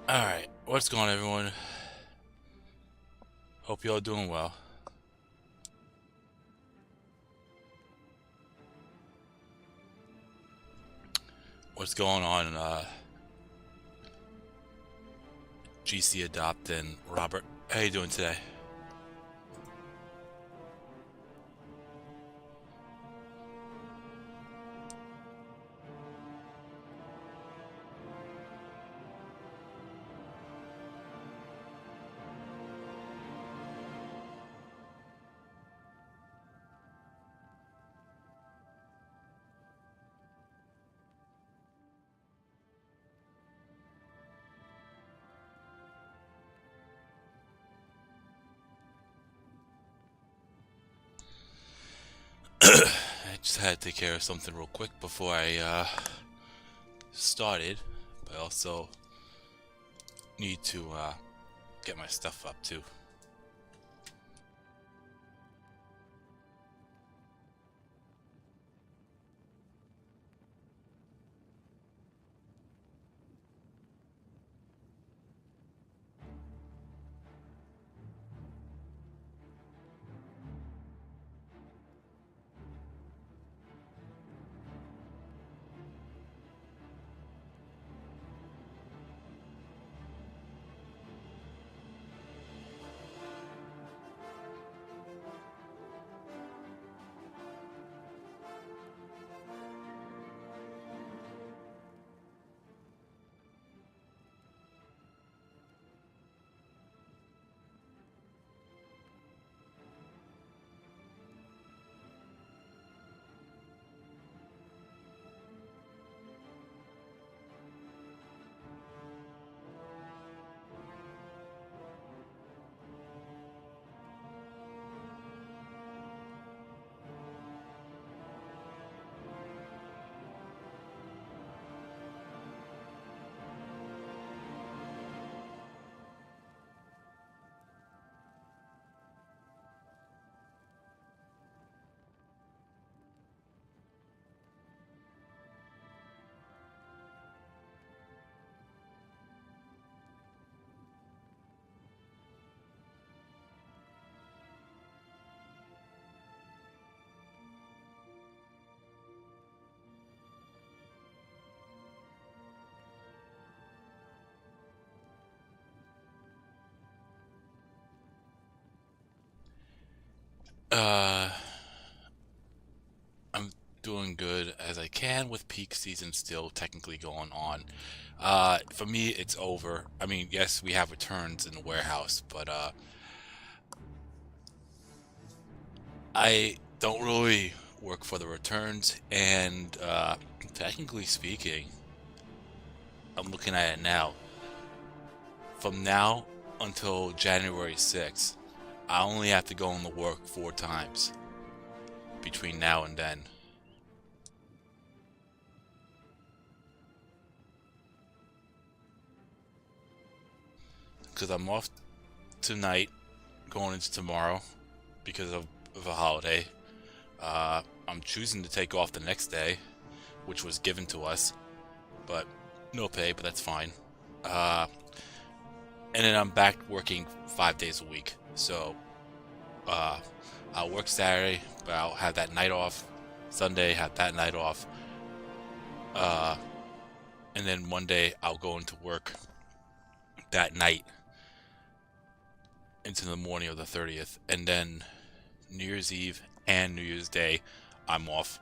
Alright, what's going on, everyone? Hope you all doing well. What's going on, GC Adopt and Robert? How you doing today? I just had to take care of something real quick before I, started, but I also need to, get my stuff up, too. Uh, I'm doing good as I can with peak season still technically going on. For me, it's over. I mean, yes, we have returns in the warehouse, but, I don't really work for the returns, and technically speaking, I'm looking at it now. From now until January 6th, I only have to go into work 4 times between now and then. Because I'm off tonight, going into tomorrow because of a holiday. I'm choosing to take off the next day, which was given to us, but no pay, but that's fine. Uh, and then I'm back working 5 days a week. So uh, I'll work Saturday, but I'll have that night off. Sunday, have that night off. Uh, and then Monday, I'll go into work that night into the morning of the 30th. And then New Year's Eve and New Year's Day, I'm off.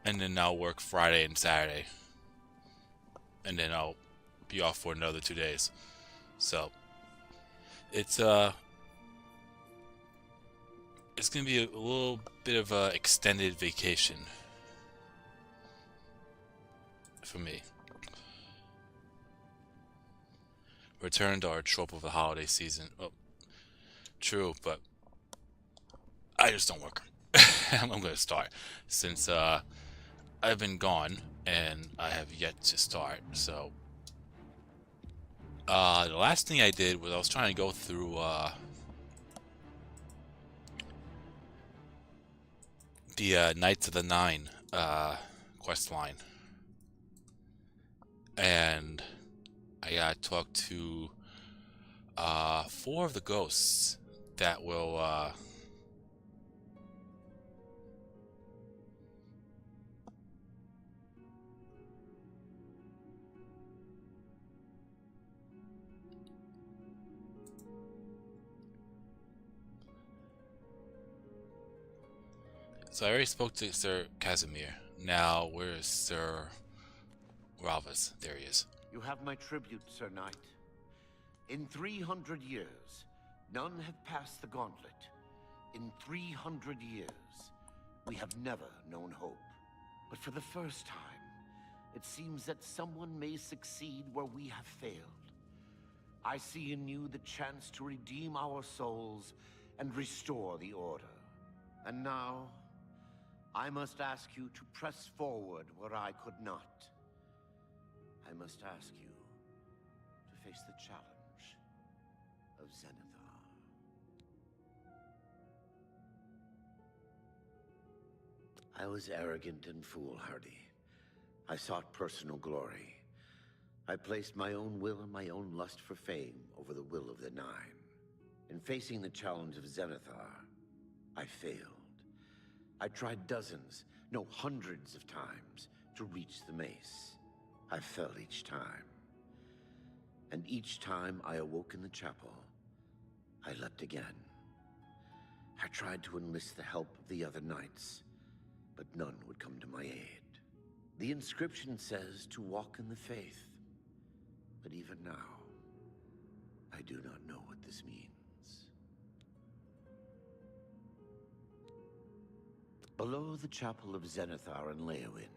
And then I'll work Friday and Saturday. And then I'll be off for another 2 days. So it's it's gonna be a little bit of a extended vacation for me. Return to our trope of the holiday season. Oh, true, but I just don't work. I'm gonna start since I've been gone and I have yet to start. So the last thing I did was I was trying to go through the Knights of the Nine quest line, and I gotta talk to 4 of the ghosts that will so I already spoke to Sir Casimir. Now where's Sir Ralvas? There he is. You have my tribute, Sir Knight. In 300 years, none have passed the gauntlet. In 300 years, we have never known hope. But for the first time, it seems that someone may succeed where we have failed. I see in you the chance to redeem our souls and restore the Order. And now, I must ask you to press forward where I could not. I must ask you to face the challenge of Zenithar. I was arrogant and foolhardy. I sought personal glory. I placed my own will and my own lust for fame over the will of the Nine. In facing the challenge of Zenithar, I failed. I tried dozens, no hundreds of times to reach the mace. I fell each time. And each time I awoke in the chapel, I leapt again. I tried to enlist the help of the other knights, but none would come to my aid. The inscription says to walk in the faith, but even now, I do not know what this means. Below the chapel of Zenithar and Leowin,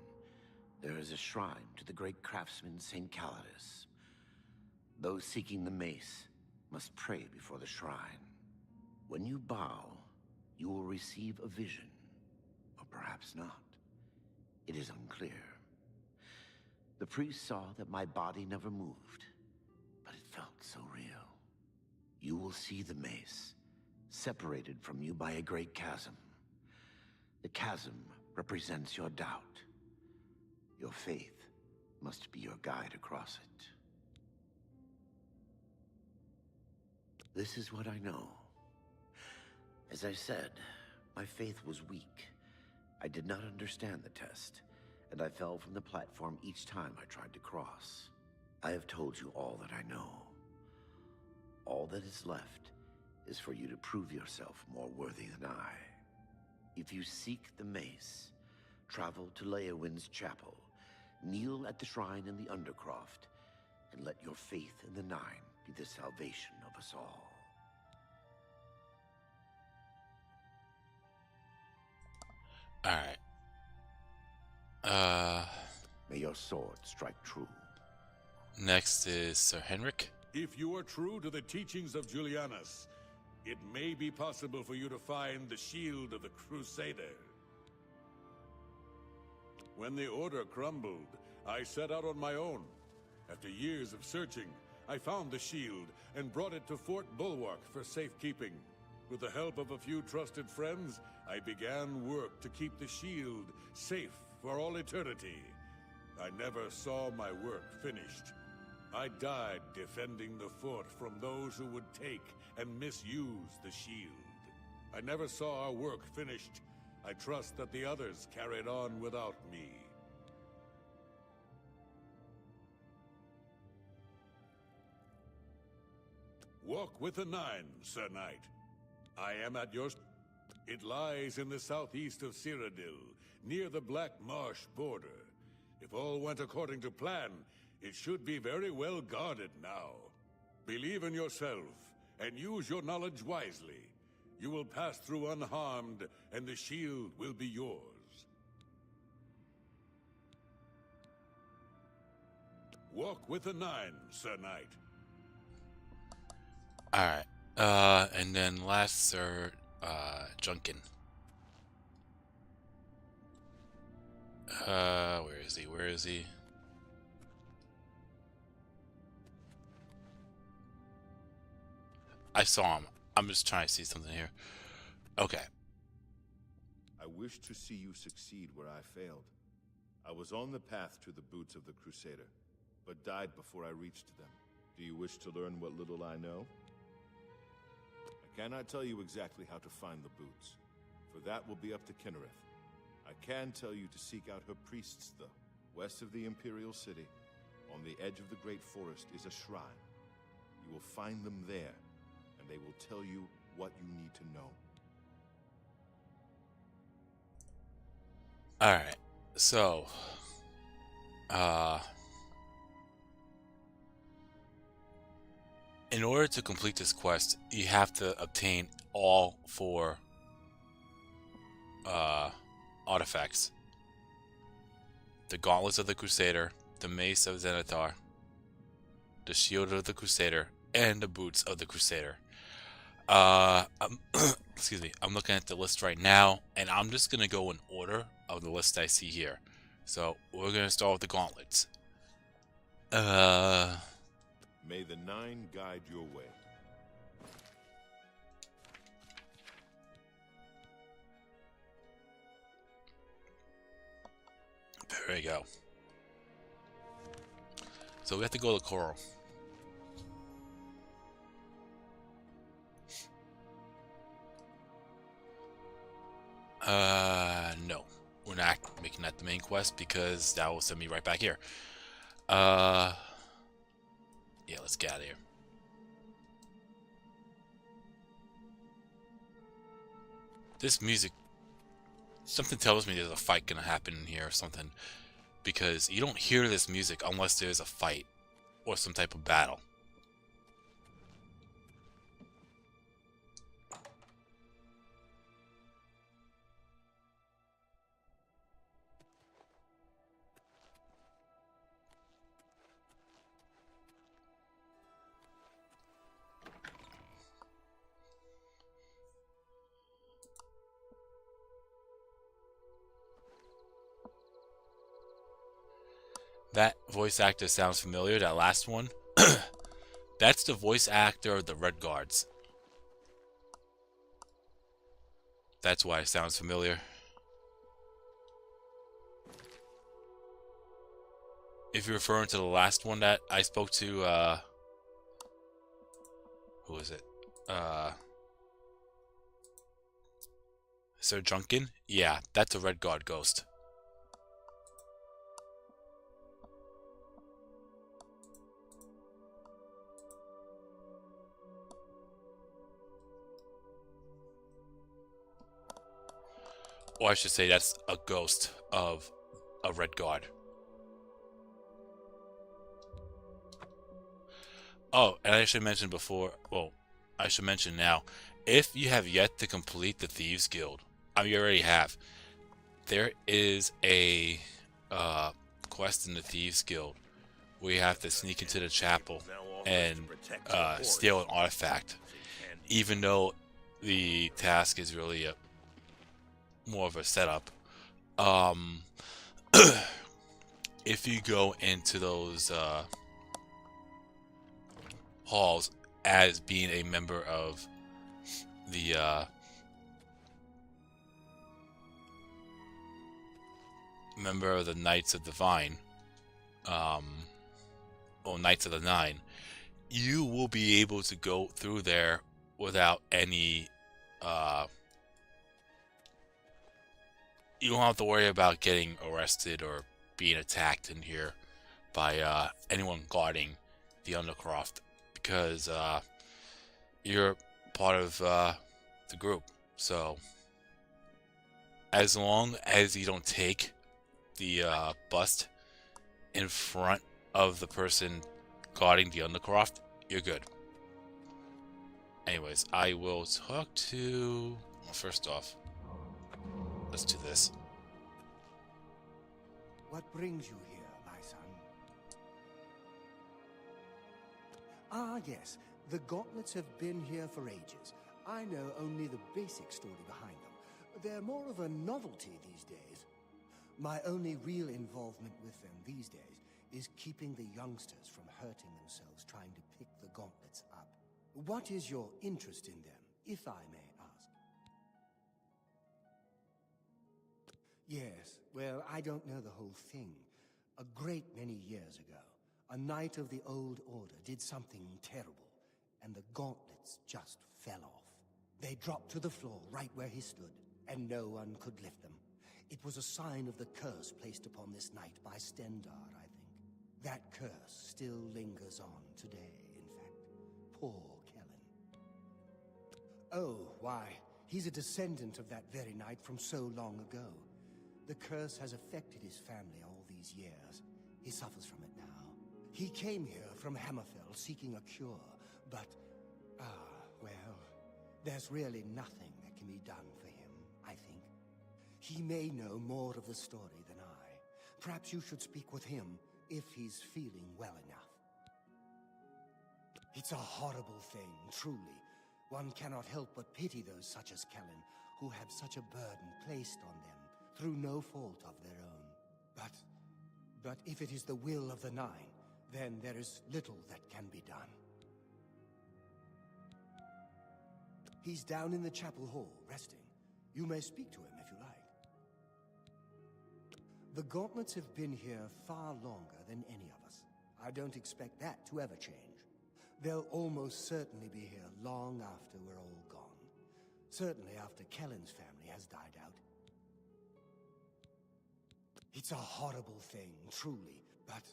there is a shrine to the great craftsman St. Calidus. Those seeking the mace must pray before the shrine. When you bow, you will receive a vision, or perhaps not. It is unclear. The priest saw that my body never moved, but it felt so real. You will see the mace, separated from you by a great chasm. The chasm represents your doubt. Your faith must be your guide across it. This is what I know. As I said, my faith was weak. I did not understand the test, and I fell from the platform each time I tried to cross. I have told you all that I know. All that is left is for you to prove yourself more worthy than I. If you seek the mace, travel to Leowin's chapel, kneel at the shrine in the Undercroft, and let your faith in the Nine be the salvation of us all. Alright. May your sword strike true. Next is Sir Henrik. If you are true to the teachings of Julianus, it may be possible for you to find the shield of the Crusader. When the Order crumbled, I set out on my own. After years of searching, I found the shield and brought it to Fort Bulwark for safekeeping. With the help of a few trusted friends, I began work to keep the shield safe for all eternity. I never saw my work finished. I died defending the fort from those who would take and misuse the shield. I never saw our work finished. I trust that the others carried on without me. Walk with the Nine, Sir Knight. I am at your... It lies in the southeast of Cyrodiil, near the Black Marsh border. If all went according to plan, it should be very well guarded now. Believe in yourself, and use your knowledge wisely. You will pass through unharmed, and the shield will be yours. Walk with the Nine, Sir Knight. Alright. And then last, Sir Junkin. Where is he? Where is he? I saw him. I'm just trying to see something here. Okay. I wish to see you succeed where I failed. I was on the path to the boots of the Crusader, but died before I reached them. Do you wish to learn what little I know? I cannot tell you exactly how to find the boots, for that will be up to Kinnereth. I can tell you to seek out her priests, though. West of the Imperial City, on the edge of the Great Forest, is a shrine. You will find them there, and they will tell you what you need to know. Alright, so... in order to complete this quest, you have to obtain all 4 artifacts. The Gauntlets of the Crusader, the Mace of Zenithar, the Shield of the Crusader, and the Boots of the Crusader. Excuse me, I'm looking at the list right now, and I'm just going to go in order of the list I see here. So, we're going to start with the Gauntlets. May the 9 guide your way. There you go. So we have to go to Coral. No. We're not making that the main quest because that will send me right back here. Yeah, let's get out of here. This music, something tells me there's a fight gonna happen in here or something, because you don't hear this music unless there's a fight or some type of battle. That voice actor sounds familiar, that last one. That's the voice actor of the Red Guards. That's why it sounds familiar. If you're referring to the last one that I spoke to, who was it? Sir Junkin? Yeah, that's a Red Guard ghost. Or I should say that's a ghost of a Red Guard. Oh, and I should mention before, well, I should mention now, if you have yet to complete the Thieves Guild, I mean, you already have, there is a quest in the Thieves Guild where you have to sneak into the chapel and steal an artifact, even though the task is really more of a setup. If you go into those halls as being a member of the Knights of Divine, or Knights of the Nine, you will be able to go through there without any you don't have to worry about getting arrested or being attacked in here by anyone guarding the Undercroft, because you're part of the group. So as long as you don't take the bust in front of the person guarding the Undercroft, you're good. Anyways, I will talk to... Well, first off, let's do this. What brings you here, my son? Ah, yes. The gauntlets have been here for ages. I know only the basic story behind them. They're more of a novelty these days. My only real involvement with them these days is keeping the youngsters from hurting themselves trying to pick the gauntlets up. What is your interest in them, if I may ask? Yes, well, I don't know the whole thing. A great many years ago, A knight of the Old Order did something terrible, and the gauntlets just fell off. They dropped to the floor right where he stood, and no one could lift them. It was a sign of the curse placed upon this knight by Stendar, I think. That curse still lingers on today, in fact. Poor Kellen. Oh, why, he's a descendant of that very knight from so long ago. The curse has affected his family all these years. He suffers from it now. He came here from Hammerfell seeking a cure, but, well, there's really nothing that can be done for him, I think. He may know more of the story than I. Perhaps you should speak with him if he's feeling well enough. It's a horrible thing, truly. One cannot help but pity those such as Kellen, who have such a burden placed on them through no fault of their own. But if it is the will of the Nine, then there is little that can be done. He's down in the chapel hall, resting. You may speak to him if you like. The gauntlets have been here far longer than any of us. I don't expect that to ever change. They'll almost certainly be here long after we're all gone. Certainly after Kellen's family has died out. It's a horrible thing, truly, but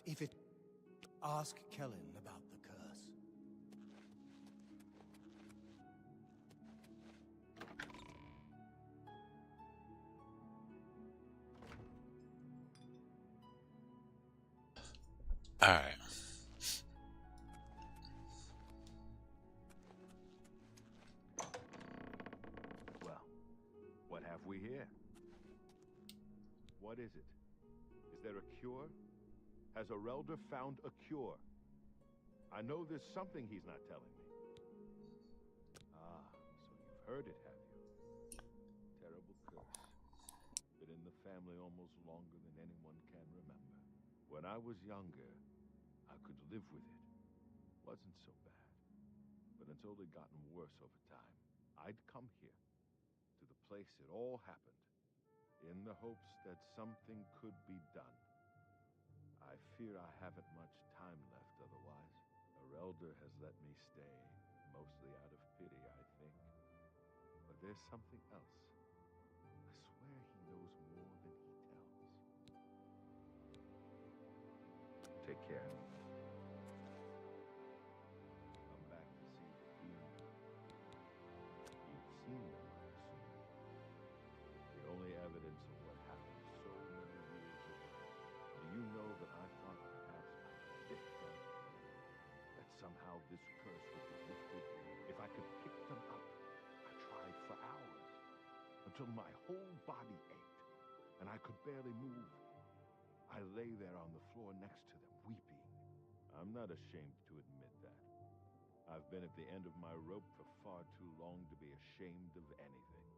if it... Ask Kellen about the curse. Alright. Well, what have we here? What is it? Is there a cure? Has Arelder found a cure? I know there's something he's not telling me. Ah, so you've heard it, have you? Terrible curse. Been in the family almost longer than anyone can remember. When I was younger, I could live with it. Wasn't so bad. But until it gotten worse over time, I'd come here, to the place it all happened, in the hopes that something could be done. I fear I haven't much time left otherwise. Arelder has let me stay, mostly out of pity, I think. But there's something else. I swear he knows more than he tells. Take care. Come back to see the demon. You've seen them, I assume. The only evidence of what happened so many years ago. Do you know that I thought perhaps I hit them? That somehow this curse would be lifted if I could pick them up. I tried for hours, until my whole body ached, and I could barely move. I lay there on the floor next to them, weeping. I'm not ashamed to admit that. I've been at the end of my rope for far too long to be ashamed of anything.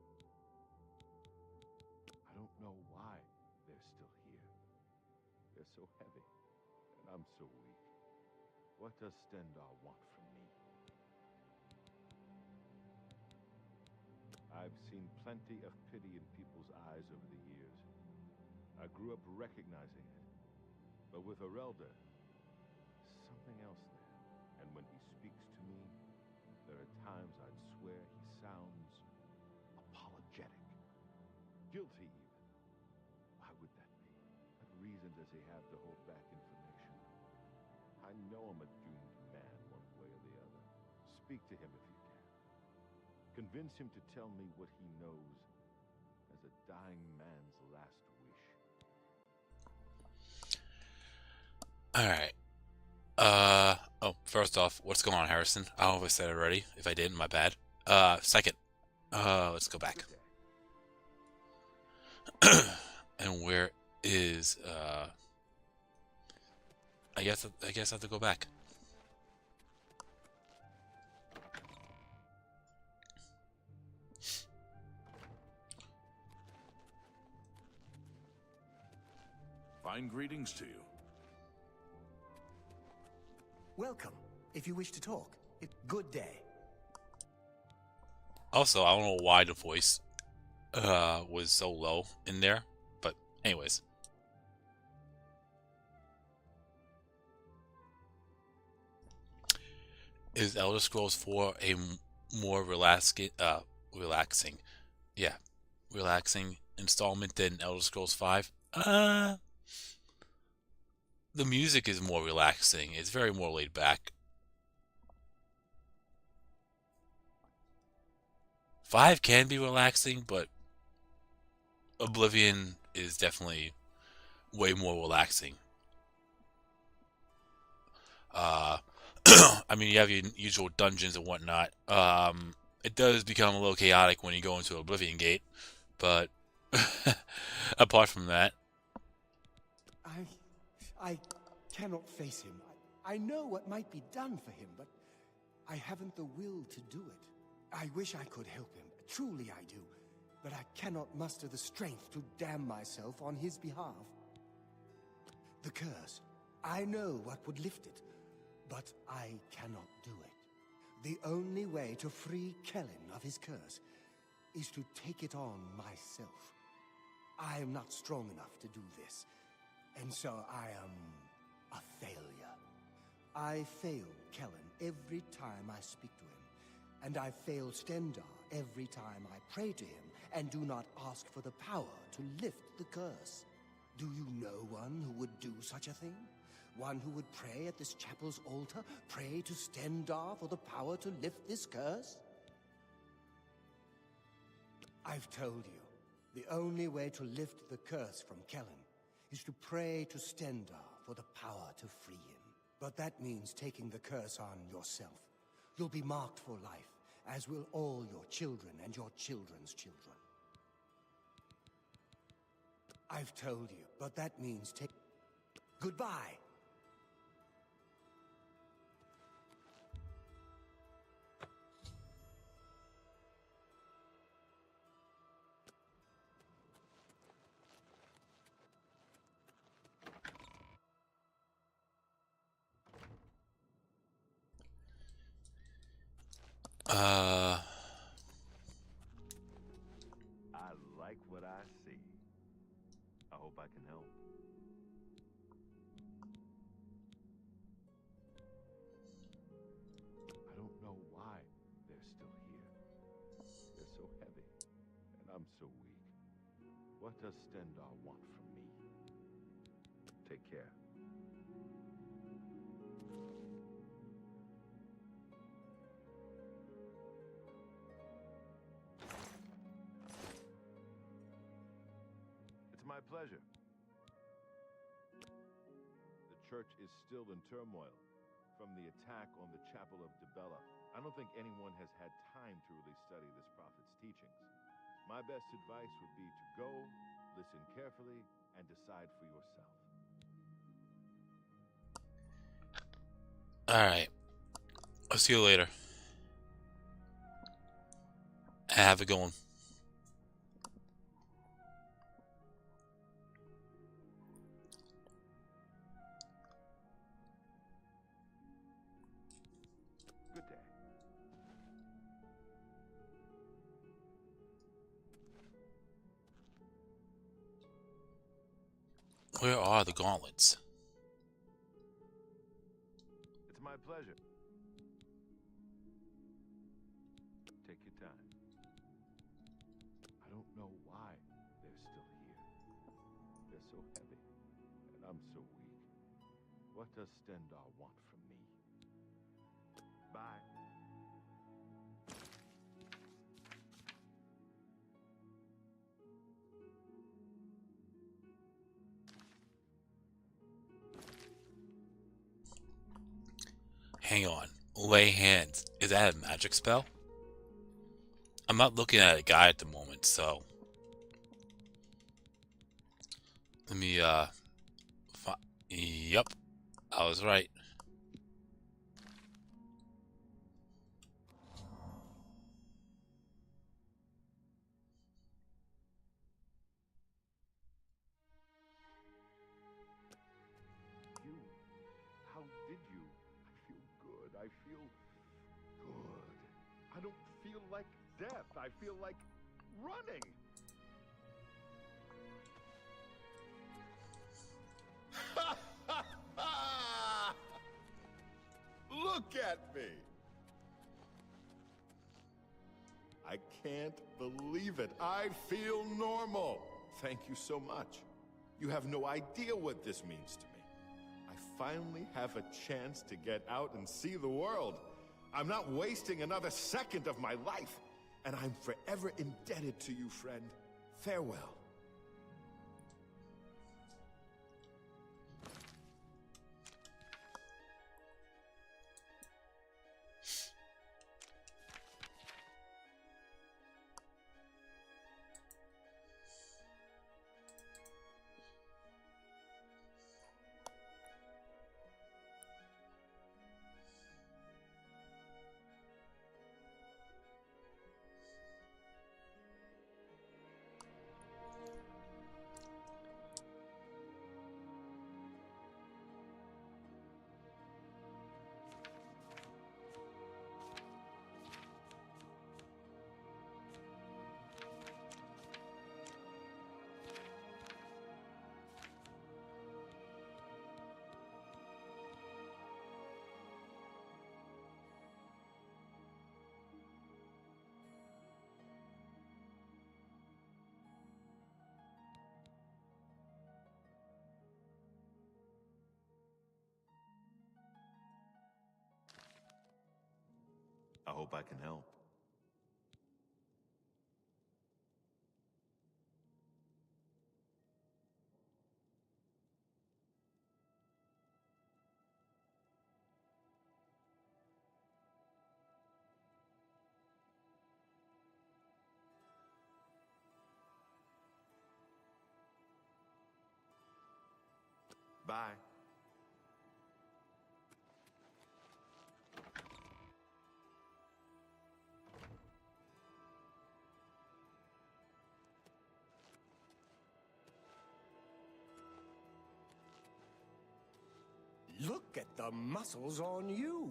I don't know why they're still here. They're so heavy, and I'm so weak. What does Stendar want from me? I've seen plenty of pity in people's eyes over the years. I grew up recognizing it. But with Arelder, something else there. And when he speaks to me, there are times I'd swear he sounds apologetic. Guilty, even. Why would that be? What reason does he have to hold back information? I know I'm a doomed man one way or the other. Speak to him if you can. Convince him to tell me what he knows as a dying man's last wish. Alright. Oh, first off, what's going on, Harrison? I don't know if I said it already. If I didn't, my bad. Second, let's go back. And where is, I guess I have to go back. Fine greetings to you. Welcome, if you wish to talk. Good day. Also, I don't know why the voice was so low in there, but anyways. Is Elder Scrolls 4 a more relaxing, yeah, relaxing installment than Elder Scrolls 5? The music is more relaxing. It's very more laid back. 5 can be relaxing, but Oblivion is definitely way more relaxing. Uh, I mean, you have your usual dungeons and whatnot. It does become a little chaotic when you go into Oblivion Gate, but apart from that, I... I cannot face him. I know what might be done for him, but I haven't the will to do it. I wish I could help him. Truly I do. But I cannot muster the strength to damn myself on his behalf. The curse. I know what would lift it, but I cannot do it. The only way to free Kellen of his curse is to take it on myself. I am not strong enough to do this, and so I am a failure. I fail Kellen every time I speak to him, and I fail Stendar every time I pray to him and do not ask for the power to lift the curse. Do you know one who would do such a thing? One who would pray at this chapel's altar, pray to Stendar for the power to lift this curse? I've told you, the only way to lift the curse from Kellen is to pray to Stendar for the power to free him. But that means taking the curse on yourself. You'll be marked for life, as will all your children and your children's children. I've told you, but that means take... Goodbye! I like what I see. I hope I can help. I don't know why they're still here. They're so heavy, and I'm so weak. What does Stendar want from me? Take care. It's my pleasure. The church is still in turmoil from the attack on the Chapel of Dibella. I don't think anyone has had time to really study this prophet's teachings. My best advice would be to go, listen carefully, and decide for yourself. alright. I'll see you later. Have a good one. Good day. Where are the gauntlets? It's my pleasure. Take your time. I don't know why they're still here. They're so heavy, and I'm so weak. What does Stendar want from me? Bye. Hang on. Lay hands. Is that a magic spell? I'm not looking at a guy at the moment, so... Let me, Yep. I was right. You? How did you? I feel good. I feel good. I don't feel like death. I feel like running. Look at me. can't believe it. I feel normal. Thank you so much. You have no idea what this means to me. I finally have a chance to get out and see the world. I'm not wasting another second of my life, and I'm forever indebted to you, friend. Farewell. I hope I can help. Bye. Look at the muscles on you.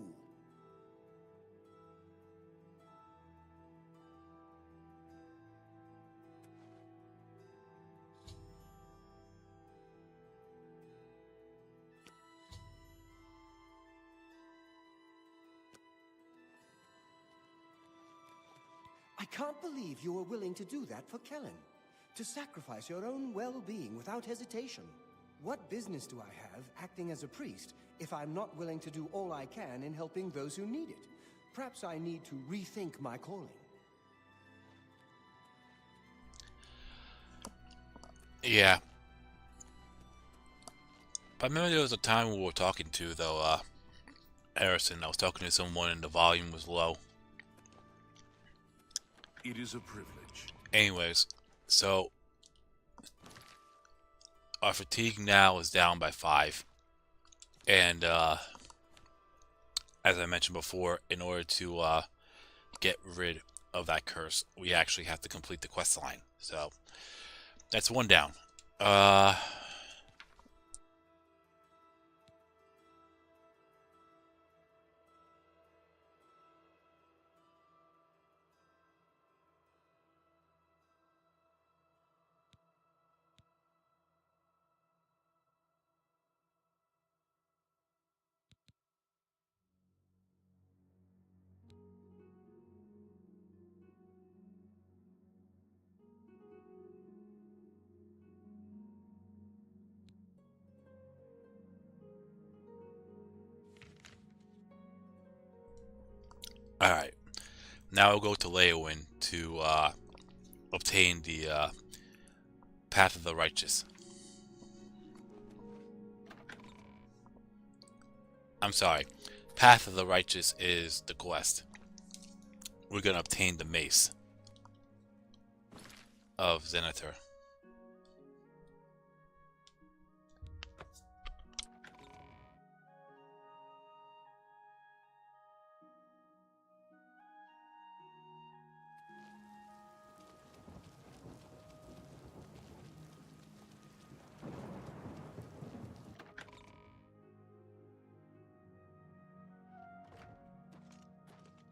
I can't believe you were willing to do that for Kellen. To sacrifice your own well-being without hesitation. What business do I have acting as a priest if I'm not willing to do all I can in helping those who need it? Perhaps I need to rethink my calling. Yeah. I remember there was a time we were talking to, though, Harrison. I was talking to someone and the volume was low. It is a privilege. Anyways, so our fatigue now is down by 5. And, as I mentioned before, in order to, get rid of that curse, we actually have to complete the quest line. So, that's 1 down. Alright. Now we'll go to Leowin to, obtain the, Path of the Righteous. I'm sorry. Path of the Righteous is the quest. We're gonna obtain the Mace of Zenithor.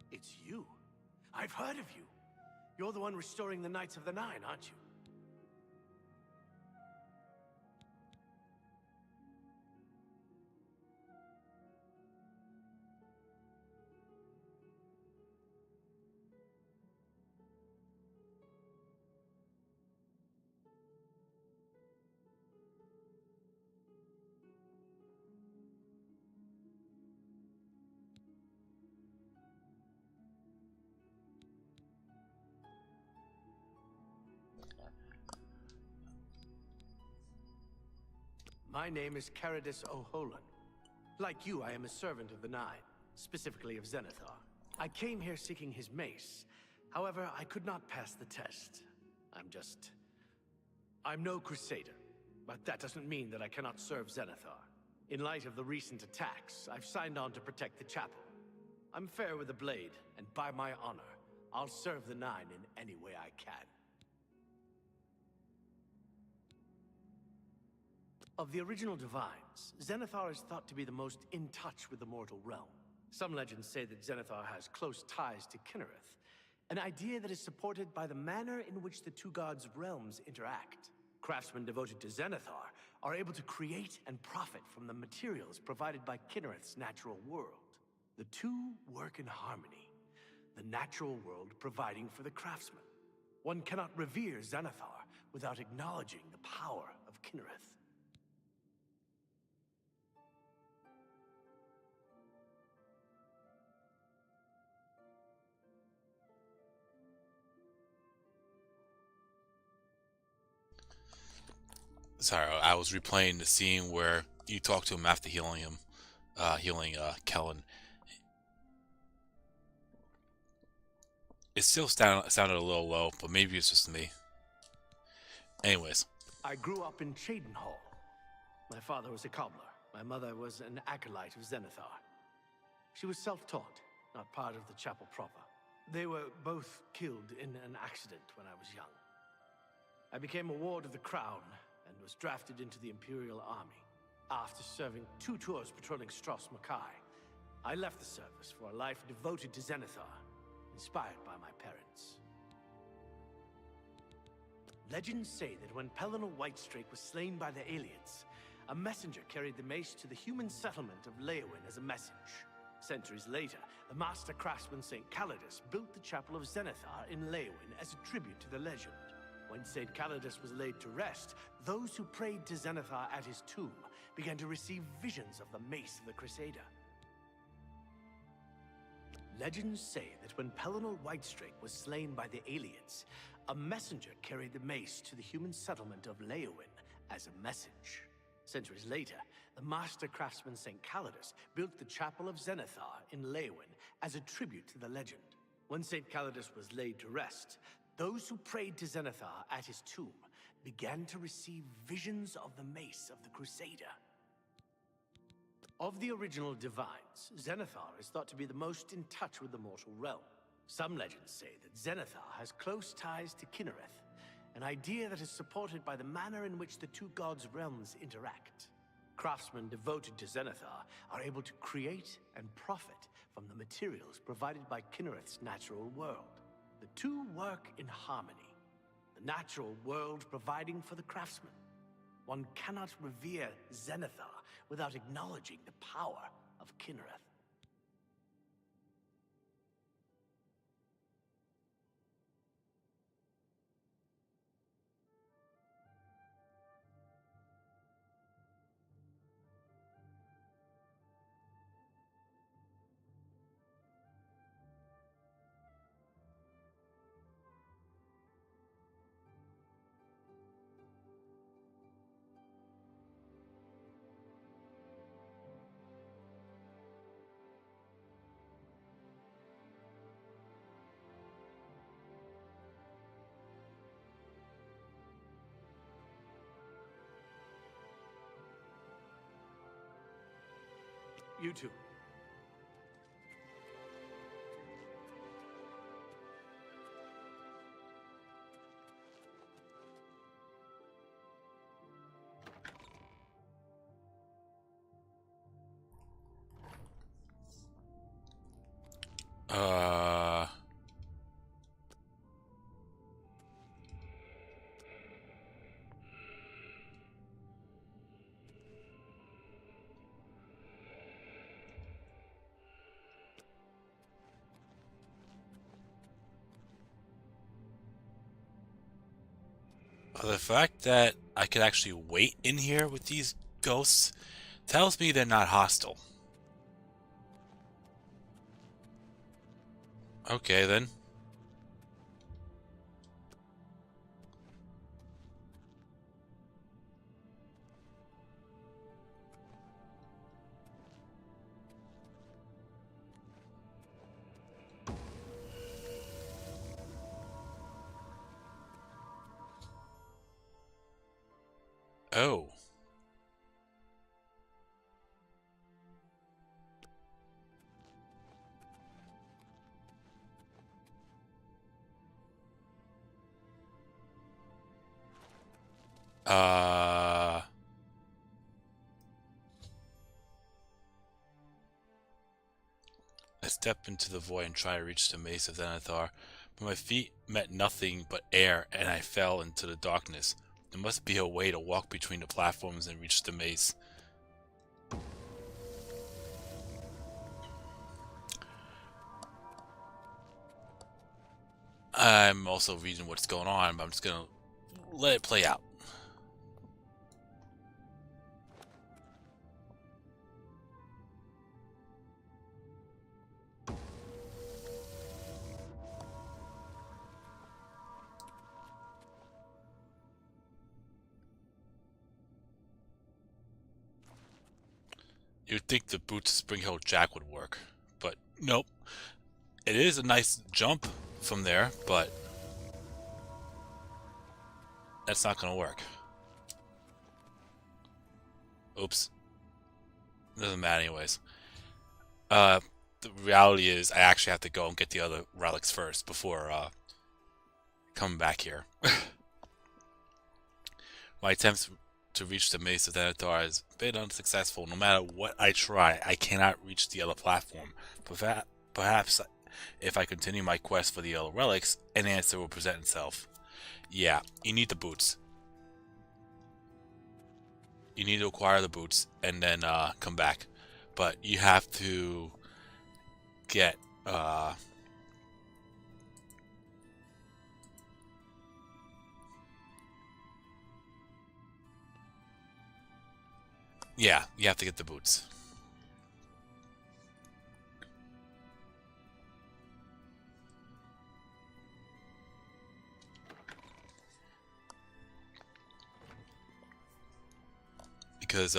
It's you. I've heard of you. You're the one restoring the Knights of the Nine, aren't you? My name is Caradus O'Holan. Like you, I am a servant of the Nine, specifically of Zenithar. I came here seeking his mace. However, I could not pass the test. I'm no crusader, but that doesn't mean that I cannot serve Zenithar. In light of the recent attacks, I've signed on to protect the chapel. I'm fair with the blade, and by my honor, I'll serve the Nine in any way I can. Of the original Divines, Zenithar is thought to be the most in touch with the mortal realm. Some legends say that Zenithar has close ties to Kinnereth, an idea that is supported by the manner in which the two gods' realms interact. Craftsmen devoted to Zenithar are able to create and profit from the materials provided by Kinnereth's natural world. The two work in harmony, the natural world providing for the craftsman. One cannot revere Zenithar without acknowledging the power of Kinnereth. Sorry, I was replaying the scene where you talk to him after healing Kellen. It still sounded a little low, but maybe it's just me. Anyways. I grew up in Cheydinhall. My father was a cobbler. My mother was an acolyte of Zenithar. She was self-taught, not part of the chapel proper. They were both killed in an accident when I was young. I became a ward of the crown and was drafted into the Imperial Army. After serving 2 tours patrolling Stros Makai, I left the service for a life devoted to Zenithar, inspired by my parents. Legends say that when Pellinor Whitestrake was slain by the aliens, a messenger carried the mace to the human settlement of Leowin as a message. Centuries later, the master craftsman St. Calidus built the Chapel of Zenithar in Leowin as a tribute to the legend. When St. Calidus was laid to rest, those who prayed to Zenithar at his tomb began to receive visions of the mace of the Crusader. Legends say that when Pellinor Whitestrake was slain by the aliens, a messenger carried the mace to the human settlement of Leowin as a message. Centuries later, the master craftsman St. Calidus built the Chapel of Zenithar in Leowin as a tribute to the legend. When St. Calidus was laid to rest, those who prayed to Zenithar at his tomb began to receive visions of the mace of the Crusader. Of the original Divines, Zenithar is thought to be the most in touch with the mortal realm. Some legends say that Zenithar has close ties to Kinnereth, an idea that is supported by the manner in which the two gods' realms interact. Craftsmen devoted to Zenithar are able to create and profit from the materials provided by Kinnereth's natural world. The two work in harmony, the natural world providing for the craftsman. One cannot revere Zenithar without acknowledging the power of Kinnereth. You too. The fact that I could actually wait in here with these ghosts tells me they're not hostile. Okay, then. Oh. I stepped into the void and tried to reach the mace of Zenithar, but my feet met nothing but air and I fell into the darkness. There must be a way to walk between the platforms and reach the mace. I'm also reading what's going on, but I'm just gonna let it play out. You'd think the boots of Spring Hill Jack would work, but nope. It is a nice jump from there, but that's not gonna work. Oops. Doesn't matter anyways. The reality is I actually have to go and get the other relics first before coming back here. My attempts to reach the Mace of Zenithar has been unsuccessful. No matter what I try, I cannot reach the other platform. Perhaps if I continue my quest for the other relics, an answer will present itself. Yeah, you need the boots. You need to acquire the boots and then come back. But you have to get yeah, you have to get the boots. Because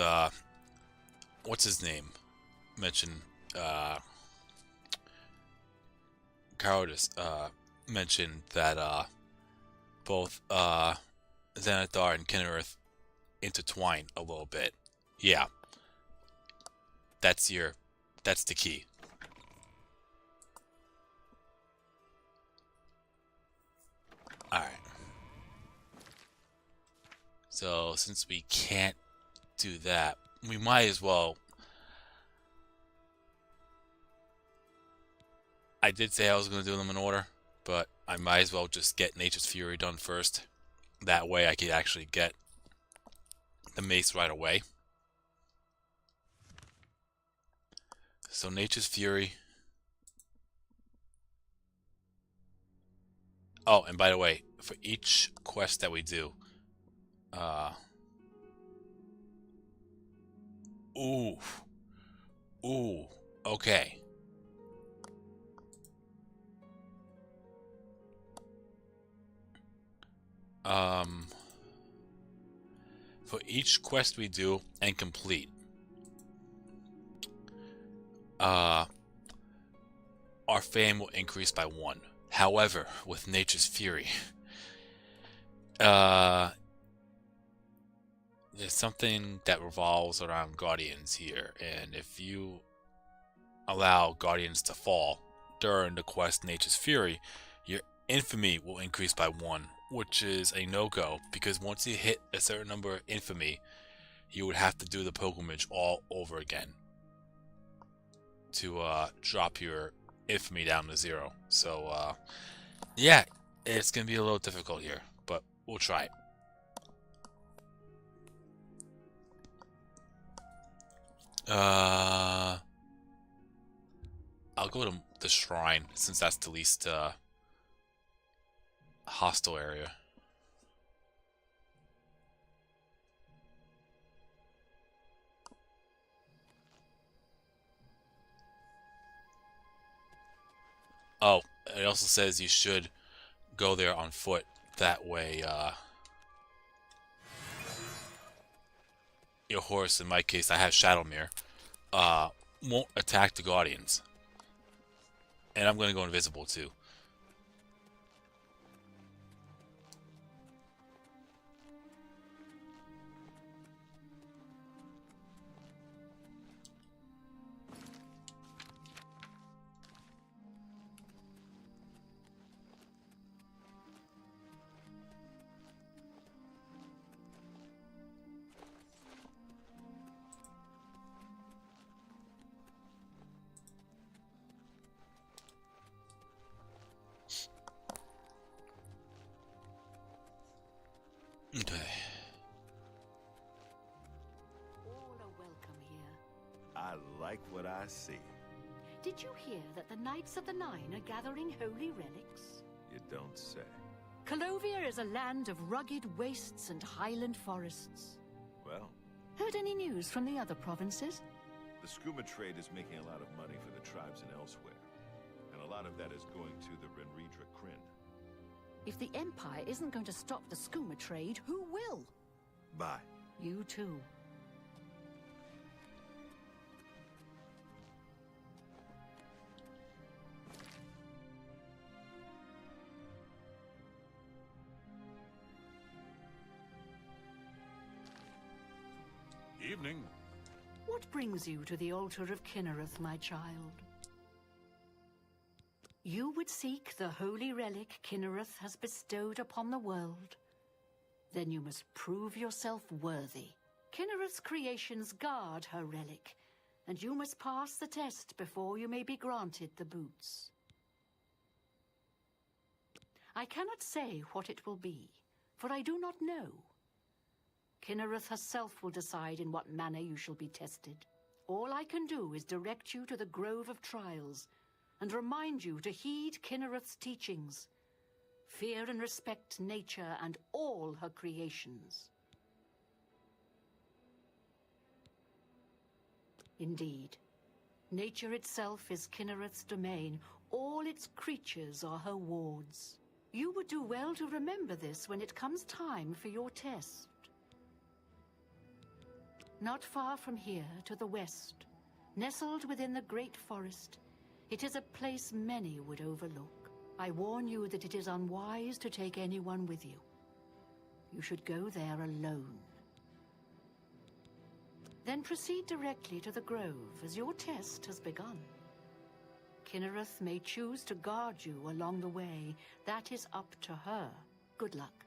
what's his name? Mentioned Cowardice mentioned that both Xanathar and Kinnereth intertwine a little bit. Yeah. That's the key. Alright. So since we can't do that, we might as well. I did say I was going to do them in order, but I might as well just get Nature's Fury done first. That way I could actually get the mace right away. So Nature's Fury. Oh, and by the way, for each quest that we do, ooh, okay. For each quest we do and complete, our fame will increase by 1. However, with Nature's Fury, there's something that revolves around Guardians here, and if you allow Guardians to fall during the quest Nature's Fury, your infamy will increase by 1, which is a no-go, because once you hit a certain number of infamy, you would have to do the pilgrimage all over again to drop your infamy down to 0. So yeah, it's gonna be a little difficult here, but we'll try it. I'll go to the shrine since that's the least hostile area. Oh, it also says you should go there on foot. That way, your horse, in my case, I have Shadowmere, won't attack the Guardians. And I'm going to go invisible, too. Okay. All are welcome here. I like what I see. Did you hear that the Knights of the Nine are gathering holy relics? You don't say. Colovia is a land of rugged wastes and highland forests. Well, Heard any news from the other provinces? the skooma trade is making a lot of money for the tribes and elsewhere. And a lot of that is going to the Renridra Kryn. If the Empire isn't going to stop the skooma trade, who will? Bye. You too. Evening. What brings you to the altar of Kinnereth, my child? You would seek the holy relic Kinnereth has bestowed upon the world. Then you must prove yourself worthy. Kinnereth's creations guard her relic, and you must pass the test before you may be granted the boots. I cannot say what it will be, for I do not know. Kinnereth herself will decide in what manner you shall be tested. All I can do is direct you to the Grove of Trials, and remind you to heed Kinnereth's teachings. Fear and respect nature and all her creations. Indeed, nature itself is Kinnereth's domain. All its creatures are her wards. You would do well to remember this when it comes time for your test. Not far from here, to the west, nestled within the great forest, it is a place many would overlook. I warn you that it is unwise to take anyone with you. You should go there alone. Then proceed directly to the grove, as your test has begun. Kinnereth may choose to guard you along the way. That is up to her. Good luck.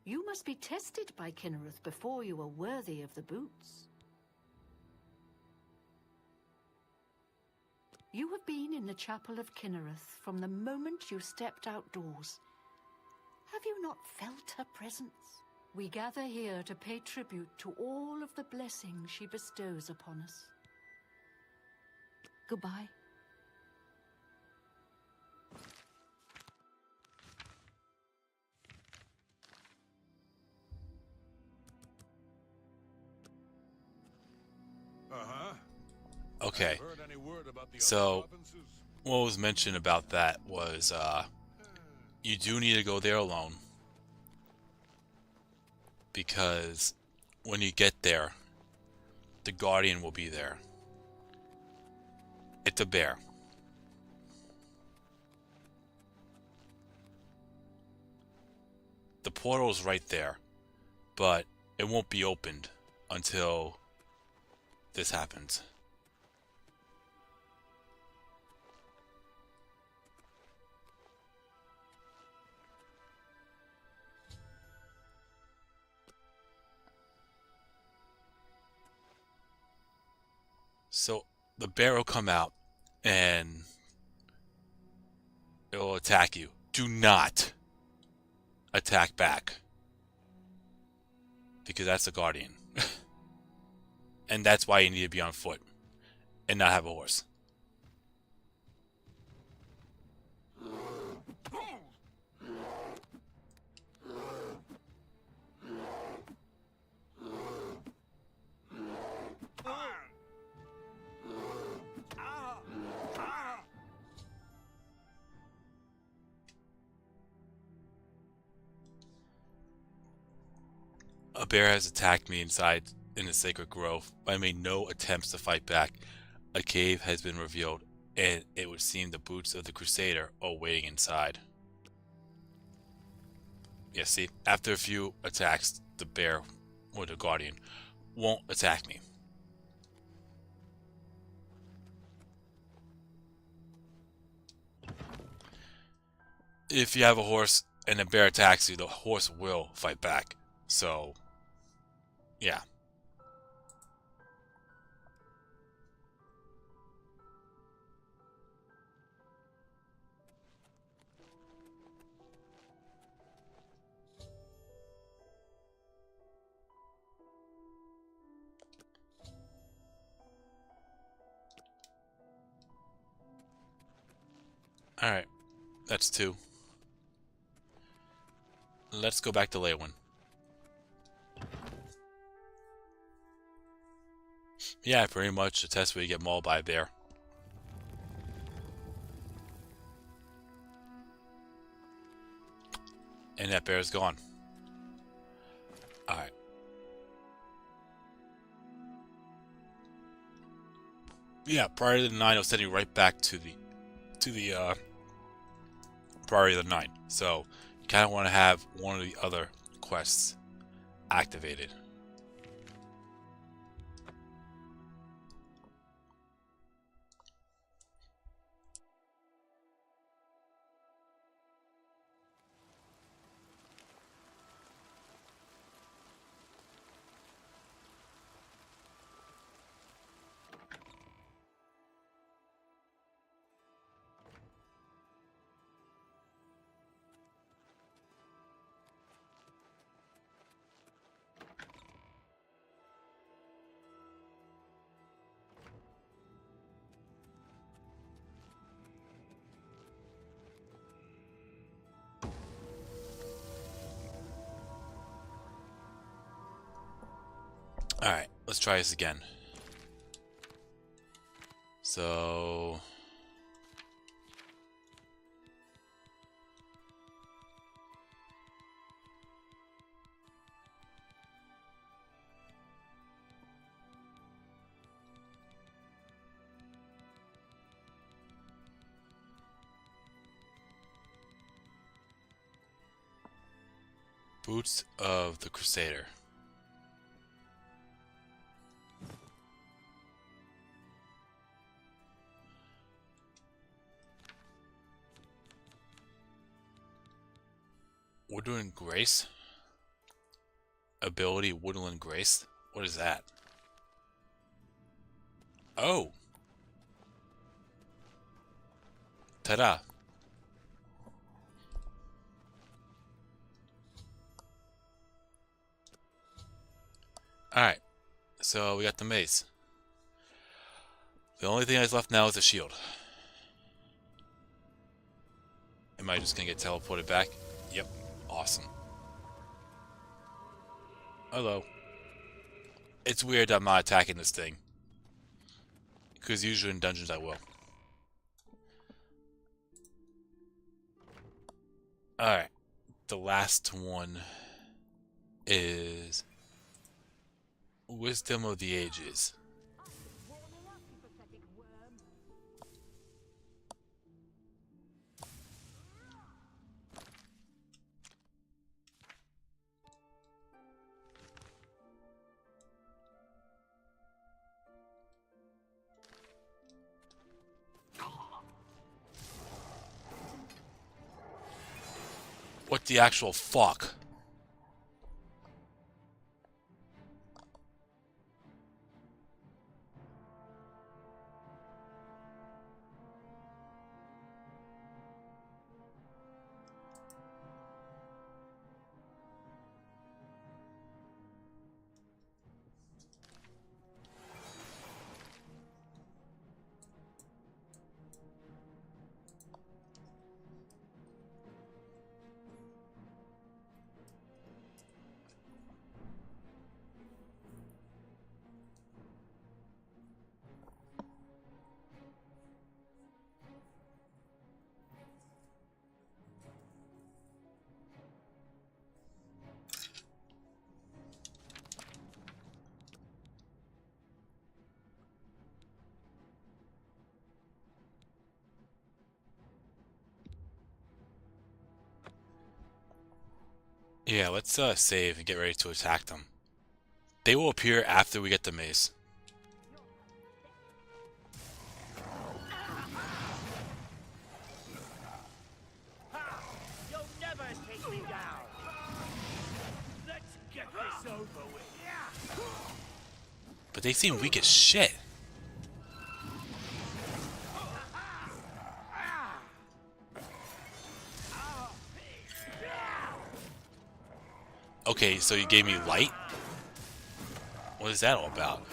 You must be tested by Kinnereth before you are worthy of the boots. You have been in the chapel of Kinnereth from the moment you stepped outdoors. Have you not felt her presence? We gather here to pay tribute to all of the blessings she bestows upon us. Goodbye. Uh-huh. Okay. Heard any word about the So- other provinces? What was mentioned about that was, you do need to go there alone. Because when you get there, the Guardian will be there. It's a bear. The portal's right there, but it won't be opened until this happens. So the bear will come out and it will attack you. Do not attack back. Because that's a guardian. And that's why you need to be on foot and not have a horse. A bear has attacked me inside in the sacred grove. I made no attempts to fight back. A cave has been revealed, and it would seem the boots of the Crusader are waiting inside. Yeah, see, after a few attacks, the bear, or the guardian, won't attack me. If you have a horse and a bear attacks you, the horse will fight back. So, yeah. Alright. That's 2. Let's go back to Leywin. Yeah, pretty much the test where you get mauled by a bear. And that bear is gone. Alright. Yeah, prior to the 9, it'll send you right back to the prior to the 9. So you kinda wanna have one of the other quests activated. Alright, let's try this again. So... Boots of the Crusader. Woodland Grace? Ability Woodland Grace? What is that? Oh! Ta-da! Alright, so we got the mace. The only thing that's left now is the shield. Am I just gonna get teleported back? Yep, awesome. Hello. It's weird I'm not attacking this thing. Because usually in dungeons I will. Alright, the last one is... Wisdom of the Ages. What the actual fuck? Yeah, let's save and get ready to attack them. They will appear after we get the mace. You'll never take me down. Let's get this over with. But they seem weak as shit. Okay, so you gave me light? What is that all about?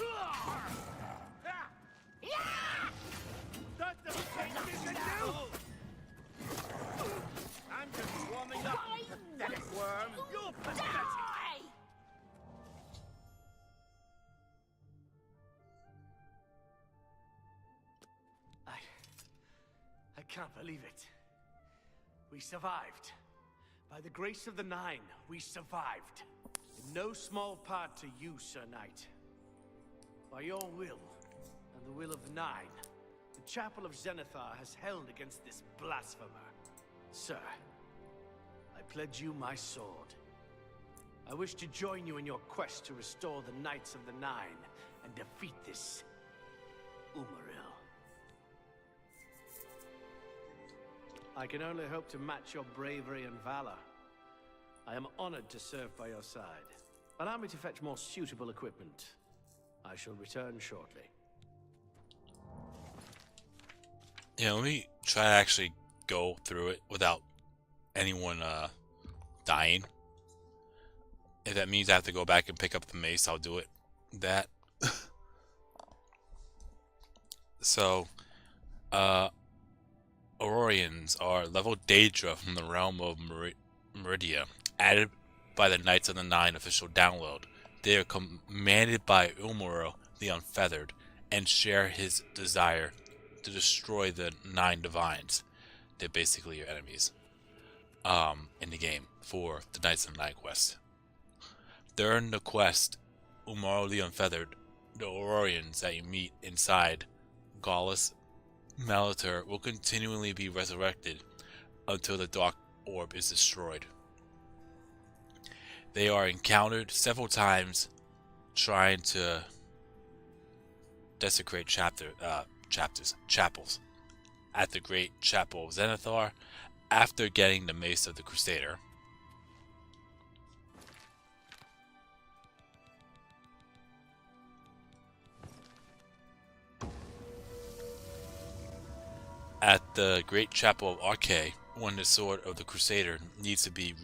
can't believe it. We survived. By the grace of the Nine, we survived. In no small part to you, Sir Knight. By your will, and the will of the Nine, the Chapel of Zenithar has held against this blasphemer. Sir, I pledge you my sword. I wish to join you in your quest to restore the Knights of the Nine and defeat this Umaril. I can only hope to match your bravery and valor. I am honored to serve by your side. Allow me to fetch more suitable equipment. I shall return shortly. Yeah, let me try to actually go through it without anyone dying. If that means I have to go back and pick up the mace, I'll do it. That. So, Aurorians are level Daedra from the realm of Meridia, added by the Knights of the Nine official download. They are commanded by Umaril the Unfeathered and share his desire to destroy the Nine Divines. They're basically your enemies in the game for the Knights of the Nine quest. During the quest, Umaril the Unfeathered, the Aurorians that you meet inside Gallus Malater will continually be resurrected until the Dark Orb is destroyed. They are encountered several times trying to desecrate chapels at the Great Chapel of Zenithar after getting the Mace of the Crusader. At the Great Chapel of Arche, when the Sword of the Crusader needs to be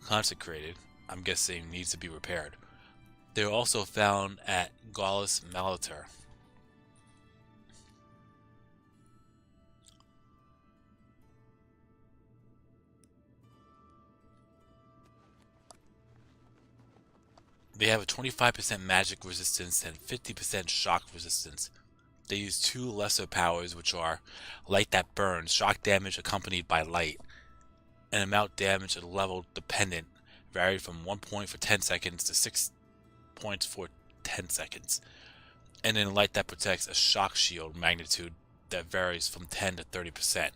consecrated, I'm guessing needs to be repaired. They are also found at Gallus Malater. They have a 25% magic resistance and 50% shock resistance. They use two lesser powers, which are Light That Burns, shock damage accompanied by light, and amount damage at level dependent, varied from 1 point for 10 seconds to 6 points for 10 seconds. And then Light That Protects, a shock shield magnitude that varies from 10 to 30%.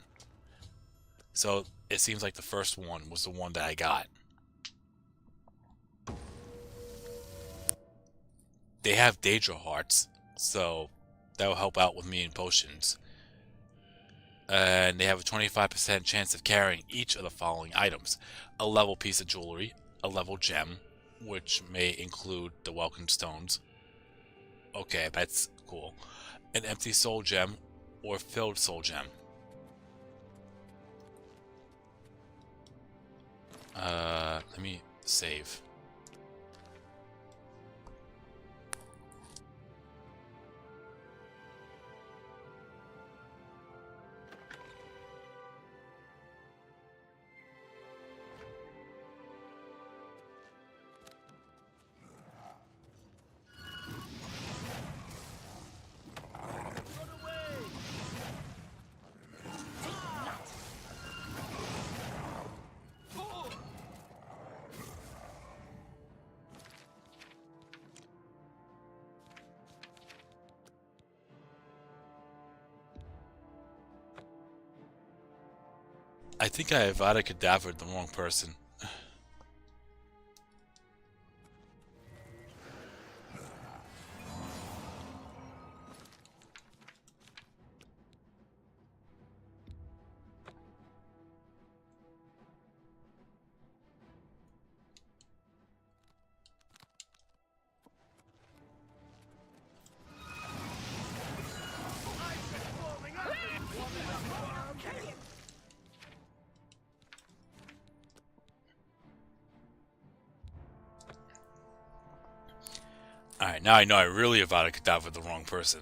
So it seems like the first one was the one that I got. They have Daedra hearts, so that will help out with me in potions. And they have a 25% chance of carrying each of the following items: a level piece of jewelry, a level gem, which may include the welcome stones. Okay, that's cool. An empty soul gem or filled soul gem. Let me save. I think I Avada Kedavra'd the wrong person. Alright, now I know I really Avada Kedavra the wrong person.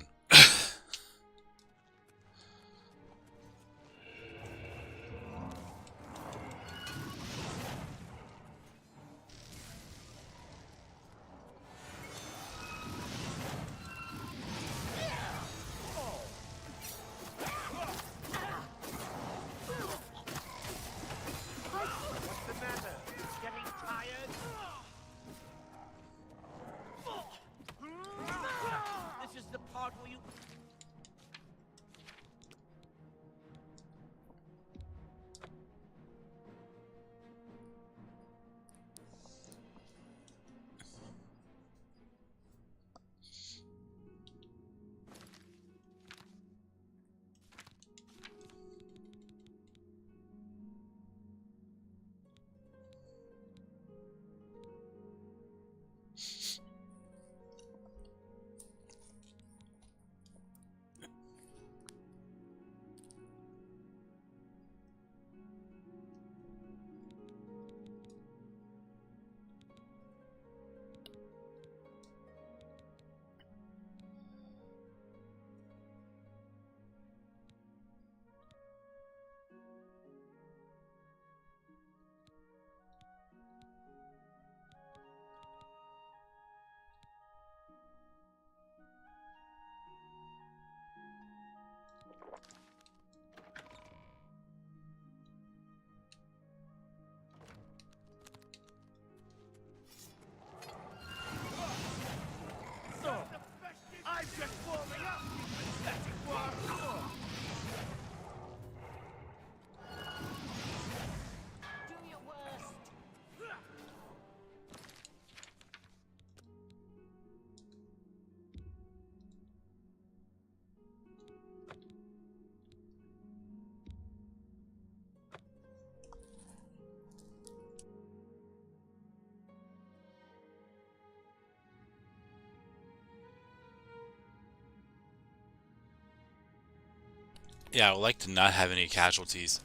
Yeah, I would like to not have any casualties.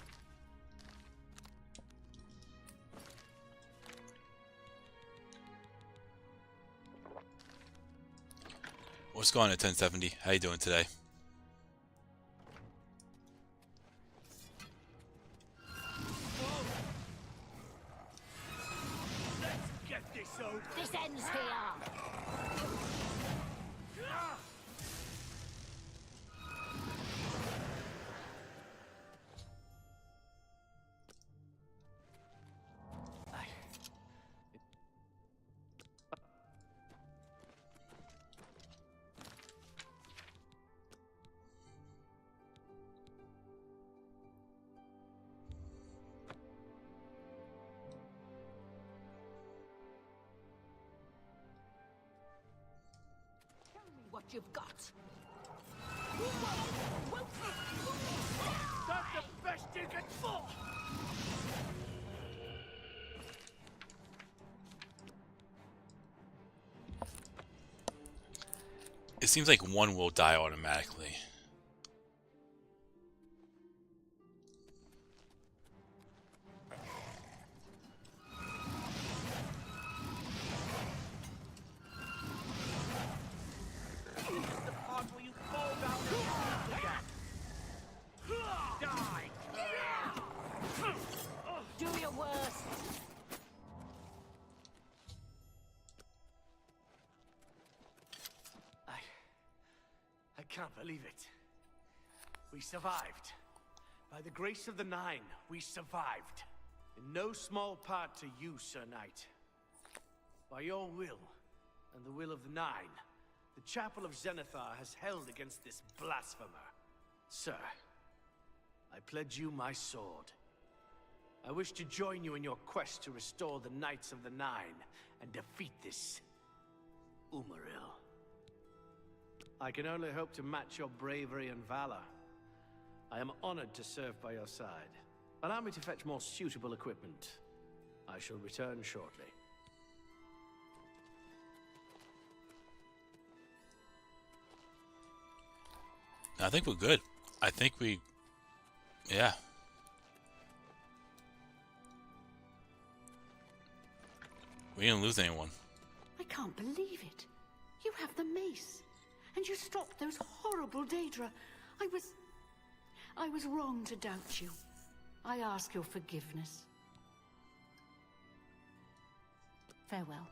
What's going on at 1070? How you doing today? Let's get this over. This ends here! What you've got. That's the best you can for. It seems like one will die automatically. The part where you fall down and die. Do your worst! I can't believe it. We survived. By the grace of the Nine, we survived. In no small part to you, Sir Knight. By your will, and the will of the Nine, the Chapel of Zenithar has held against this blasphemer. Sir, I pledge you my sword. I wish to join you in your quest to restore the Knights of the Nine and defeat this Umaril. I can only hope to match your bravery and valor. I am honored to serve by your side. Allow me to fetch more suitable equipment. I shall return shortly. I think we're good. I think we... Yeah. We didn't lose anyone. I can't believe it. You have the mace. And you stopped those horrible Daedra. I was wrong to doubt you. I ask your forgiveness. Farewell.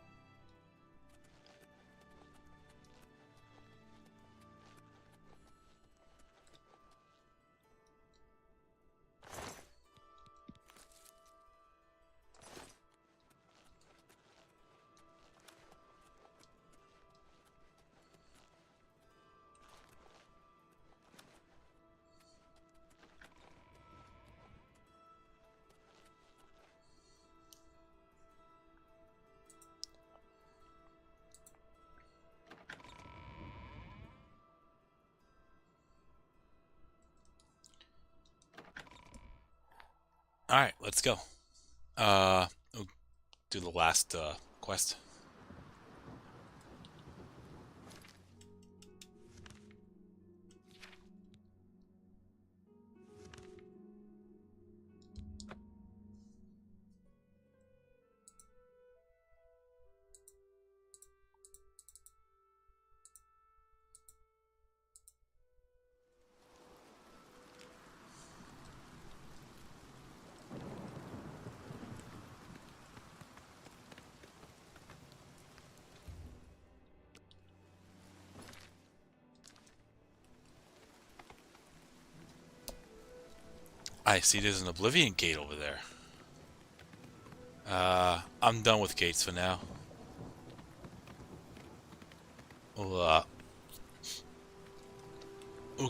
Alright, let's go. We'll do the last quest. I see there's an Oblivion gate over there. I'm done with gates for now. We'll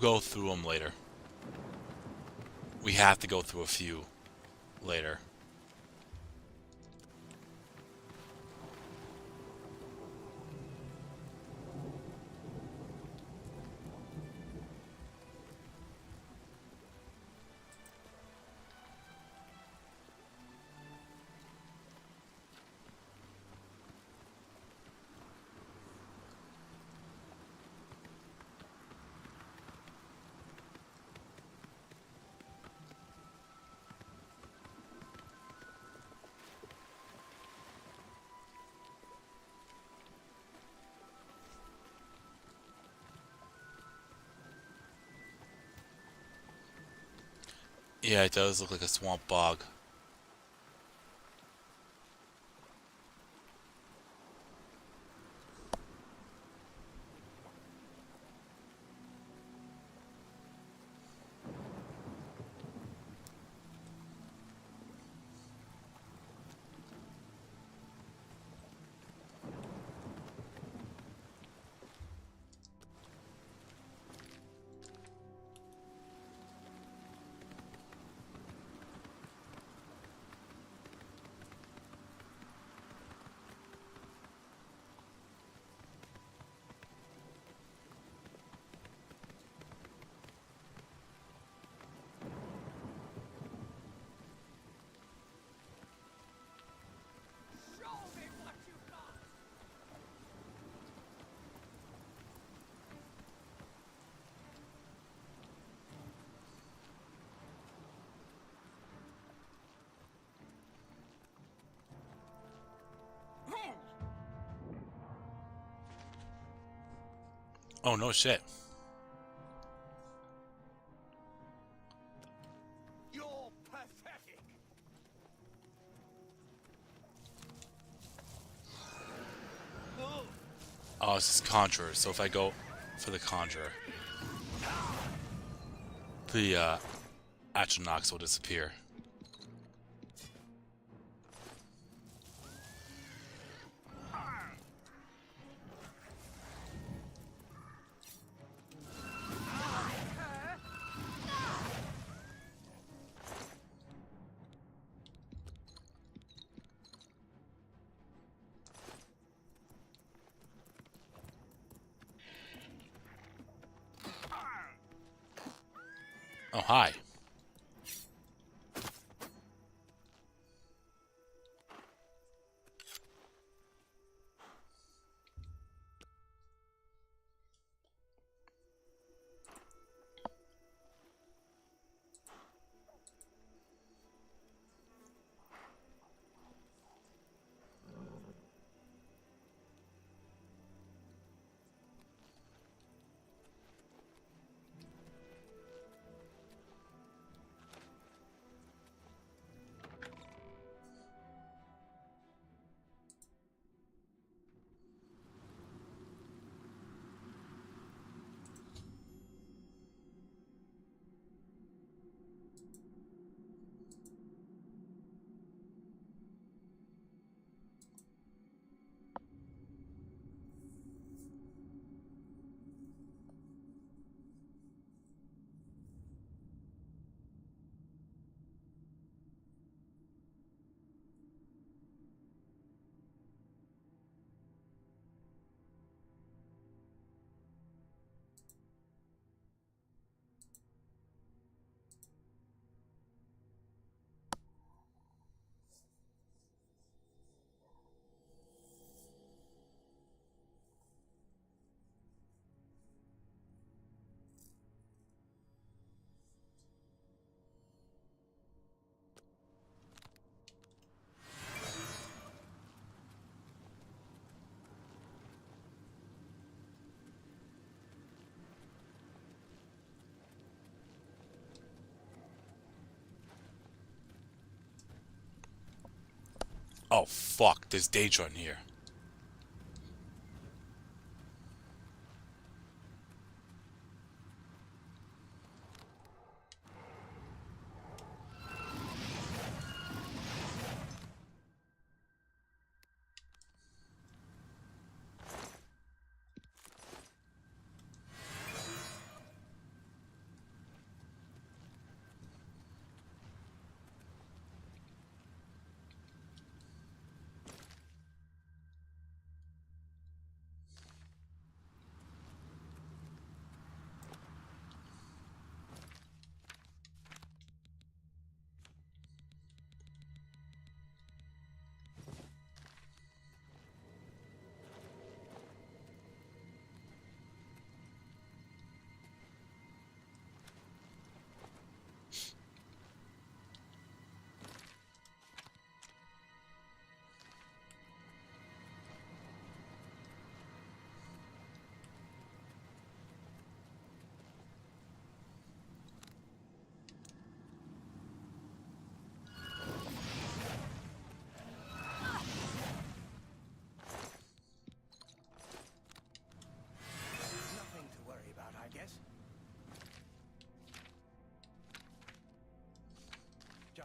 go through them later. We have to go through a few later. Yeah, it does look like a swamp bog. Show me what you got! Oh, no shit. You're pathetic! Oh, this is Conjurer, so if I go for the Conjurer, the Atronachs will disappear. Oh, hi. Oh, fuck. There's Daedra in here.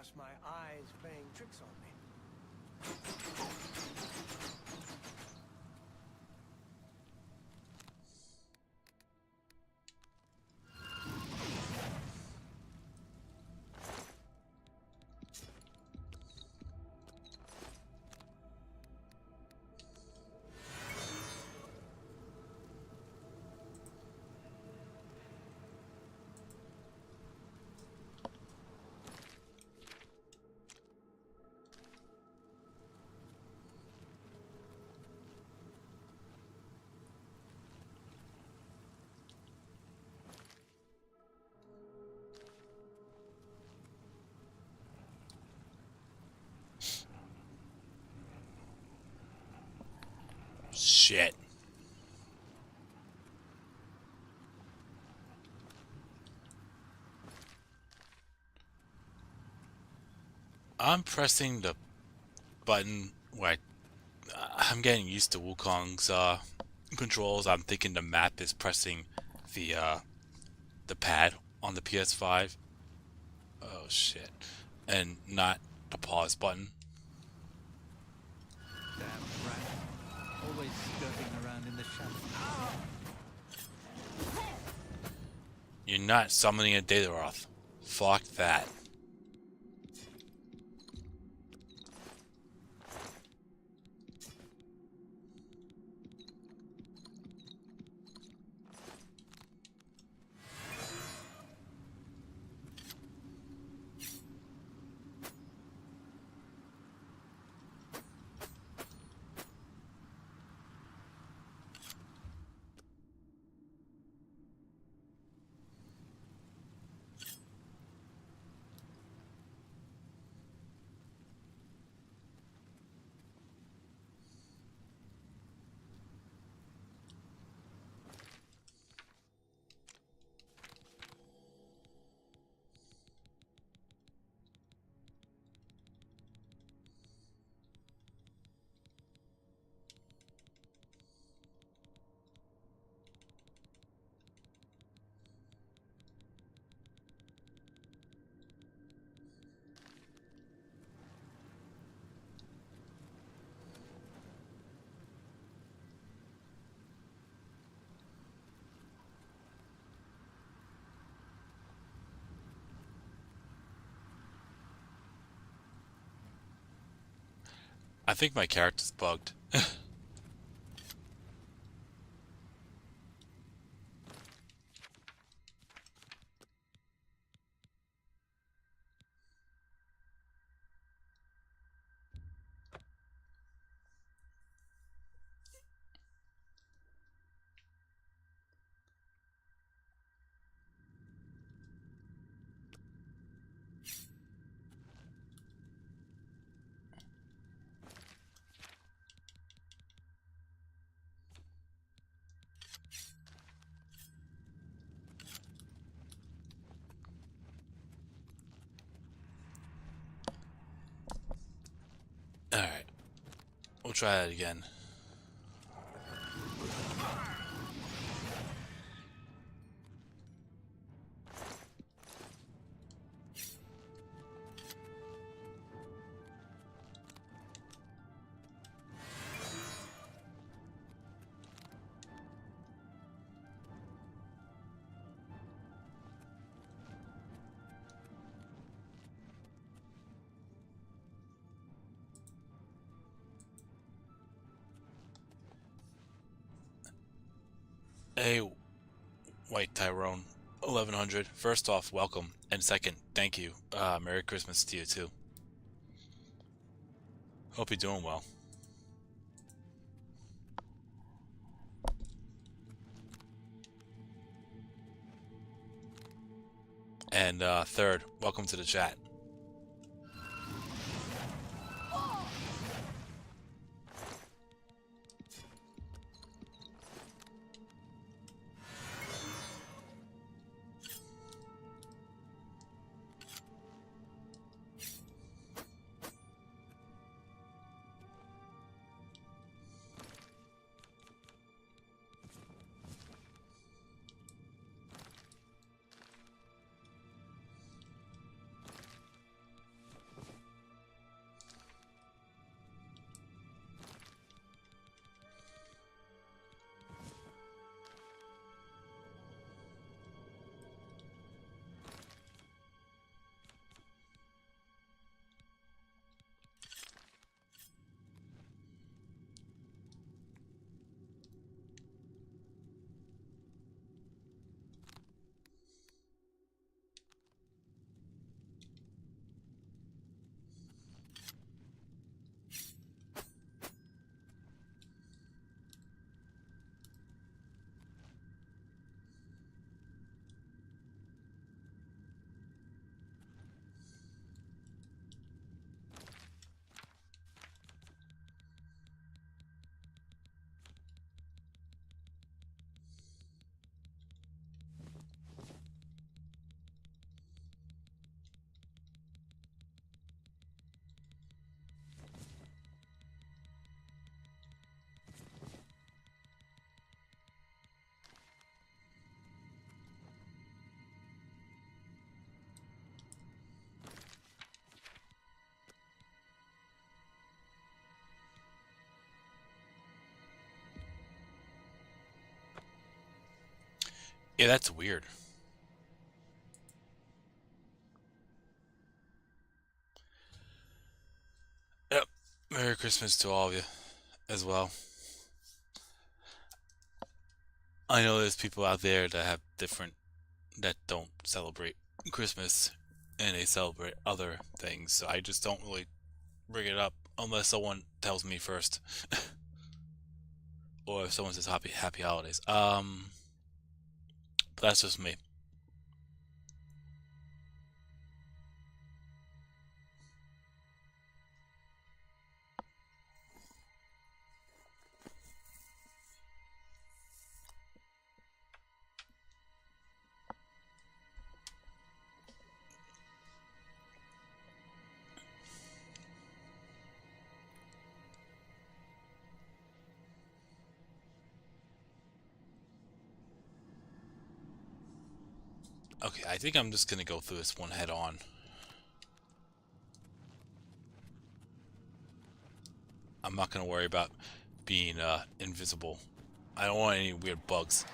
Perhaps my eyes playing tricks on me. Shit. I'm pressing the button where I'm getting used to Wukong's controls. I'm thinking the map is pressing the pad on the PS5. Oh shit. And not the pause button. Damn rat. Always skirting around in the shadows. You're not summoning a Dataroth. Fuck that. I think my character's bugged. Alright. We'll try that again. Hey, White Tyrone, 1100. First off, welcome. And second, thank you. Merry Christmas to you, too. Hope you're doing well. And third, welcome to the chat. Yeah, that's weird. Yep. Merry Christmas to all of you as well. I know there's people out there that have different, that don't celebrate Christmas and they celebrate other things. So I just don't really bring it up unless someone tells me first. Or if someone says happy holidays. But that's just me. Okay, I think I'm just gonna go through this one head on. I'm not gonna worry about being invisible. I don't want any weird bugs.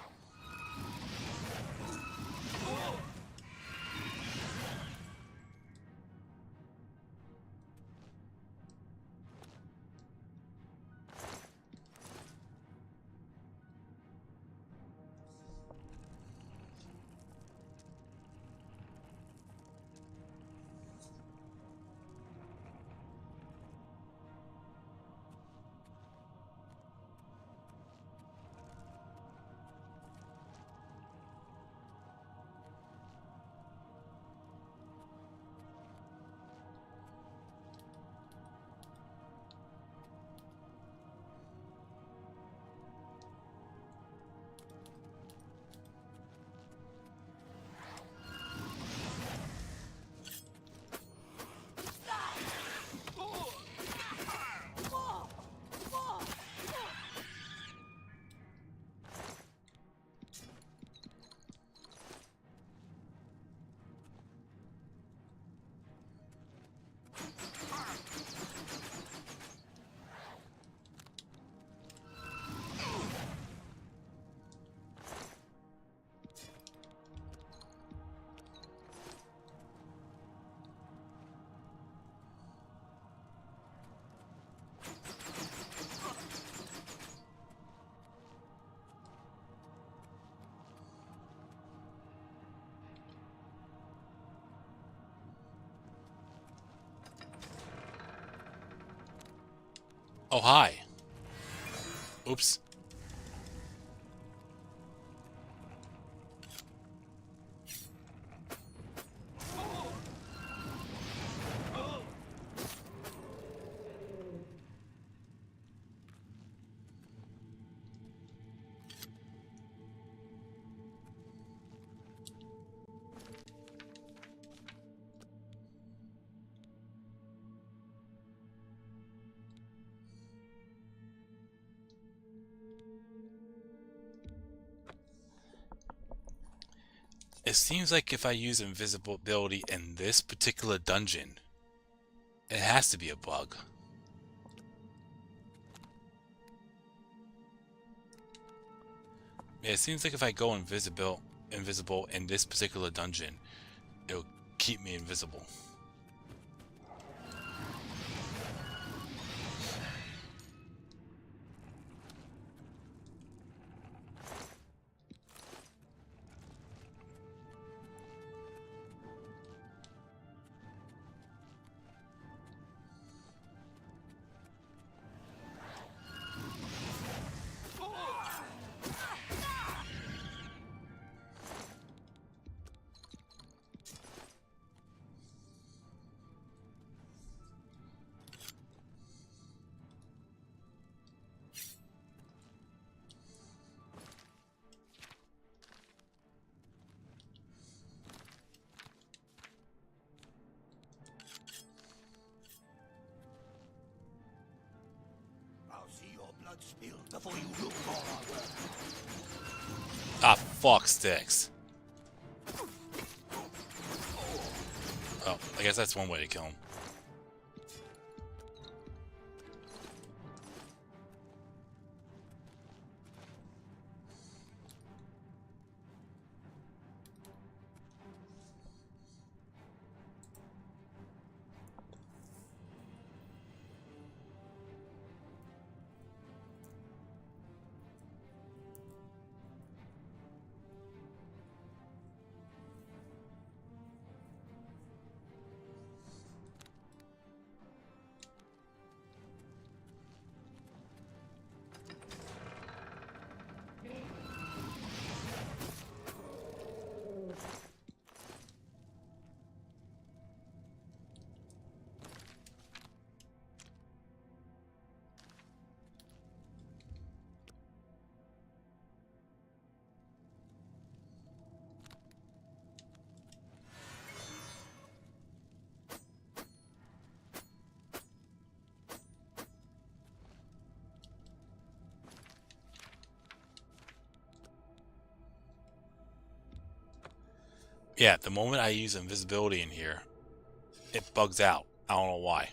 Oh, hi. Oops. It seems like if I use invisibility in this particular dungeon, it has to be a bug. Yeah, it seems like if I go invisible in this particular dungeon, it'll keep me invisible. Spilled before you look for our work. Ah, fuck sticks. Oh, I guess that's one way to kill him. Yeah, the moment I use invisibility in here, it bugs out. I don't know why.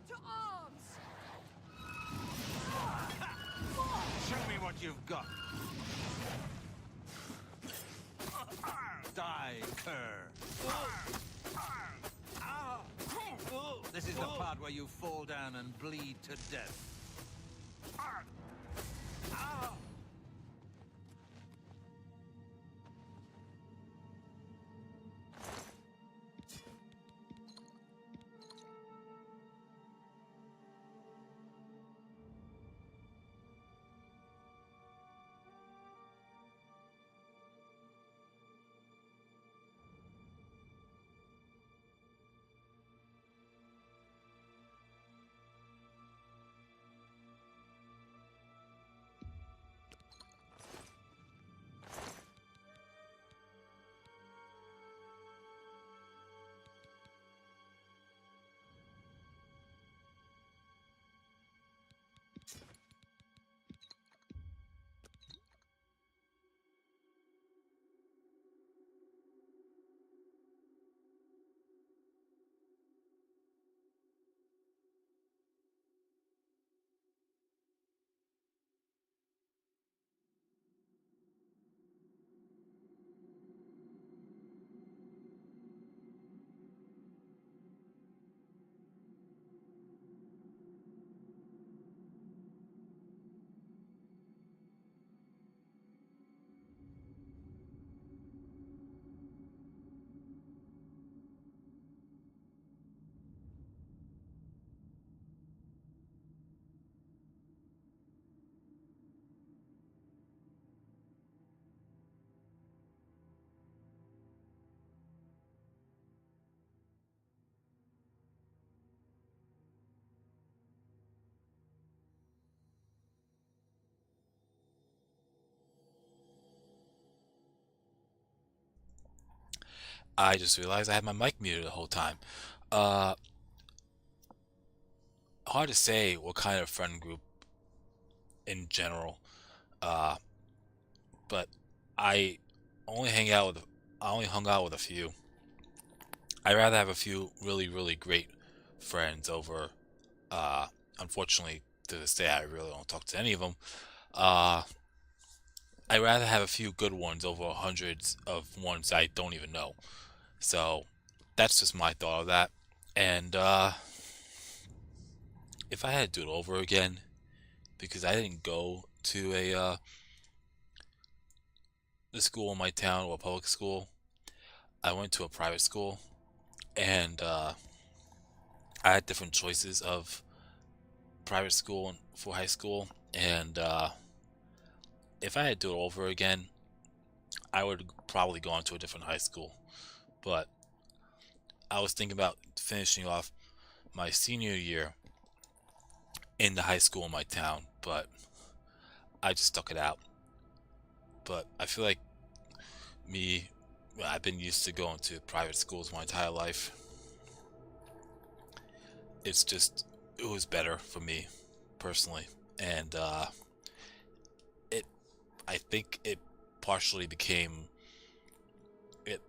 To arms! Show me what you've got. Die, cur. This is the part where you fall down and bleed to death. I just realized I had my mic muted the whole time. Uh, Hard to say what kind of friend group in general. Uh, but I only hang out with I only hung out with a few. I'd rather have a few really, really great friends over. Uh, Unfortunately, to this day, I really don't talk to any of them. Uh, I'd rather have a few good ones over hundreds of ones I don't even know. So that's just my thought of that. And if I had to do it over again, because I didn't go to the school in my town or a public school, I went to a private school, and I had different choices of private school and for high school. And if I had to do it over again, I would probably go on to a different high school. But I was thinking about finishing off my senior year in the high school in my town, but I just stuck it out. But I feel like I've been used to going to private schools my entire life. It was better for me personally, and it I think partially it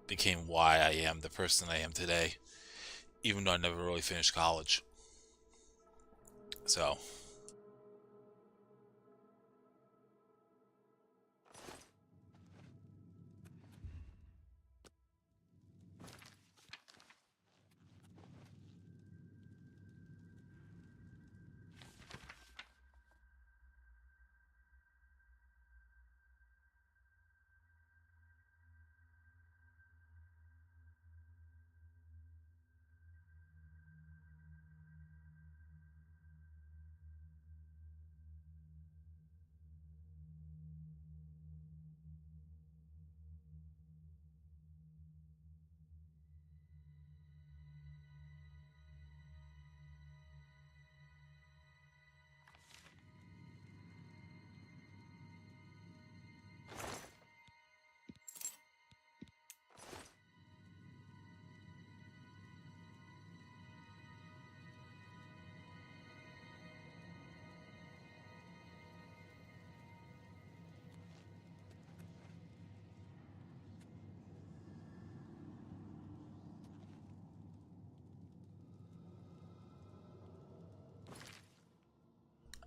became why I am the person I am today, even though I never really finished college. So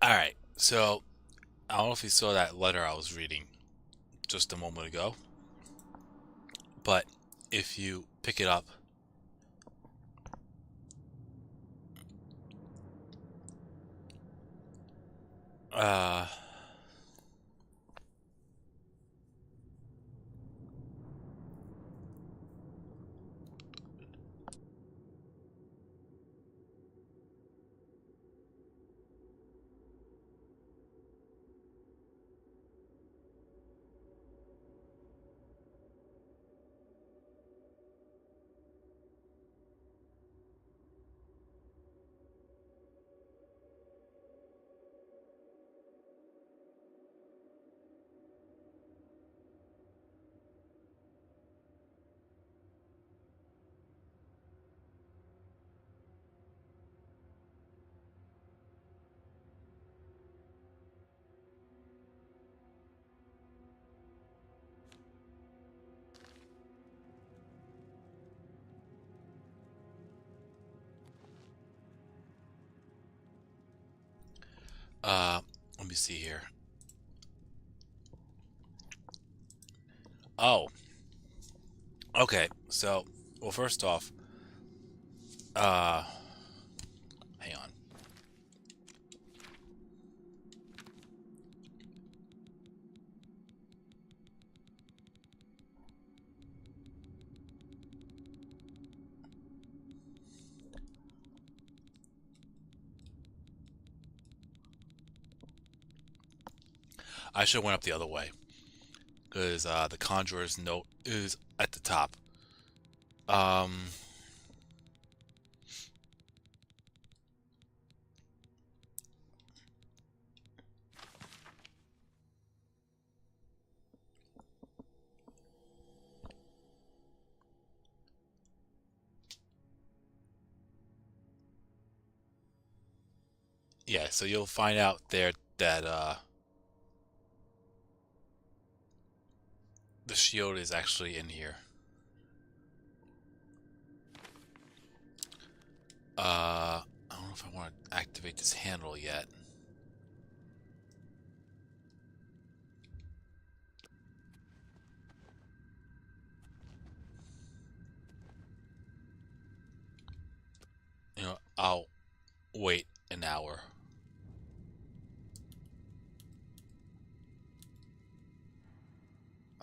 Alright, so I don't know if you saw that letter I was reading just a moment ago, but if you pick it up, uh, let me see here. Oh, okay, so, well, first off, uh, hang on. I should have went up the other way, because, the Conjurer's note is at the top. Um, yeah, so you'll find out there that, the shield is actually in here. I don't know if I want to activate this handle yet. You know, I'll wait an hour.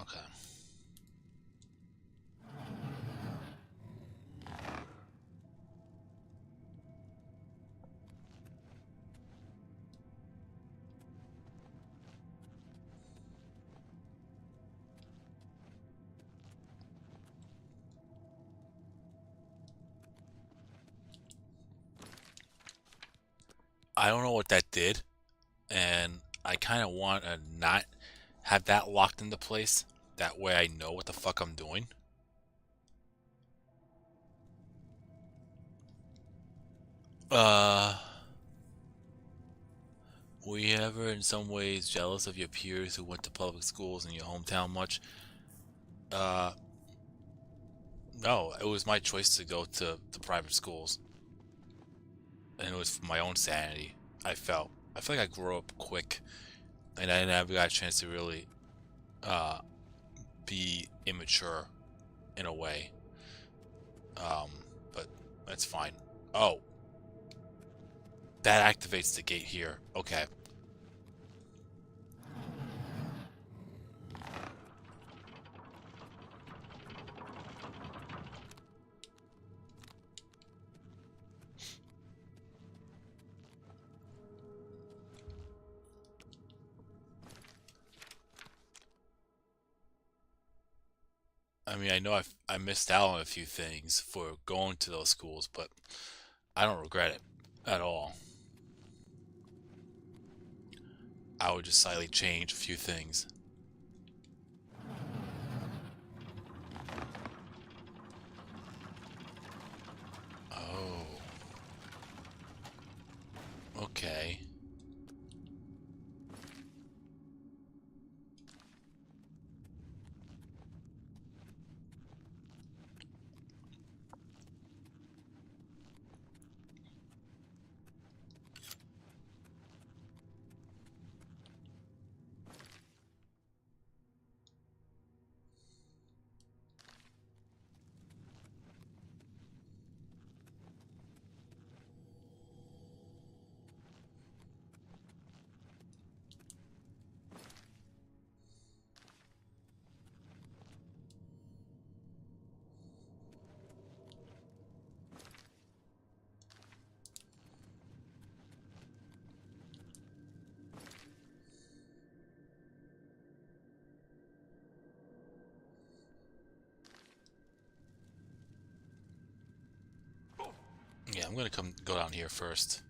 Okay. I don't know what that did, and I kind of want to not have that locked into place. That way I know what the fuck I'm doing. Uh, were you ever in some ways jealous of your peers who went to public schools in your hometown much? Uh, no, it was my choice to go to the private schools, and it was for my own sanity. I feel like I grew up quick, and I never got a chance to really uh be immature in a way. But that's fine. Oh, that activates the gate here. Okay. I mean, I know I missed out on a few things for going to those schools, but I don't regret it at all. I would just slightly change a few things. Oh. Okay. I'm gonna go down here first.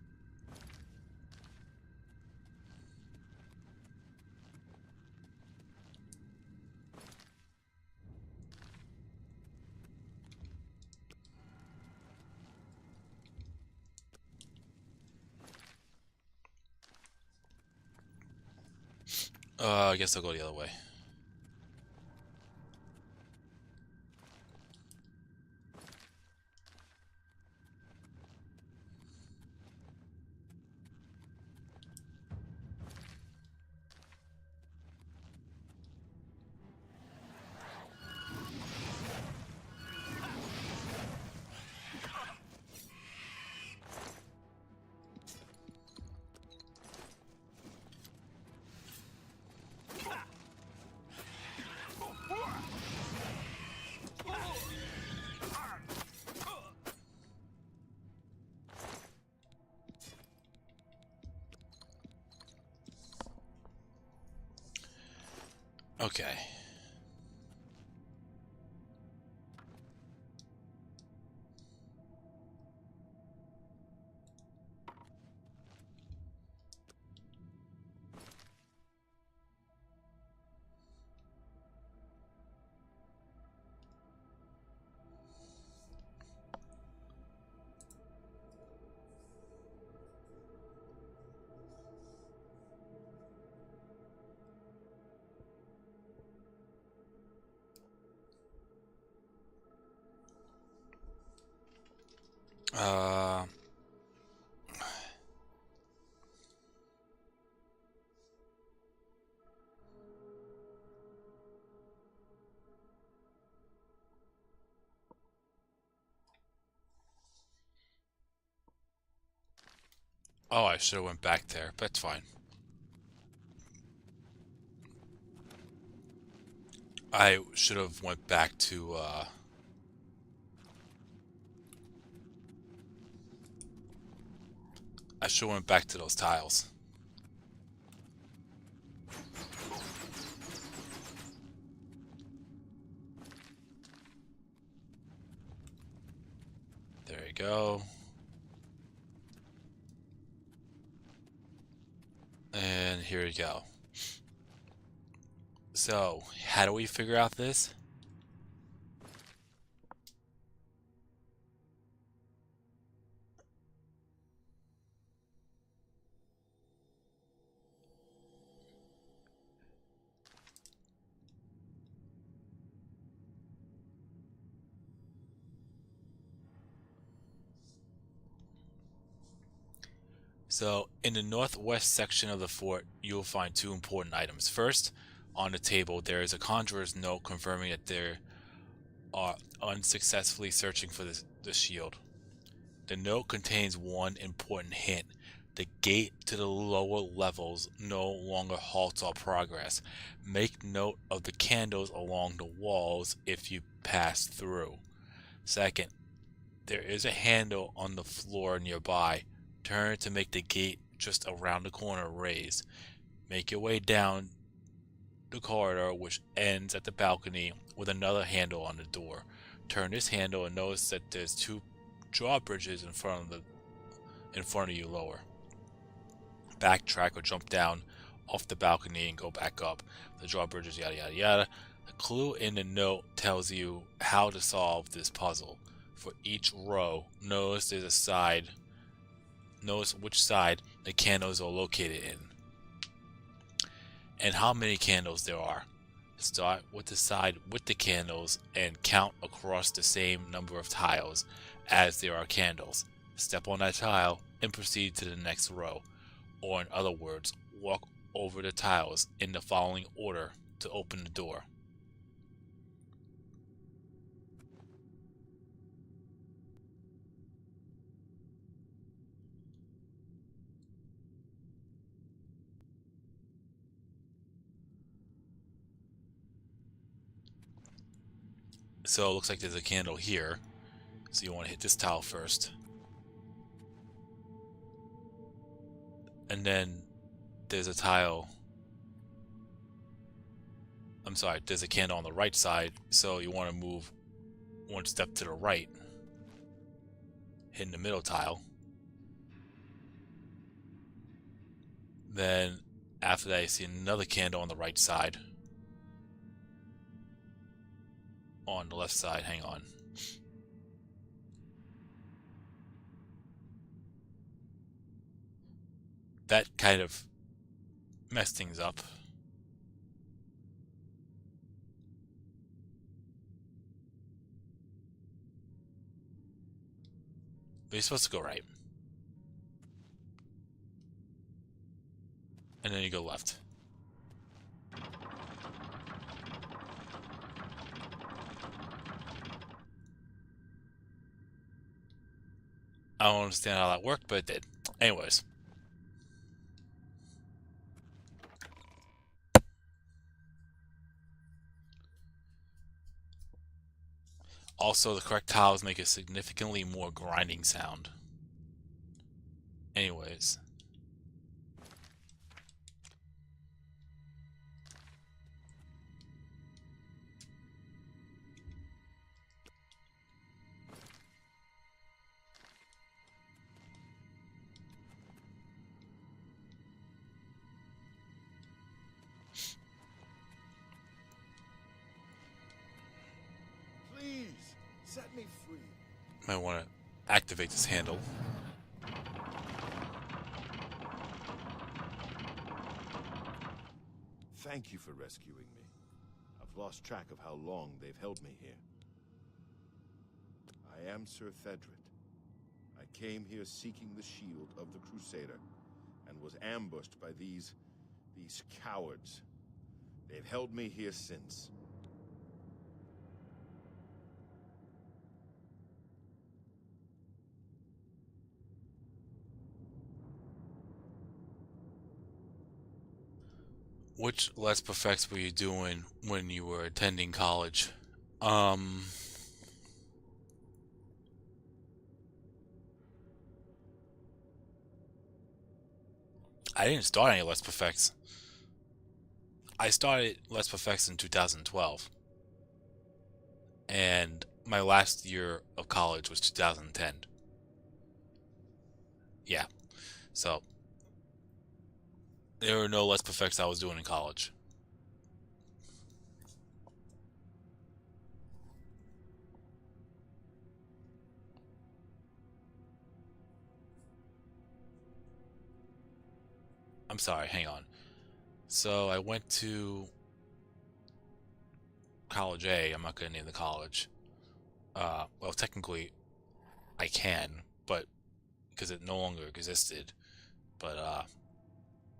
I guess I'll go the other way. Okay. Uh, oh, I should have went back there, but that's fine. I should have went back to, I should have went back to those tiles. There you go. And here you go. So, how do we figure out this? So, in the northwest section of the fort, you will find two important items. First, on the table, there is a conjurer's note confirming that they are unsuccessfully searching for the shield. The note contains one important hint. The gate to the lower levels no longer halts our progress. Make note of the candles along the walls if you pass through. Second, there is a handle on the floor nearby. Turn it to make the gate just around the corner raise. Make your way down the corridor, which ends at the balcony with another handle on the door. Turn this handle and notice that there's two drawbridges in front of you lower. Backtrack or jump down off the balcony and go back up. The drawbridges, yada yada yada. The clue in the note tells you how to solve this puzzle. For each row, notice which side the candles are located in, and how many candles there are. Start with the side with the candles and count across the same number of tiles as there are candles. Step on that tile and proceed to the next row, or in other words, walk over the tiles in the following order to open the door. So it looks like there's a candle here. So you want to hit this tile first. And then there's a tile. I'm sorry, there's a candle on the right side. So you want to move one step to the right. hitting the middle tile. Then after that, I see another candle on the right side. On the left side, hang on. That kind of messed things up. But you're supposed to go right. And then you go left. I don't understand how that worked, but it did. Anyways. Also, the correct tiles make a significantly more grinding sound. Anyways. Please, set me free. Might want to activate this handle. Thank you for rescuing me. I've lost track of how long they've held me here. I am Sir Thedred. I came here seeking the shield of the Crusader, and was ambushed by these cowards. They've held me here since. Which Let's Perfects were you doing when you were attending college? I didn't start any Let's Perfects. I started Let's Perfects in 2012. And my last year of college was 2010. Yeah. So, there were no Let's Perfects I was doing in college. I'm sorry, hang on. So I went to college A. I'm not going to name the college. Well, technically, I can, but because it no longer existed. But I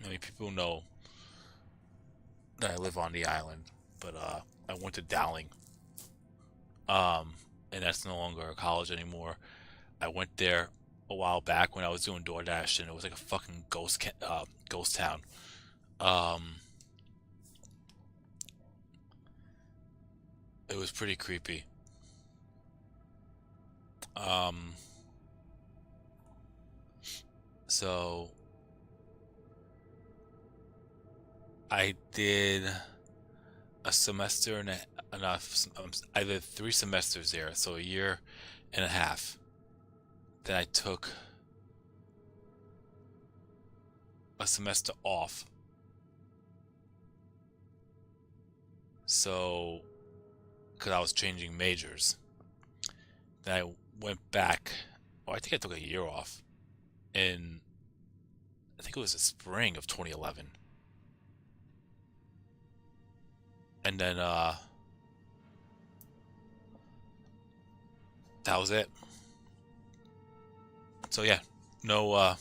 mean, people know that I live on the island. But I went to Dowling. And that's no longer a college anymore. I went there a while back when I was doing DoorDash, and it was like a fucking ghost town. It was pretty creepy. So I did a semester and I did 3 semesters there, so a year and a half. Then I took a semester off. So, because I was changing majors. Then I went back. Oh, I think I took a year off. In, I think it was the spring of 2011. And then, that was it. So yeah, no, I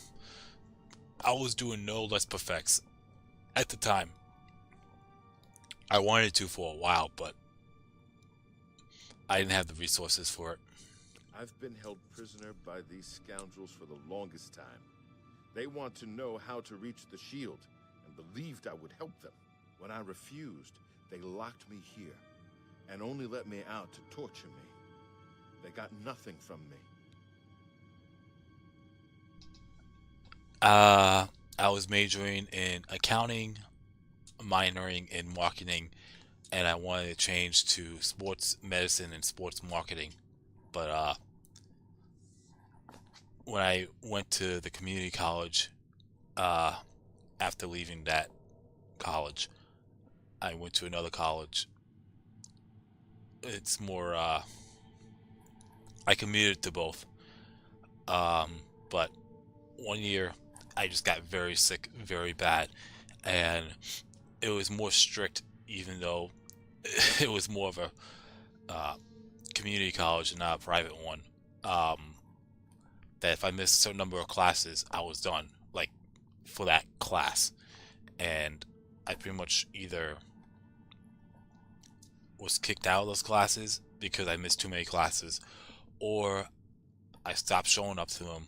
was doing no Let's Perfects at the time. I wanted to for a while, but I didn't have the resources for it. I've been held prisoner by these scoundrels for the longest time. They want to know how to reach the shield, and believed I would help them. When I refused, they locked me here, and only let me out to torture me. They got nothing from me. I was majoring in accounting, minoring in marketing, and I wanted to change to sports medicine and sports marketing. But when I went to the community college, uh, after leaving that college, I went to another college. It's more, I commuted to both. But one year, I just got very sick, very bad, and it was more strict, even though it was more of a uh, community college and not a private one. Um, that if I missed a certain number of classes, I was done, like for that class, and I pretty much either was kicked out of those classes because I missed too many classes, or I stopped showing up to them,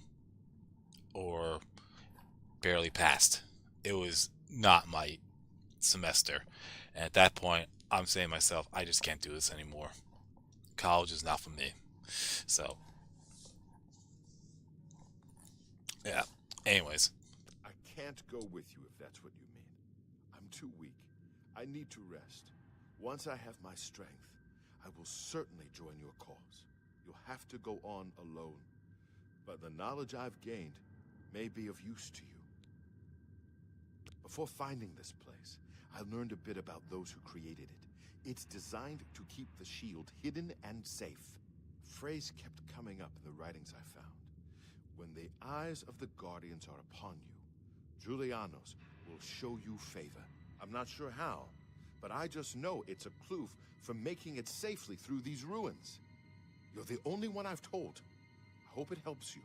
or barely passed. It was not my semester. And at that point, I'm saying to myself, I just can't do this anymore. College is not for me. So, yeah. Anyways, I can't go with you if that's what you mean. I'm too weak. I need to rest. Once I have my strength, I will certainly join your cause. You'll have to go on alone. But the knowledge I've gained may be of use to you. Before finding this place, I learned a bit about those who created it. It's designed to keep the shield hidden and safe. A phrase kept coming up in the writings I found. When the eyes of the Guardians are upon you, Julianos will show you favor. I'm not sure how, but I just know it's a clue for making it safely through these ruins. You're the only one I've told. I hope it helps you.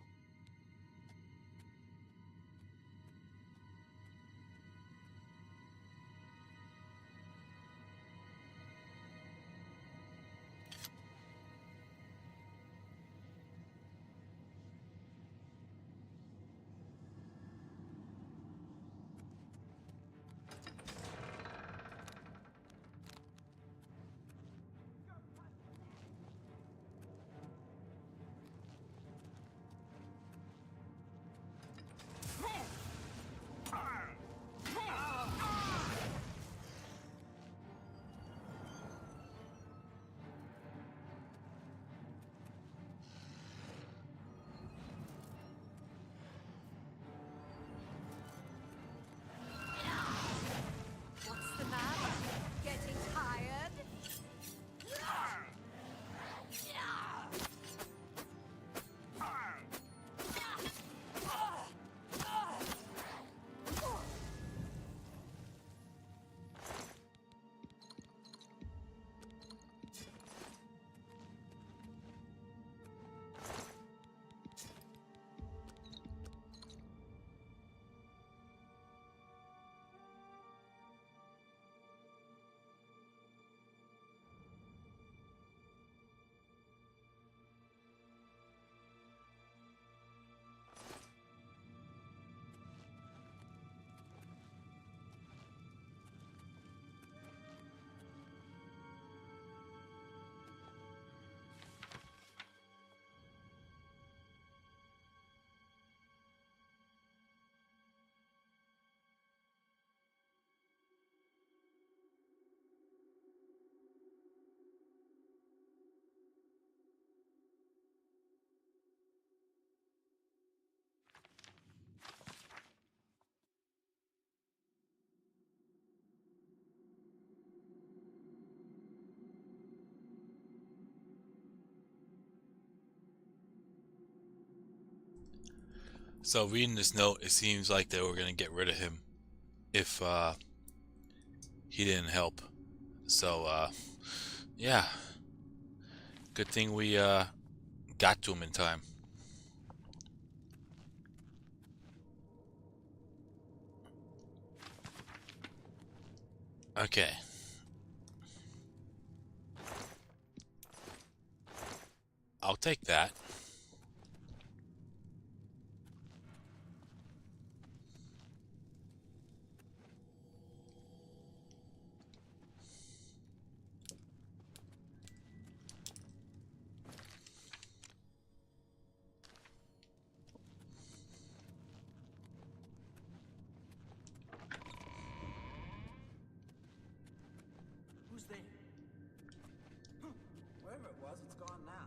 What's the matter? Getting tired? so reading this note, it seems like they were gonna get rid of him if he didn't help. So yeah, good thing we got to him in time. Okay. I'll take that. Who's there? Wherever it was, it's gone now.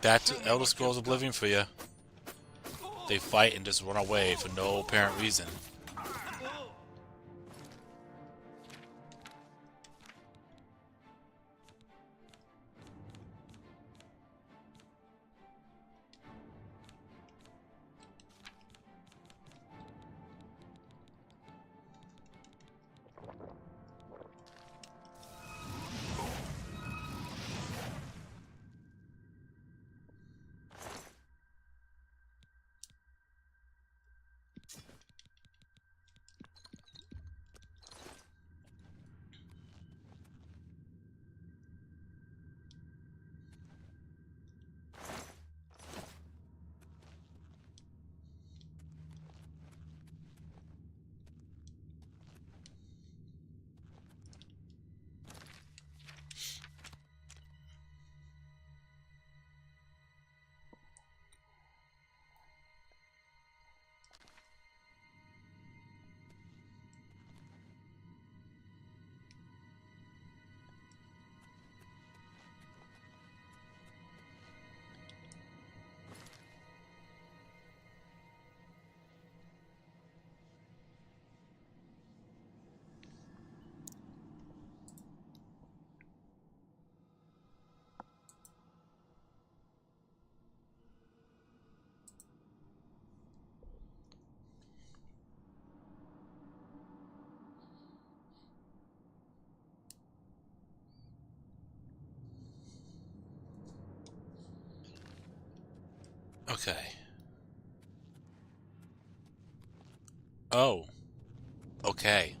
That's Elder Scrolls Oblivion for you. They fight and just run away for no apparent reason. Okay. Oh. Okay.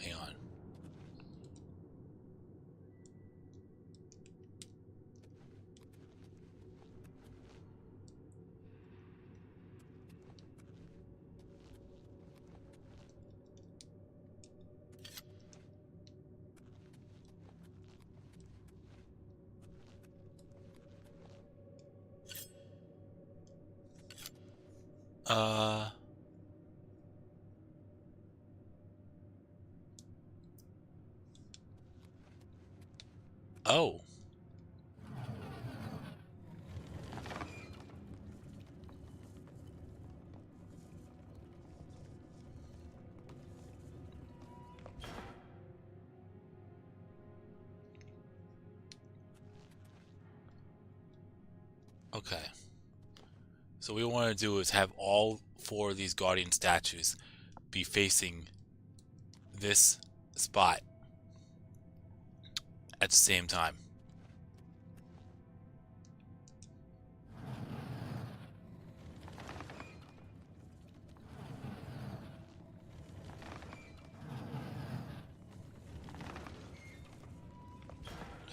Hang on. Uh... Oh. Okay. So what we want to do is have all 4 of these guardian statues be facing this spot at the same time.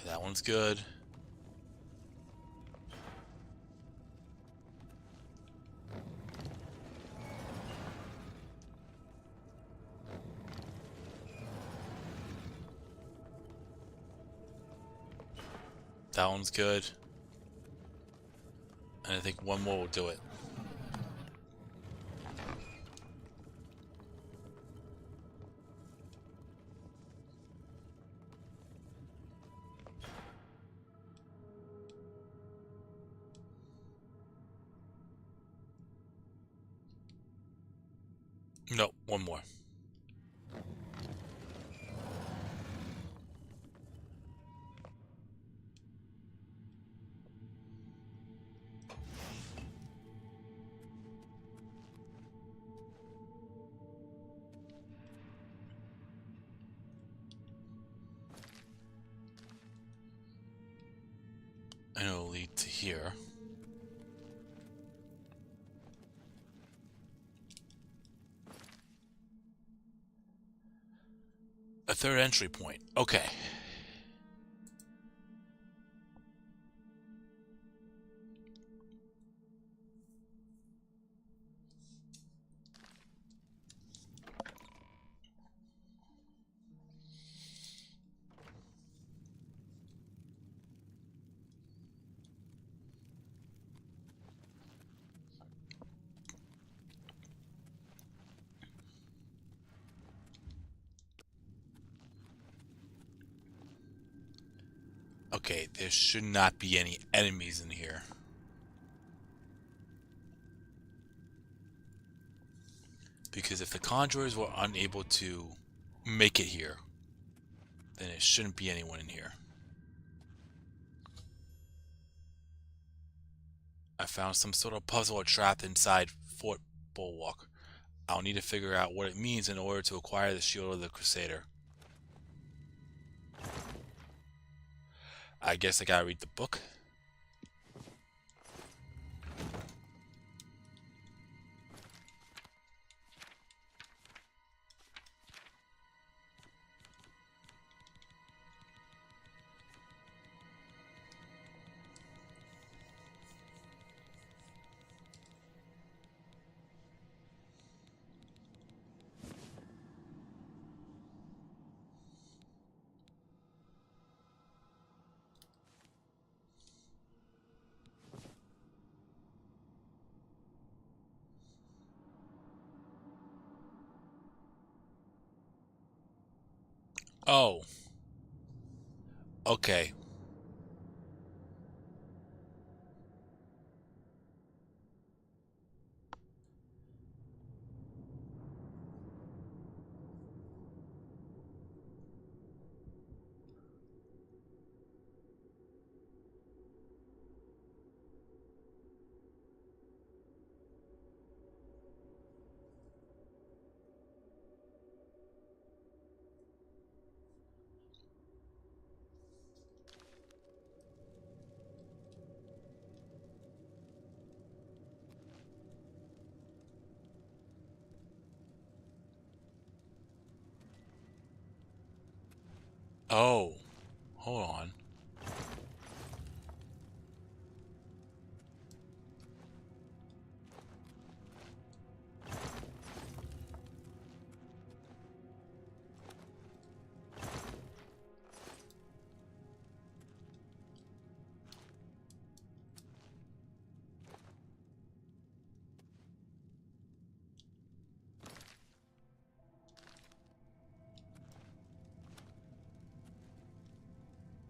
That one's good. That one's good. And I think one more will do it. No, one more. And it'll lead to here. A third entry point. Okay. Okay, there should not be any enemies in here. Because if the conjurers were unable to make it here, then it shouldn't be anyone in here. I found some sort of puzzle or trap inside Fort Bulwark. I'll need to figure out what it means in order to acquire the Shield of the Crusader. I guess I gotta read the book. Oh. Okay. Oh. Hold on.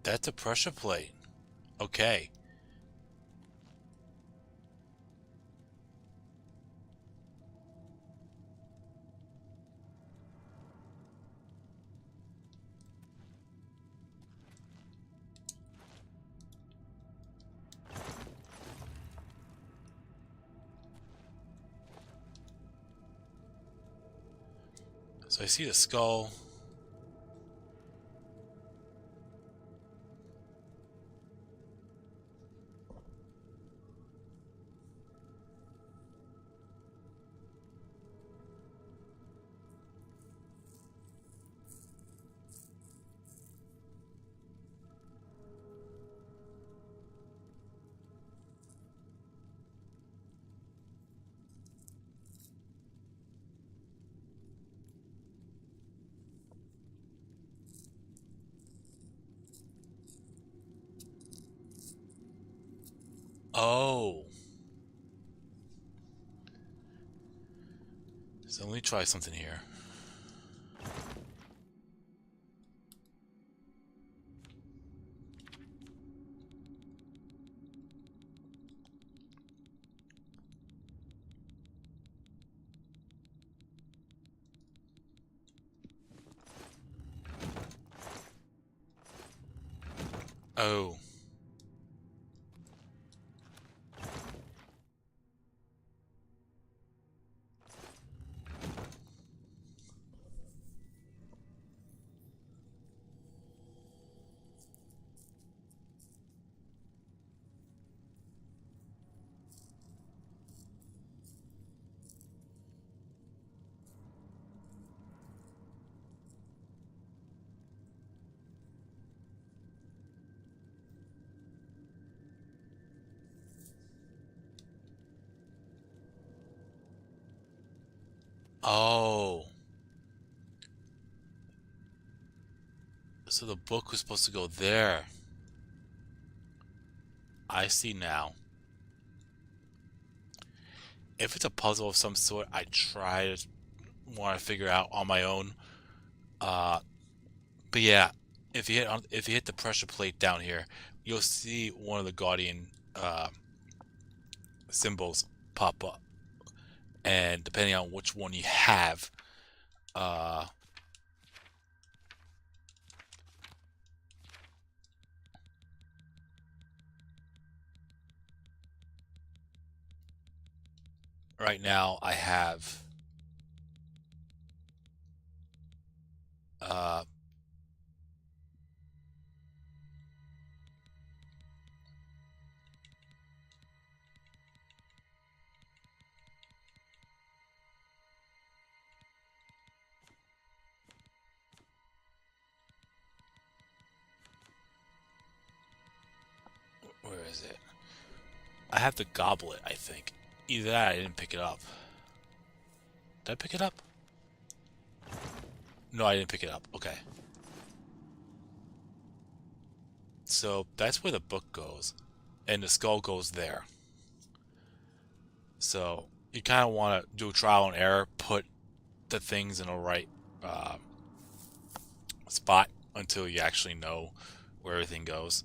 That's a pressure plate. Okay. So I see the skull. Oh. So let me try something here. Oh. Oh. So the book was supposed to go there. I see now. If it's a puzzle of some sort, I try to want to figure out on my own. But yeah, if you hit the pressure plate down here, you'll see one of the Guardian symbols pop up, and depending on which one you have, right now I have where is it? I have the goblet, I think. Either that, I didn't pick it up. Did I pick it up? No, I didn't pick it up. Okay. So that's where the book goes, and the skull goes there. So you kind of want to do trial and error, put the things in the right spot until you actually know where everything goes,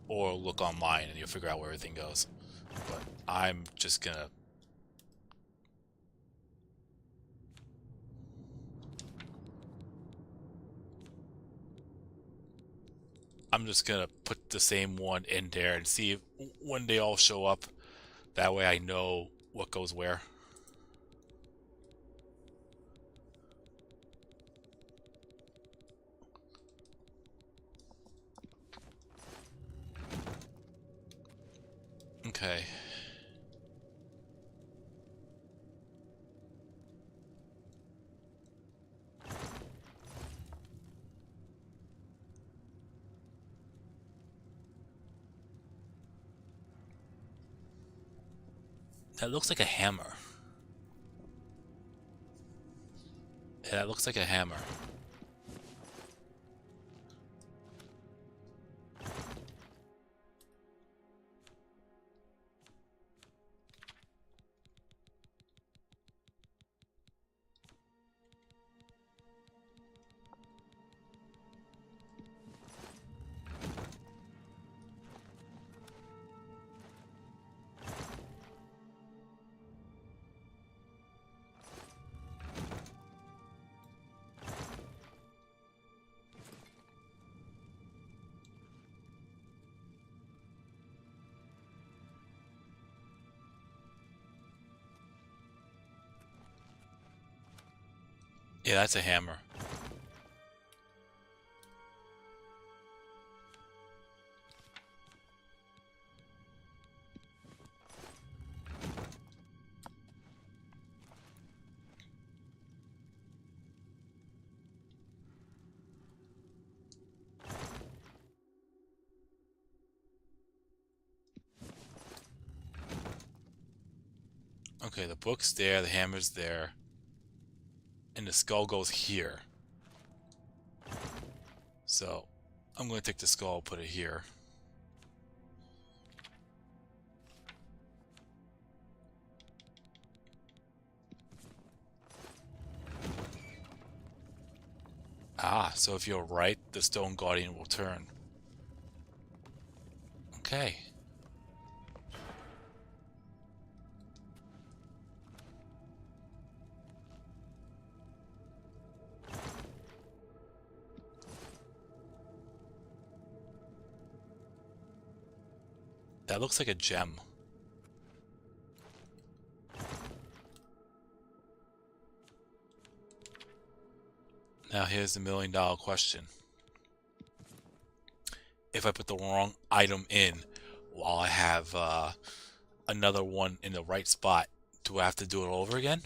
or look online and you'll figure out where everything goes. But I'm just gonna put the same one in there and see if, when they all show up. That way I know what goes where. Okay. That looks like a hammer. Yeah, that looks like a hammer. Yeah, that's a hammer. Okay, the book's there, the hammer's there, and the skull goes here. So, I'm going to take the skull, put it here. Ah, so if you're right, the Stone Guardian will turn. Okay. That looks like a gem. Now here's the $1,000,000 question. If I put the wrong item in while I have another one in the right spot, do I have to do it over again?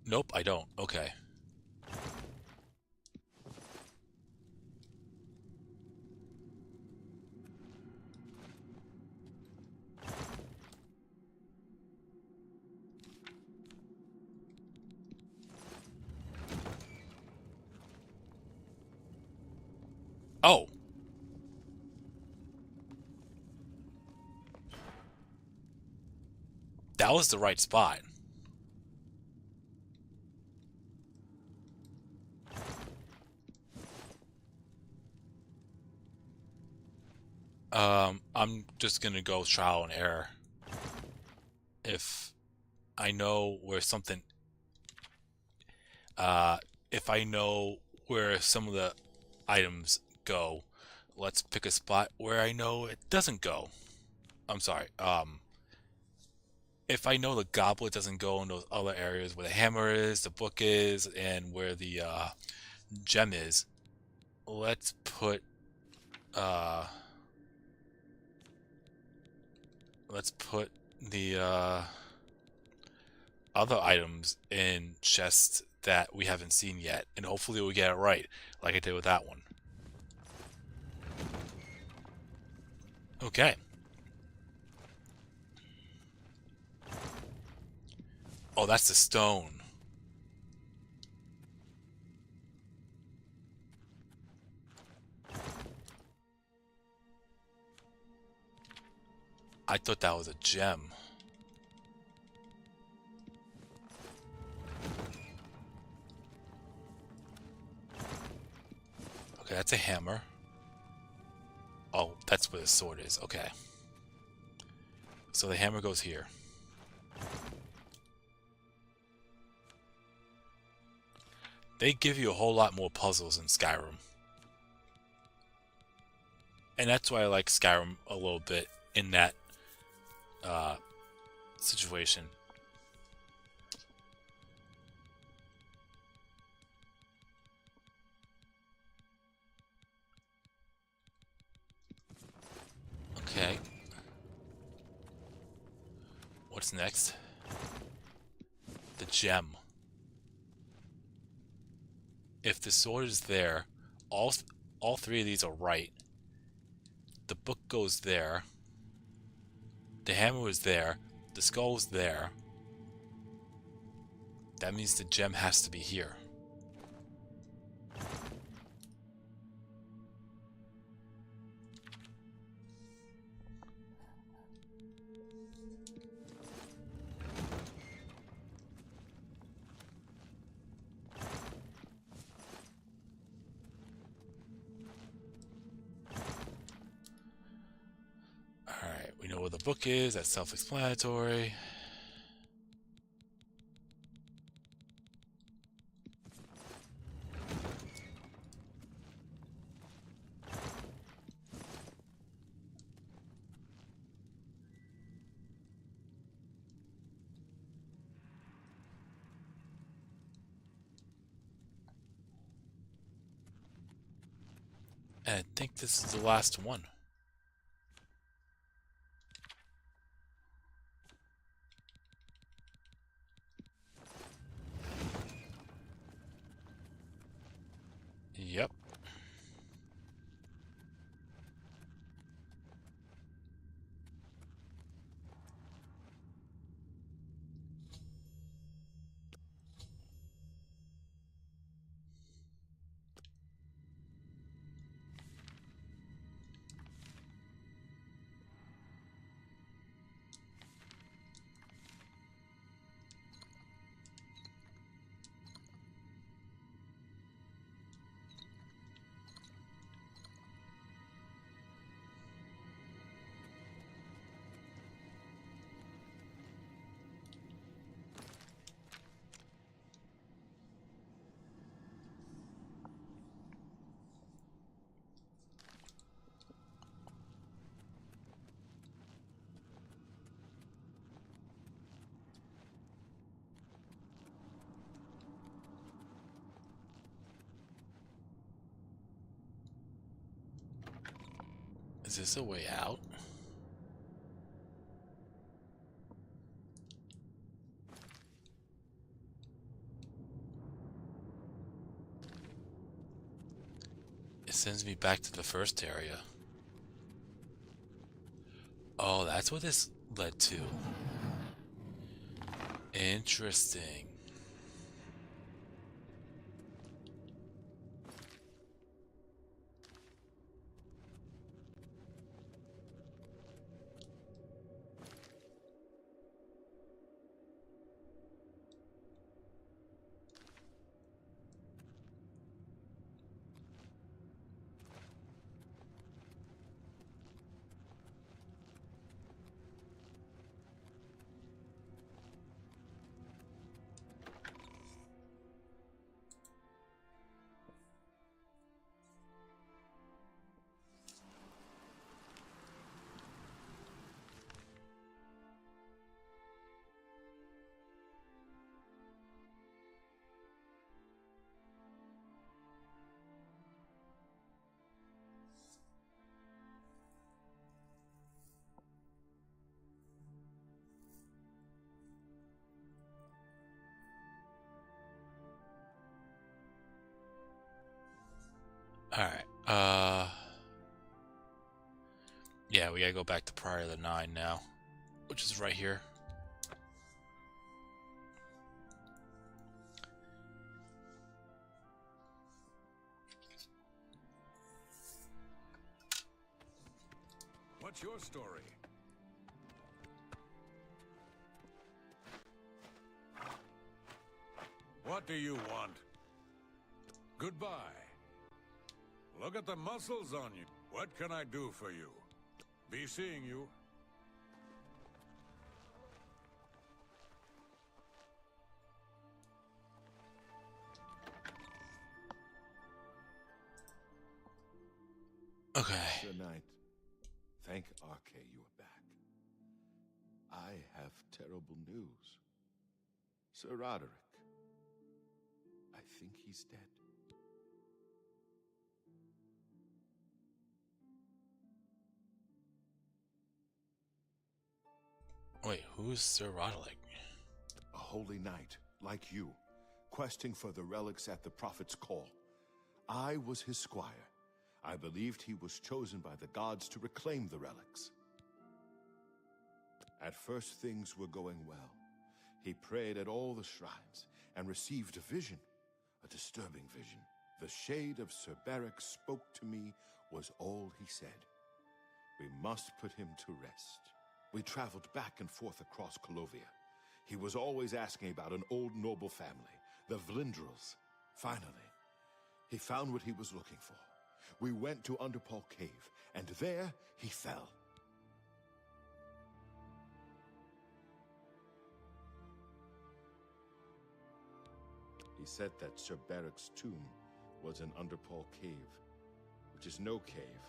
Nope, I don't. Okay. Oh. That was the right spot. I'm just gonna go trial and error. If I know where something, if I know where some of the items go, let's pick a spot where I know it doesn't go. I'm sorry. If I know the goblet doesn't go in those other areas where the hammer is, the book is, and where the gem is, let's put uh, the other items in chests that we haven't seen yet, and hopefully we'll get it right, like I did with that one. Okay. Oh, that's the stone. I thought that was a gem. Okay, that's a hammer. Oh, that's where the sword is. Okay. So the hammer goes here. They give you a whole lot more puzzles in Skyrim. And that's why I like Skyrim a little bit in that situation. Okay. What's next? The gem. If the sword is there, all three of these are right. The book goes there. The hammer is there. The skull is there. That means the gem has to be here. Alright, we know where the book is. That's self-explanatory. And I think this is the last one. Yep. Is this a way out? It sends me back to the first area. Oh, that's what this led to. Interesting. Yeah, we gotta go back to prior to the 9 now, which is right here. What's your story? What do you want? Goodbye. Look at the muscles on you. What can I do for you? Be seeing you. Okay. Sir Knight, thank Arche you are back. I have terrible news. Sir Roderick, I think he's dead. Wait, who's Sir Roderick? A holy knight, like you, questing for the relics at the Prophet's call. I was his squire. I believed he was chosen by the gods to reclaim the relics. At first things were going well. He prayed at all the shrines and received a vision, a disturbing vision. The shade of Sir Beric spoke to me was all he said. We must put him to rest. We traveled back and forth across Colovia. He was always asking about an old noble family, the Vlindrels. Finally, he found what he was looking for. We went to Underpaw Cave, and there he fell. He said that Sir Beric's tomb was in Underpaw Cave, which is no cave,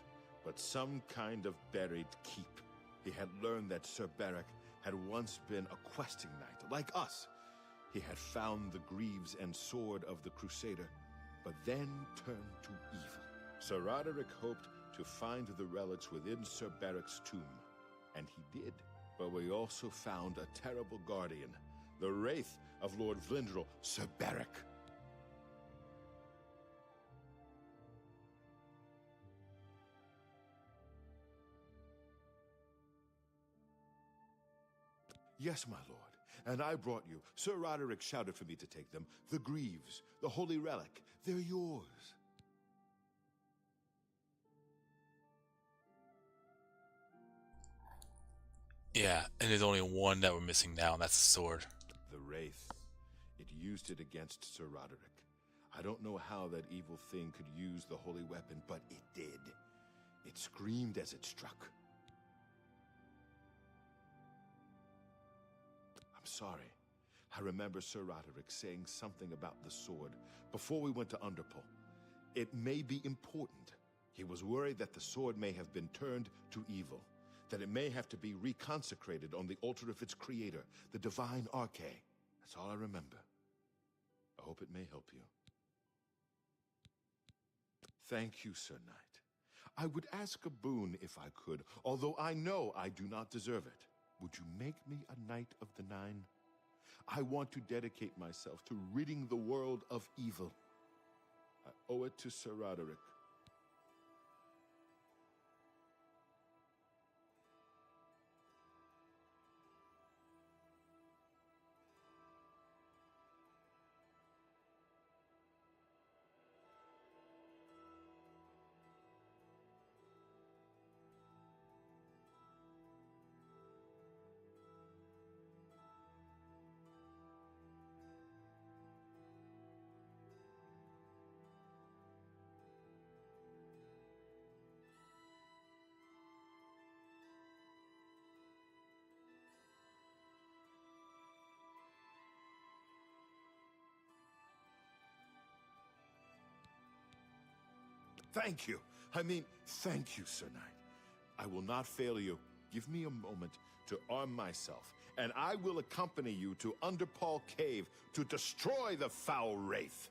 but some kind of buried keep. He had learned that Sir Beric had once been a questing knight, like us. He had found the greaves and sword of the Crusader, but then turned to evil. Sir Roderick hoped to find the relics within Sir Beric's tomb, and he did. But we also found a terrible guardian, the wraith of Lord Vlindrel, Sir Beric. Yes, my lord, and I brought you. Sir Roderick shouted for me to take them. The greaves, the holy relic, they're yours. Yeah, and there's only one that we're missing now, and that's the sword. The wraith. It used it against Sir Roderick. I don't know how that evil thing could use the holy weapon, but it did. It screamed as it struck. I'm sorry. I remember Sir Roderick saying something about the sword before we went to Underpaw. It may be important. He was worried that the sword may have been turned to evil, that it may have to be reconsecrated on the altar of its creator, the divine Arche. That's all I remember. I hope it may help you. Thank you, Sir Knight. I would ask a boon if I could, although I know I do not deserve it. Would you make me a Knight of the Nine? I want to dedicate myself to ridding the world of evil. I owe it to Sir Roderick. Thank you. I mean, thank you, Sir Knight. I will not fail you. Give me a moment to arm myself, and I will accompany you to Underpaw Cave to destroy the foul wraith.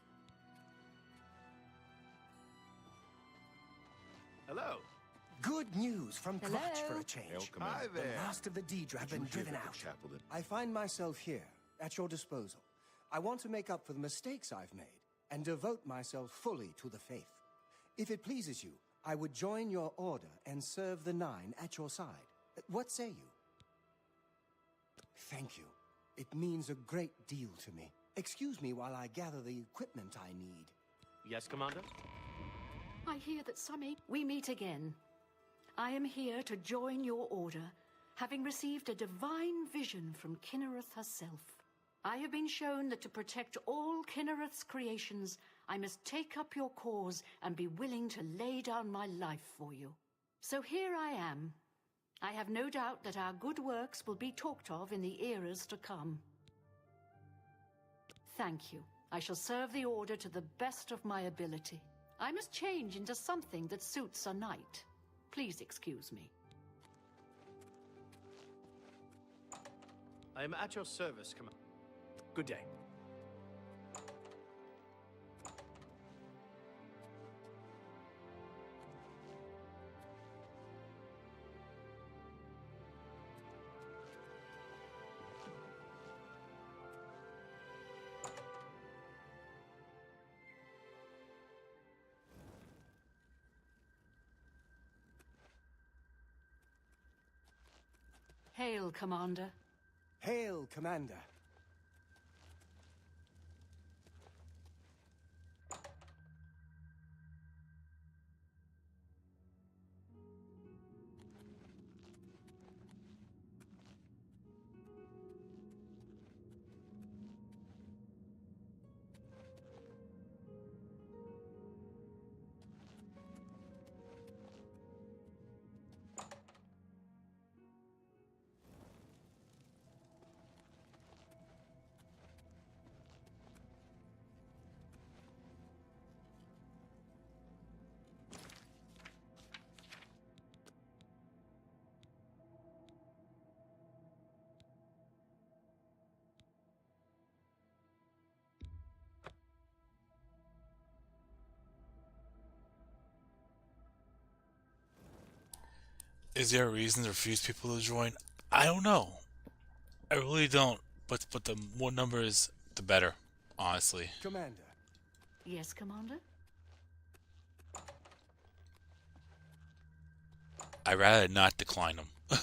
Hello. Good news from Hello? Crotch for a change. Hail, Commander. Hi there. The last of the Daedra have Did you been hear driven that out. the chaplain- I find myself here, at your disposal. I want to make up for the mistakes I've made, and devote myself fully to the faith. If it pleases you, I would join your order and serve the Nine at your side. What say you? Thank you. It means a great deal to me. Excuse me while I gather the equipment I need. Yes, Commander? I hear that we meet again. I am here to join your order, having received a divine vision from Kinnereth herself. I have been shown that to protect all Kinnereth's creations, I must take up your cause and be willing to lay down my life for you. So here I am. I have no doubt that our good works will be talked of in the eras to come. Thank you. I shall serve the Order to the best of my ability. I must change into something that suits a knight. Please excuse me. I am at your service, Commander. Good day. Hail, Commander. Hail, Commander. Is there a reason to refuse people to join? I don't know. I really don't. But the more numbers, the better, honestly. Commander. Yes, Commander? I'd rather not decline them.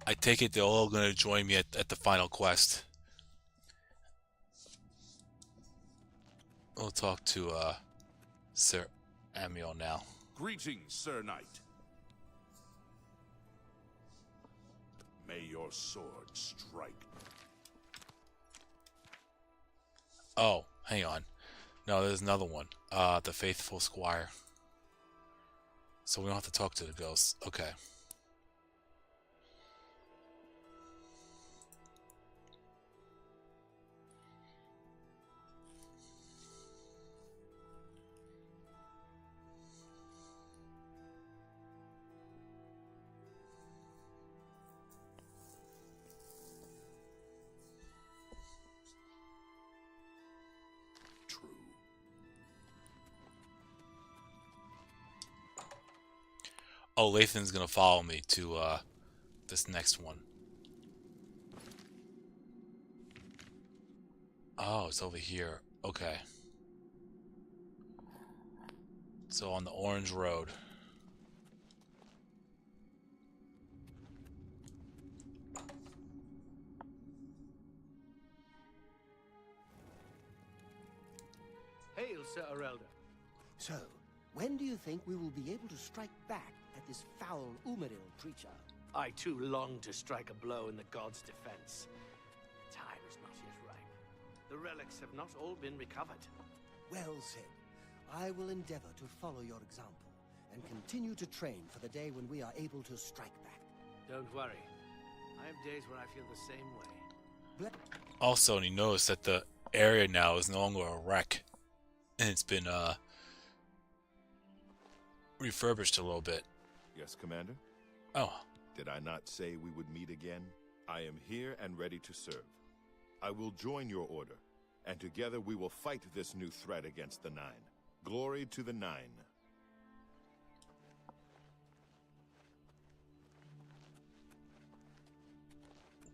I take it they're all going to join me at the final quest. We'll talk to Sir Amiel now. Greetings, Sir Knight. May your sword strike. Oh, hang on. No, there's another one. The Faithful Squire. So we don't have to talk to the ghosts. Okay. Oh, Lathan's gonna follow me to this next one. Oh, it's over here. Okay. So on the orange road. Hail, Sir Arelda. So, when do you think we will be able to strike back at this foul Umaril creature? I too long to strike a blow in the god's defense. Time is not yet ripe. The relics have not all been recovered. Well said. I will endeavor to follow your example and continue to train for the day when we are able to strike back. Don't worry. I have days where I feel the same way. Also, you notice that the area now is no longer a wreck. And it's been refurbished a little bit. Yes, Commander? Oh. Did I not say we would meet again? I am here and ready to serve. I will join your order, and together we will fight this new threat against the Nine. Glory to the Nine.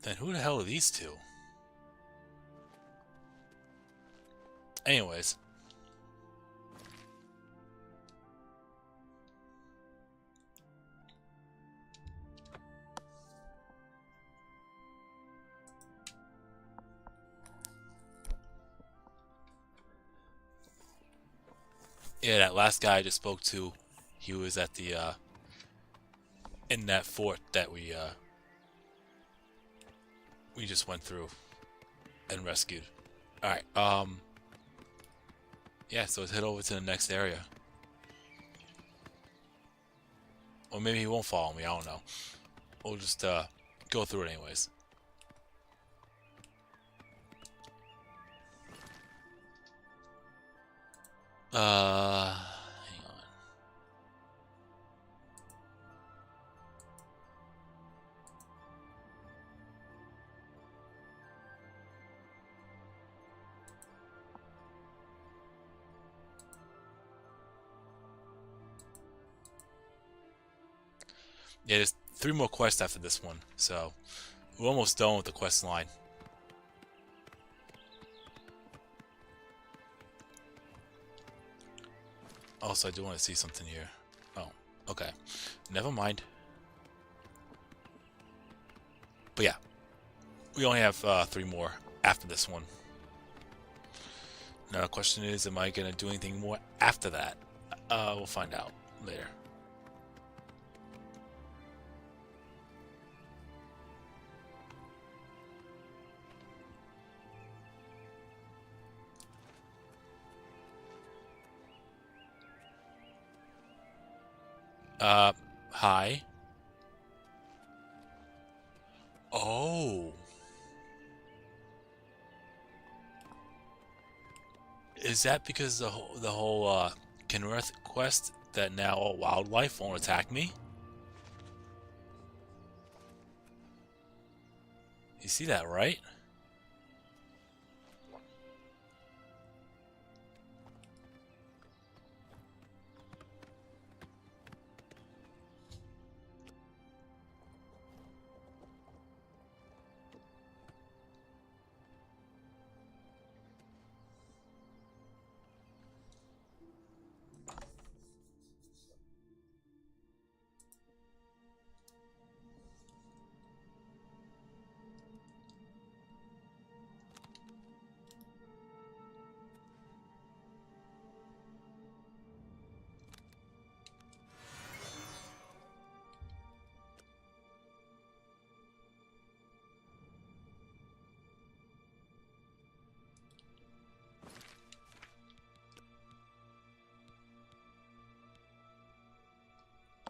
Then who the hell are these two? Anyways. Yeah, that last guy I just spoke to, he was at the in that fort that we just went through and rescued. All right. Yeah, so let's head over to the next area. Or maybe he won't follow me, I don't know. We'll just go through it anyways. Hang on. Yeah, there's 3 more quests after this one, so we're almost done with the quest line. Also, I do want to see something here. Oh, okay. Never mind. But yeah, we only have 3 more after this one. Now the question is, am I going to do anything more after that? We'll find out later. Hi. Oh. Is that because the whole Kenrith quest that now all wildlife won't attack me? You see that, right?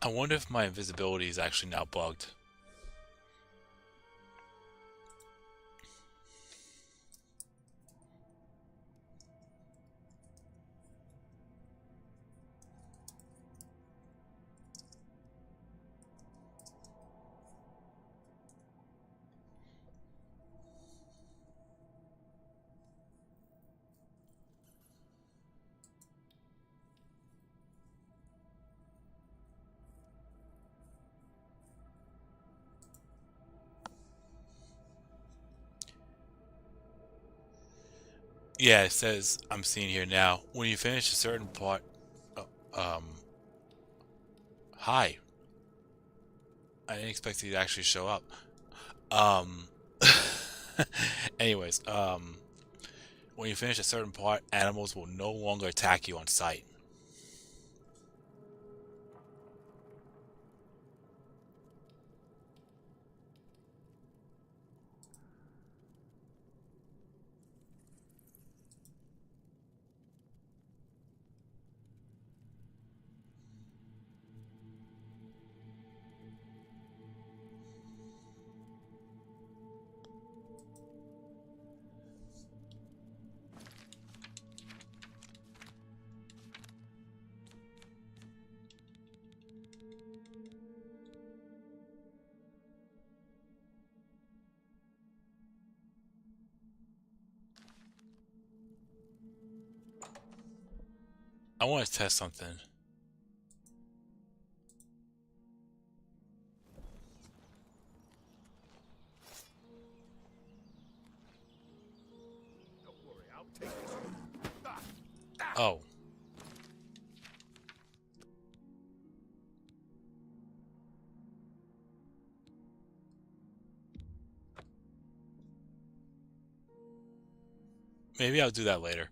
I wonder if my invisibility is actually now bugged. Yeah, it says, I'm seeing here now, when you finish a certain part... Oh, hi. I didn't expect you to actually show up. Um... Anyways, when you finish a certain part, animals will no longer attack you on sight. I want to test something. Oh. Maybe I'll do that later.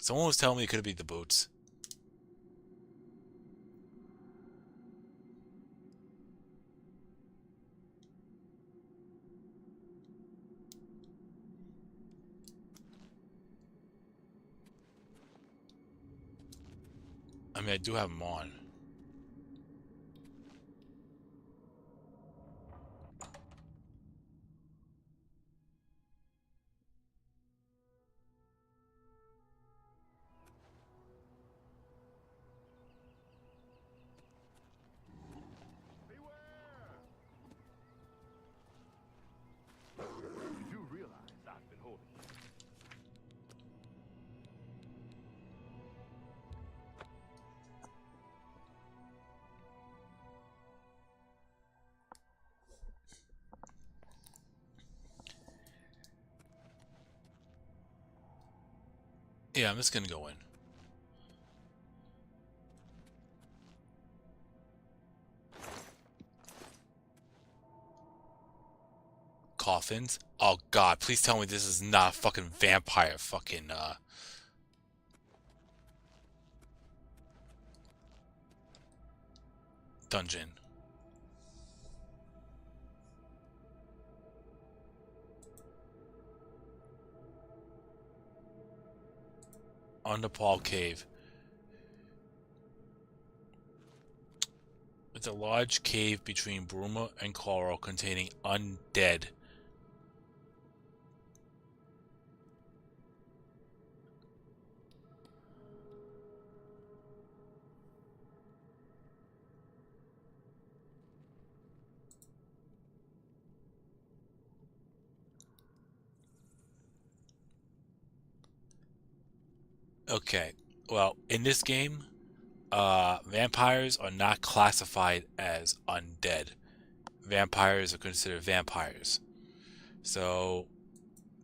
Someone was telling me it could be the boots. I mean, I do have them on. You do realize I've been holding you. Yeah, I'm just gonna go in. Coffins? Oh god, please tell me this is not a fucking vampire fucking dungeon. Underpaw Cave. It's a large cave between Bruma and Coral containing undead. Okay, well, in this game, vampires are not classified as undead. Vampires are considered vampires. So,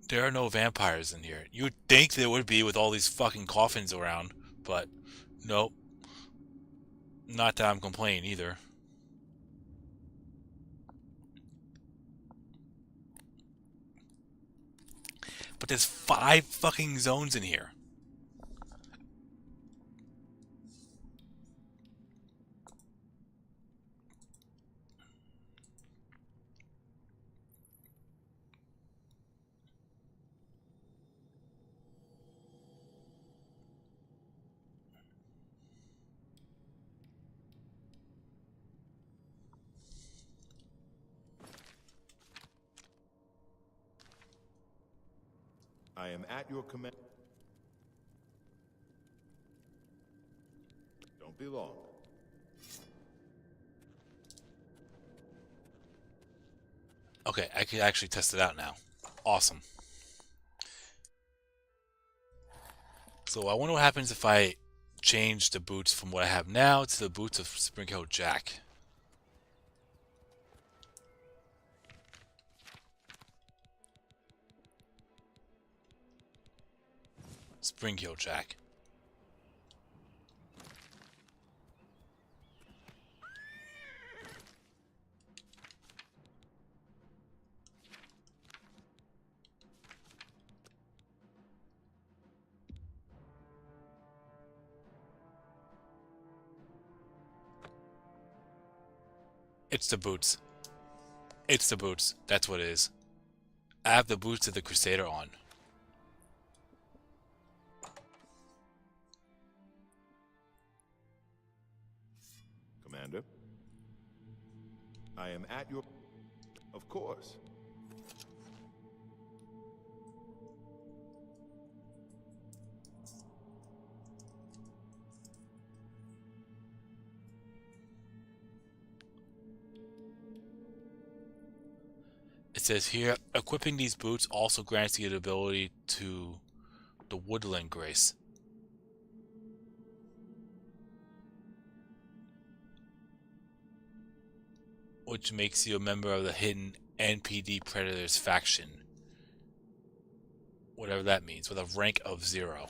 there are no vampires in here. You'd think there would be with all these fucking coffins around, but nope. Not that I'm complaining either. But there's 5 fucking zones in here. I am at your command. Don't be long. Okay, I can actually test it out now. Awesome. So I wonder what happens if I change the boots from what I have now to the boots of Spring Hill Jack. Spring Hill Jack. It's the boots. It's the boots. That's what it is. I have the boots of the Crusader on. Commander. I am at your... Of course. It says here, equipping these boots also grants you the ability to the Woodland Grace. Which makes you a member of the hidden NPD Predators faction. Whatever that means, with a rank of 0.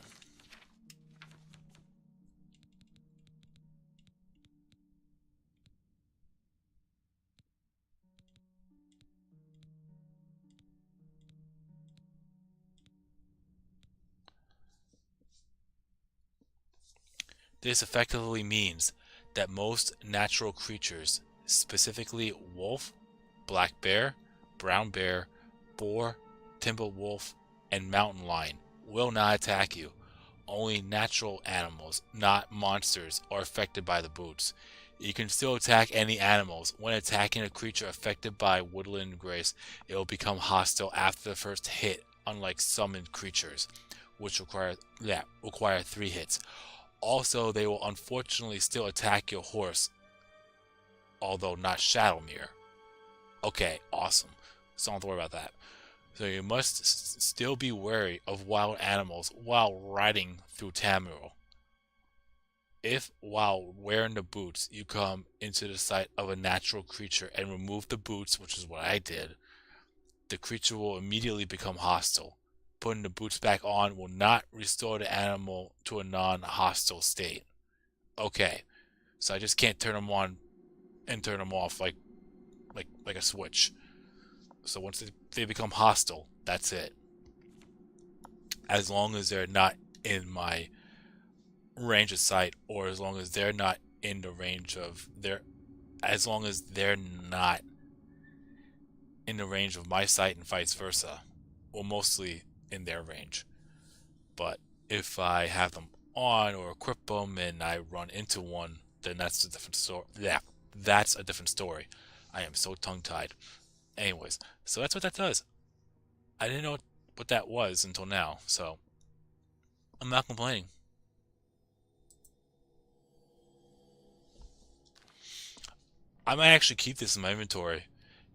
This effectively means that most natural creatures, specifically wolf, black bear, brown bear, boar, timber wolf, and mountain lion, will not attack you. Only natural animals, not monsters, are affected by the boots. You can still attack any animals. When attacking a creature affected by woodland grace, it will become hostile after the first hit, unlike summoned creatures, which require 3 hits. Also, they will unfortunately still attack your horse, although not Shadowmere. Okay, awesome. So don't have to worry about that. So you must still be wary of wild animals while riding through Tamriel. If, while wearing the boots, you come into the sight of a natural creature and remove the boots, which is what I did, the creature will immediately become hostile. Putting the boots back on will not restore the animal to a non-hostile state. Okay, so I just can't turn them on and turn them off like a switch. So once they become hostile, that's it. As long as they're not in my range of sight, or as long as they're not in the range of as long as they're not in the range of my sight and vice versa. Well, mostly in their range. But if I have them on or equip them and I run into one, then that's a different story. Yeah, that's a different story. I am so tongue-tied. Anyways, so that's what that does. I didn't know what that was until now, so I'm not complaining. I might actually keep this in my inventory.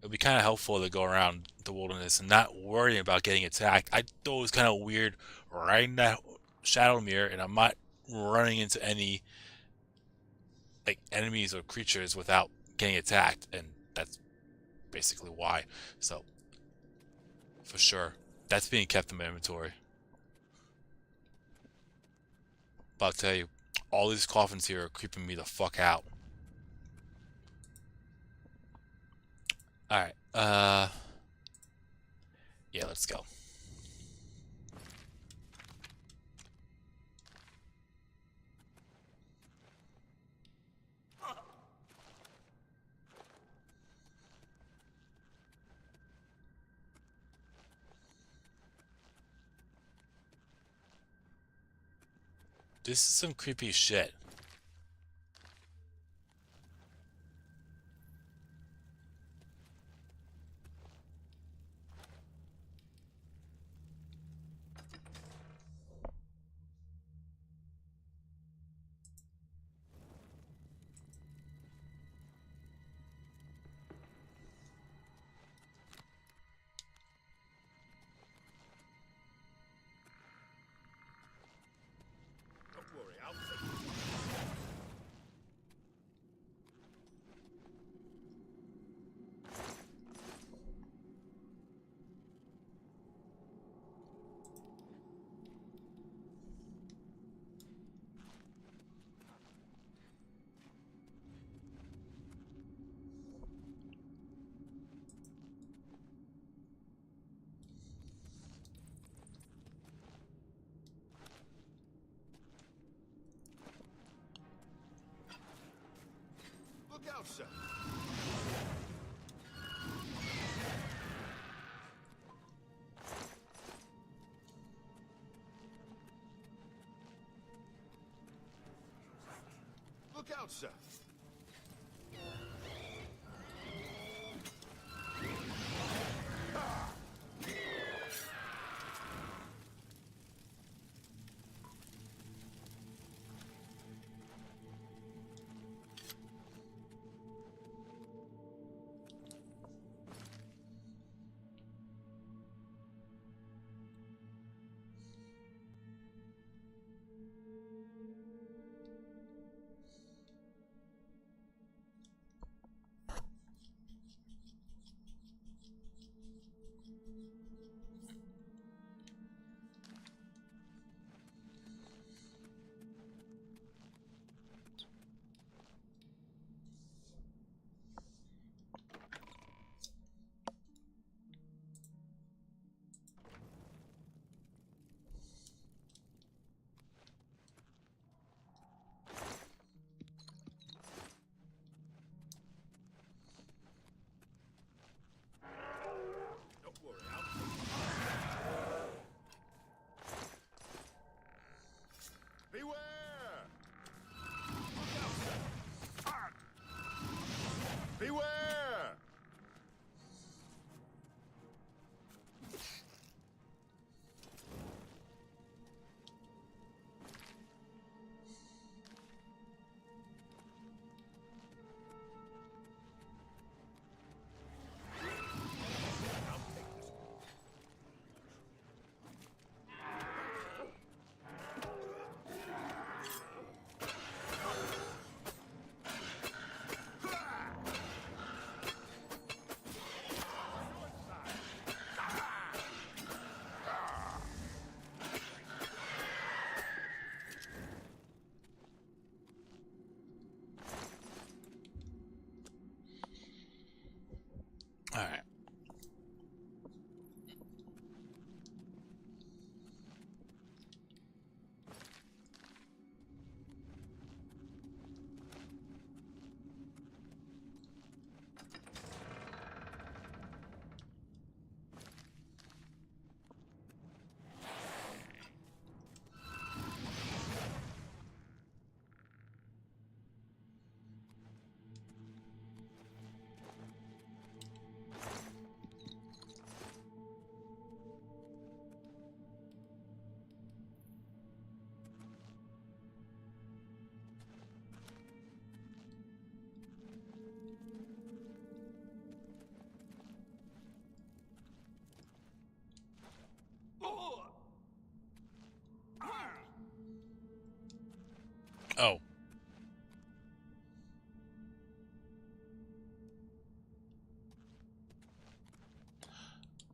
It would be kind of helpful to go around the wilderness and not worry about getting attacked. I thought it was kind of weird riding that Shadowmere and I'm not running into any enemies or creatures without getting attacked, and that's basically why. So, for sure, that's being kept in my inventory. But I'll tell you, all these coffins here are creeping me the fuck out. Alright, yeah, let's go. This is some creepy shit. Look out, sir. Look out, sir.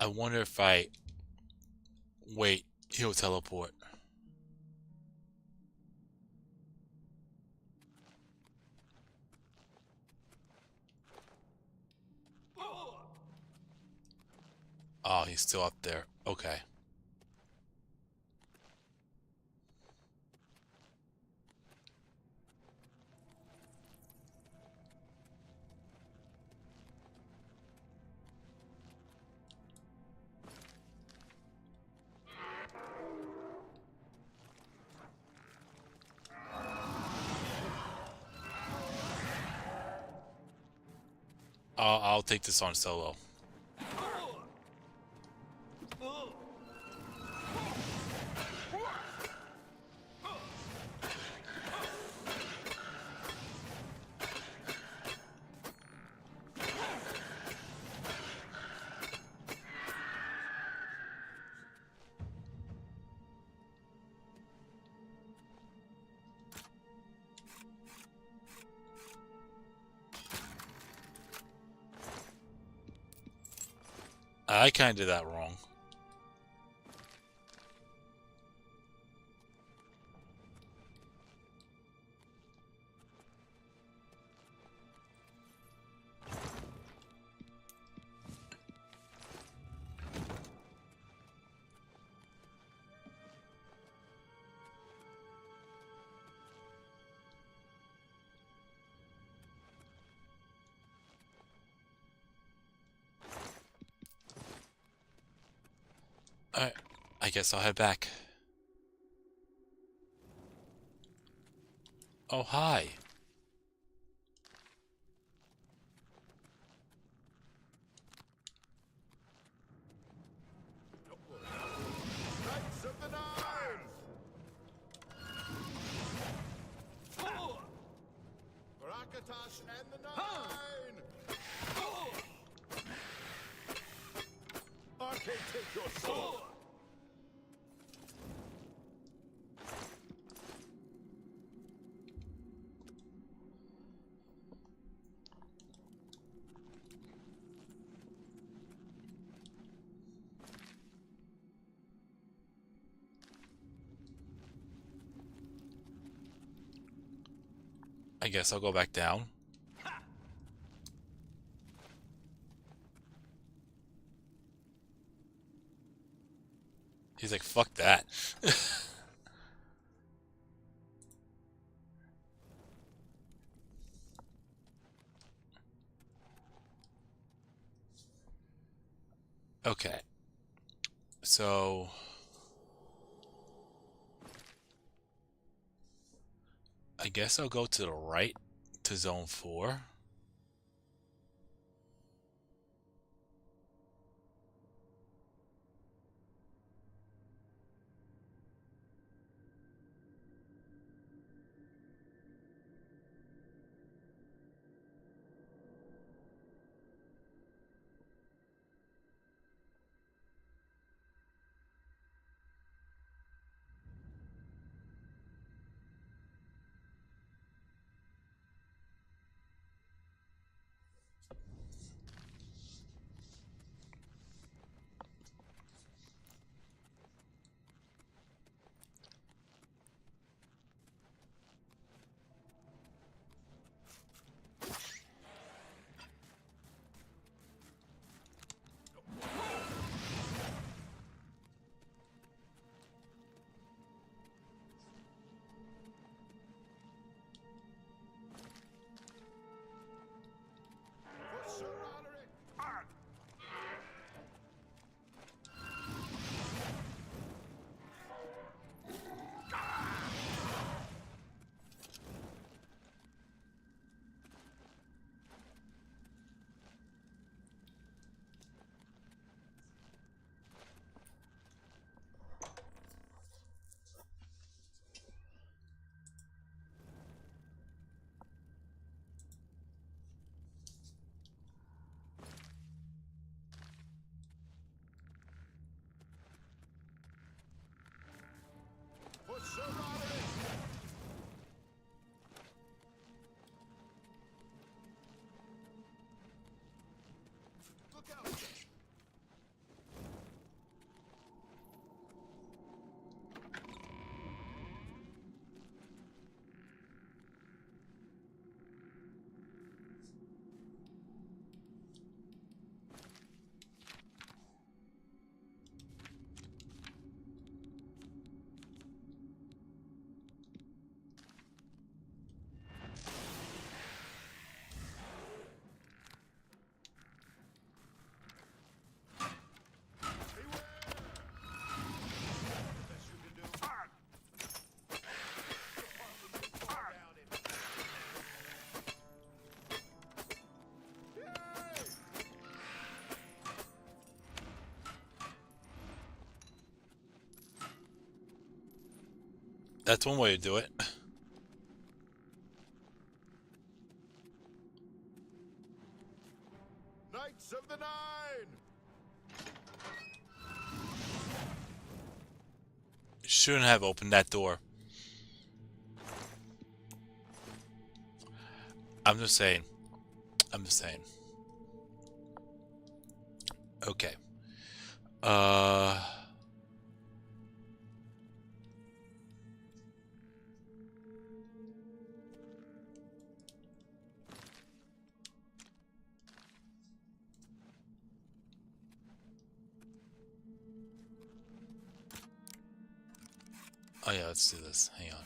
I wonder if I wait, he'll teleport. Oh, he's still up there. Okay. I'll take this on solo. I kind of did that wrong. Alright, I guess I'll head back. Oh, hi. Knights of the Nine! Rakatash and the Nine! Arcade, take your sword! I guess I'll go back down. He's like, fuck that. Okay. So... I guess I'll go to the right to zone 4. That's one way to do it. Knights of the Nine! Shouldn't have opened that door. I'm just saying. I'm just saying. Okay. Oh yeah, let's do this. Hang on.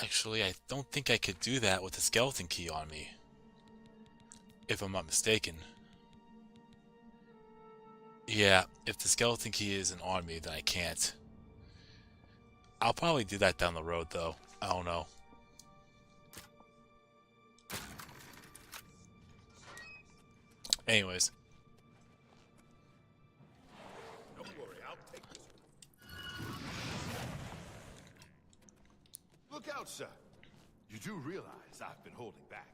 Actually, I don't think I could do that with the skeleton key on me. If I'm not mistaken. Yeah, if the skeleton key isn't on me, then I can't. I'll probably do that down the road, though. I don't know. Anyways. Don't worry, I'll take this one. Look out, sir. You do realize I've been holding back.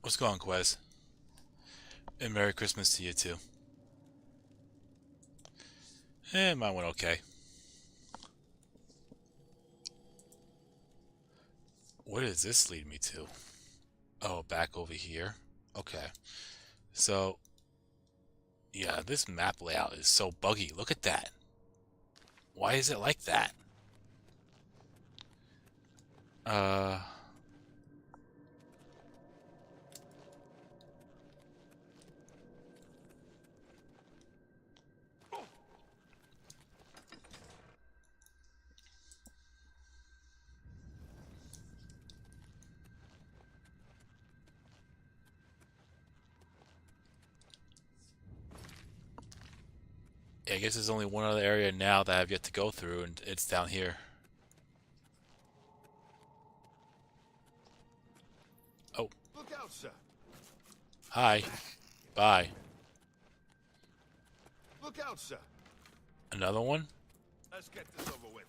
What's going on, Quez? And Merry Christmas to you, too. Mine went okay. Where does this lead me to? Oh, back over here. Okay. So, yeah, this map layout is so buggy. Look at that. Why is it like that? Yeah, I guess there's only one other area now that I've yet to go through, and it's down here. Oh. Look out, sir. Hi. Bye. Look out, sir. Another one? Let's get this over with.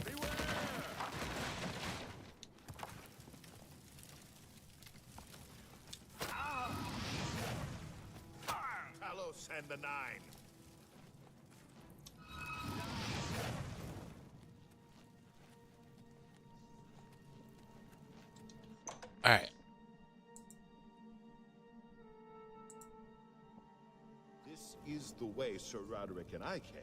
Beware! Talos and the Nine. Alright. This is the way Sir Roderick and I came.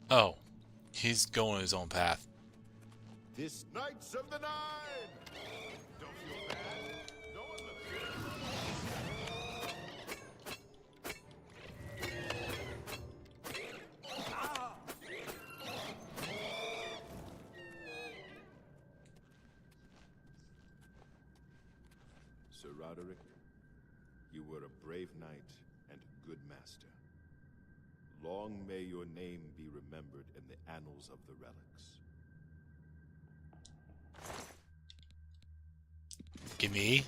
Oh. He's going his own path. This Knights of the Nine! Don't feel bad. No one looks good. Sir Roderick, you were a brave knight and a good master. Long may your name be remembered in the annals of the relics. Gimme.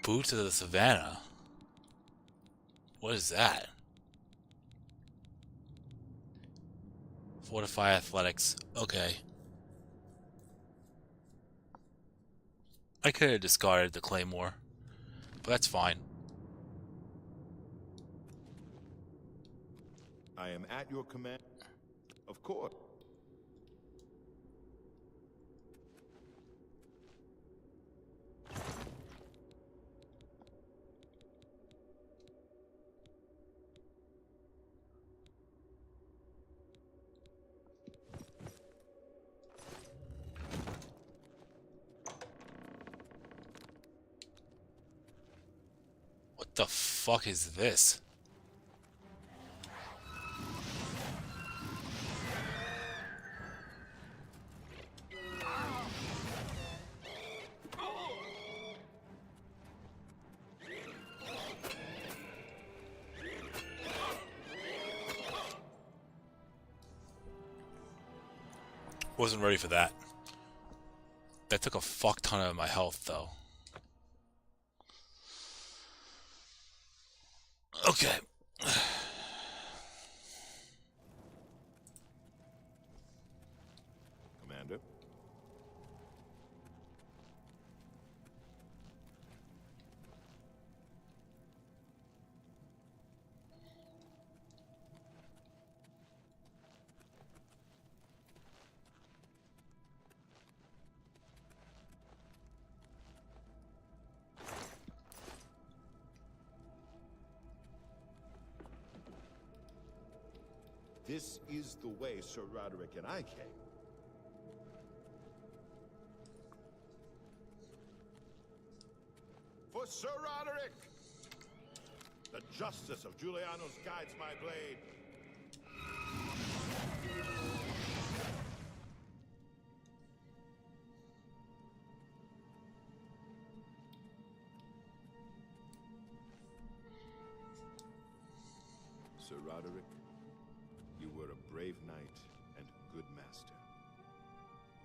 Boots of the Savannah. What is that? Fortify athletics. Okay. I could have discarded the claymore, but that's fine. I am at your command. Of course. What the fuck is this? Wasn't ready for that. That took a fuck ton of my health, though. Okay. Commander? This is the way Sir Roderick and I came. For Sir Roderick! The justice of Julianos guides my blade. Sir Roderick, you were a brave knight and a good master.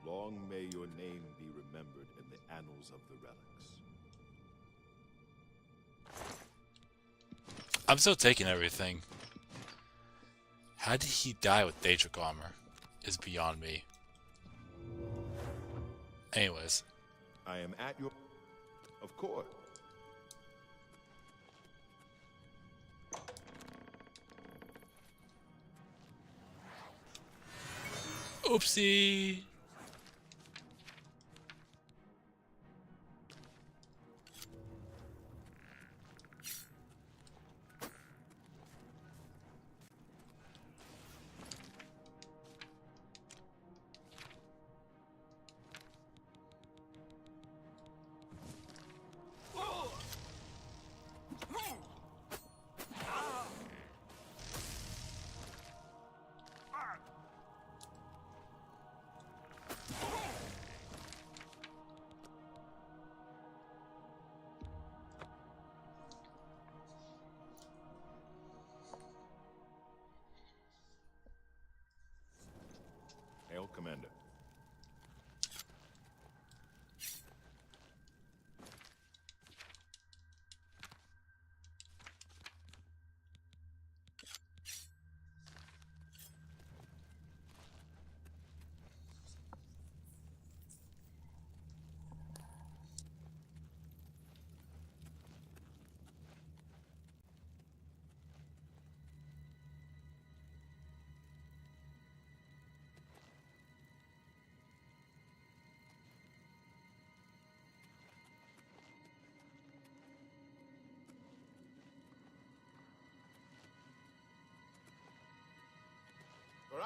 Long may your name be remembered in the annals of the relics. I'm still taking everything. How did he die with Daedric armor? Is beyond me. Anyways. I am at your... Of course. Oopsie.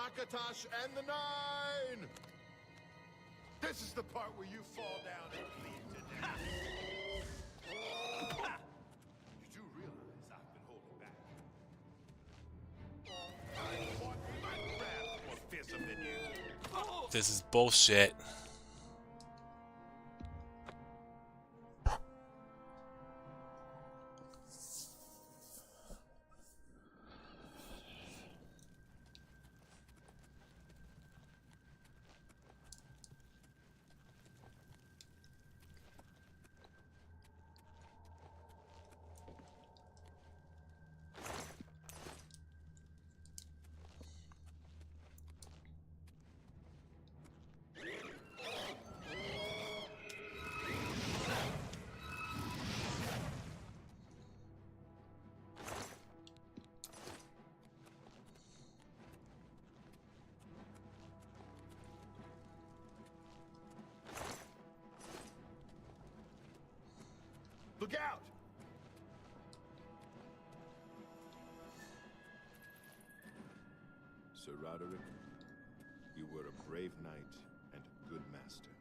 Akatosh and the Nine! This is the part where you fall down and bleed to death. You do realize I've been holding back. I want my wrath more fearsome than you. This is bullshit. Look out! Sir Roderick, you were a brave knight and a good master.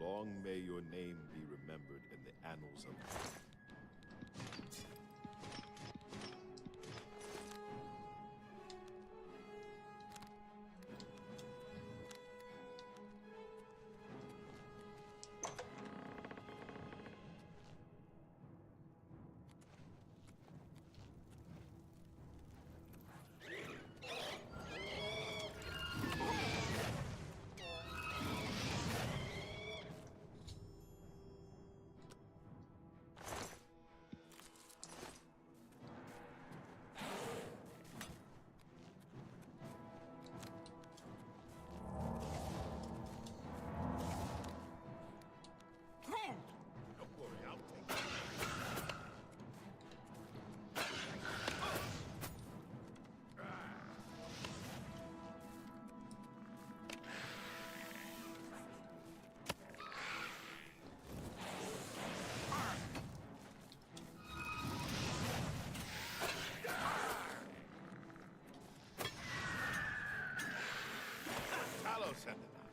Long may your name be remembered in the annals of... Don't worry, I'll take it. Talos and the Nine.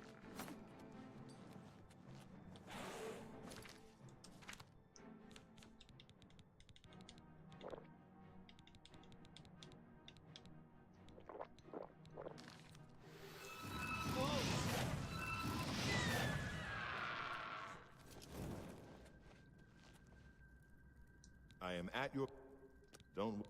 I am at your... Don't...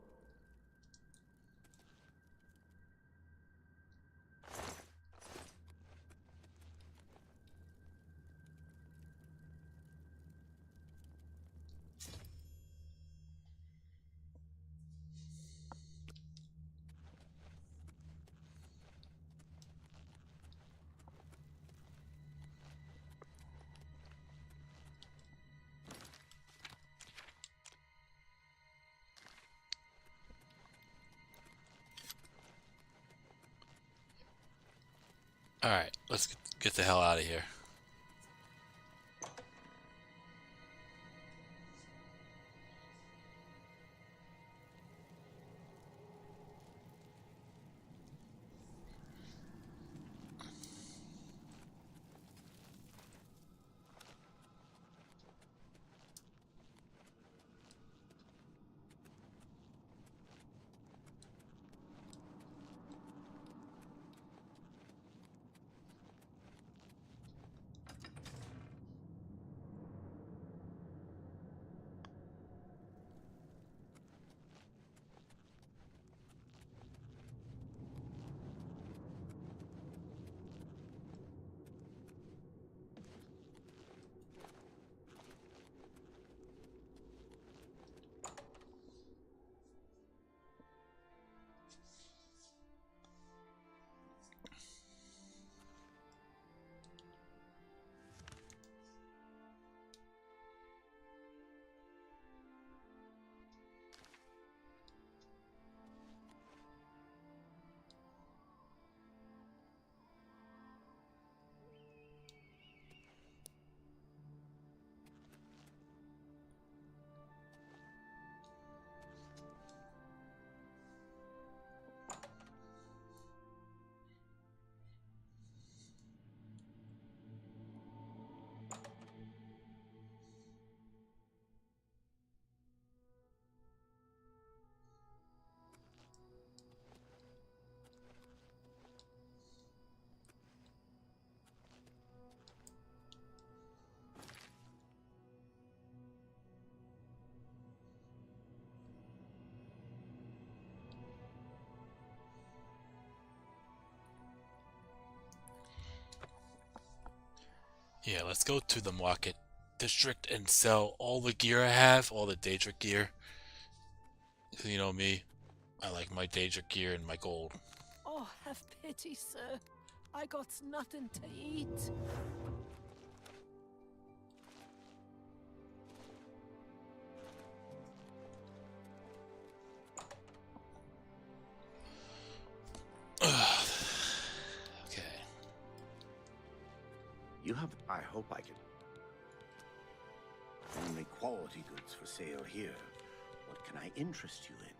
Alright, let's get the hell out of here. Yeah, let's go to the market district and sell all the gear I have, all the Daedric gear. 'Cause you know me, I like my Daedric gear and my gold. Oh, have pity, sir. I got nothing to eat. Okay. You have... I hope I can... Only quality goods for sale here. What can I interest you in?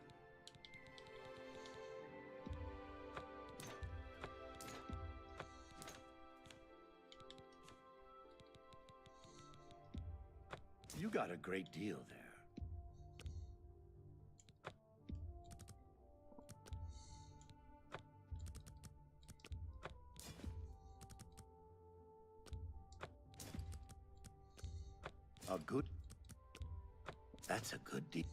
You got a great deal there. A good... That's a good deal.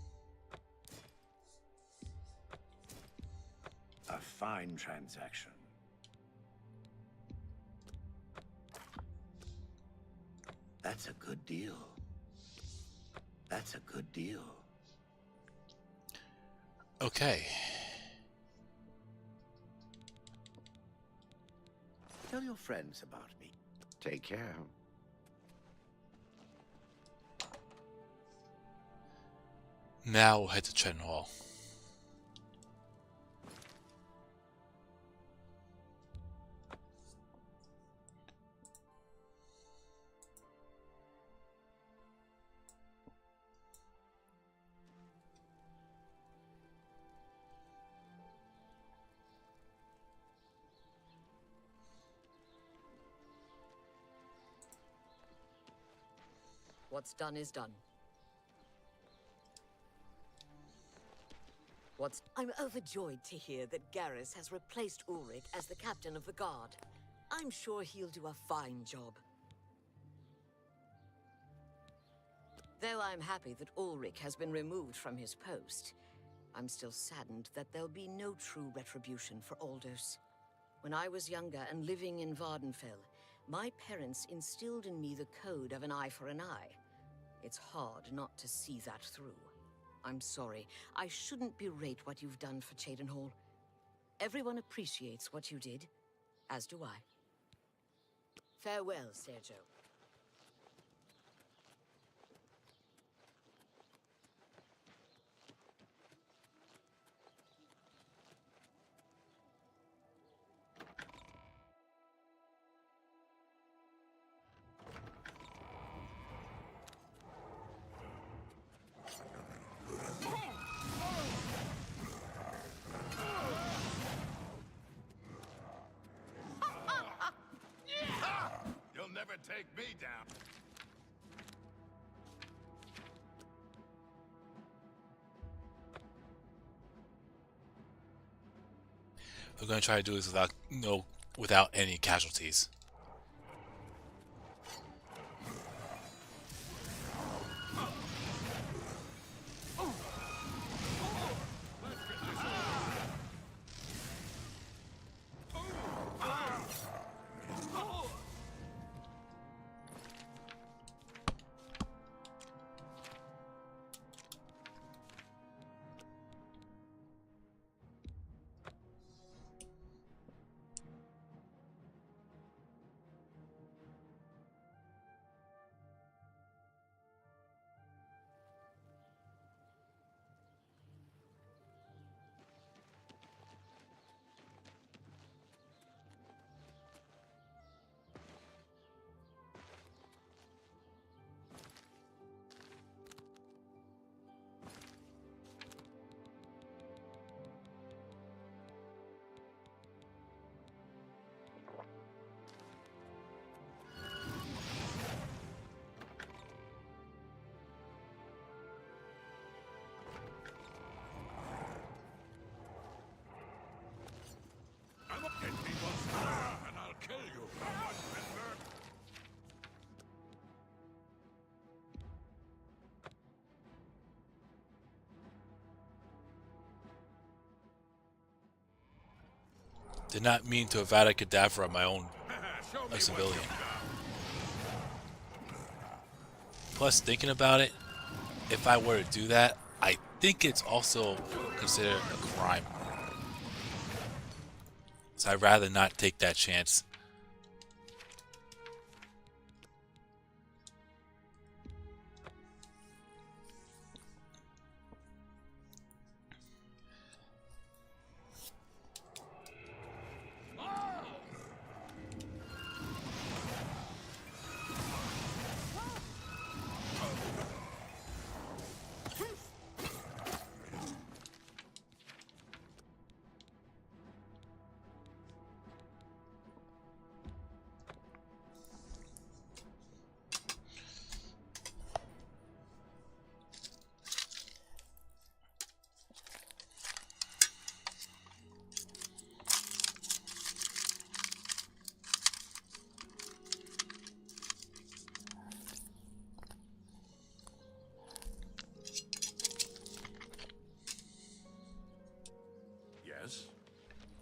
A fine transaction. That's a good deal. That's a good deal. Okay. Tell your friends about me. Take care. Now we'll head to Chen Hall. What's done is done. I'm overjoyed to hear that Garrus has replaced Ulrich as the captain of the guard. I'm sure he'll do a fine job. Though I'm happy that Ulrich has been removed from his post, I'm still saddened that there'll be no true retribution for Aldous. When I was younger and living in Vardenfell, my parents instilled in me the code of an eye for an eye. It's hard not to see that through. I'm sorry. I shouldn't berate what you've done for Cheydinhal. Everyone appreciates what you did, as do I. Farewell, Sergio. Take me down. We're gonna try to do this without any casualties. Get me once more, and I'll kill you. Did not mean to Avada Kedavra my own Show me civilian. what you've done. Plus, thinking about it, if I were to do that, I think it's also considered a crime. So I'd rather not take that chance. Yes?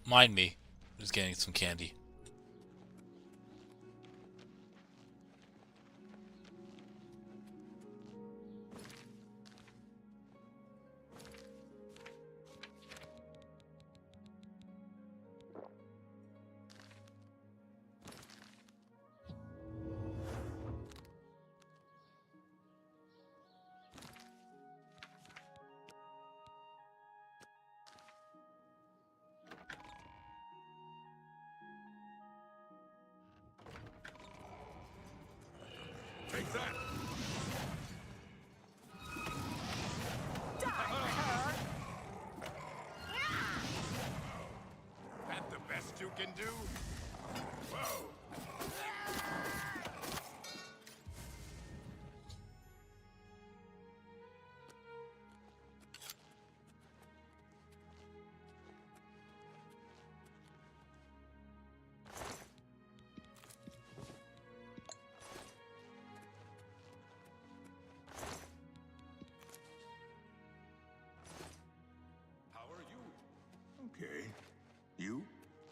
Mind me. Just getting some candy. Take that! That the best you can do? Whoa! How are you? Okay. You?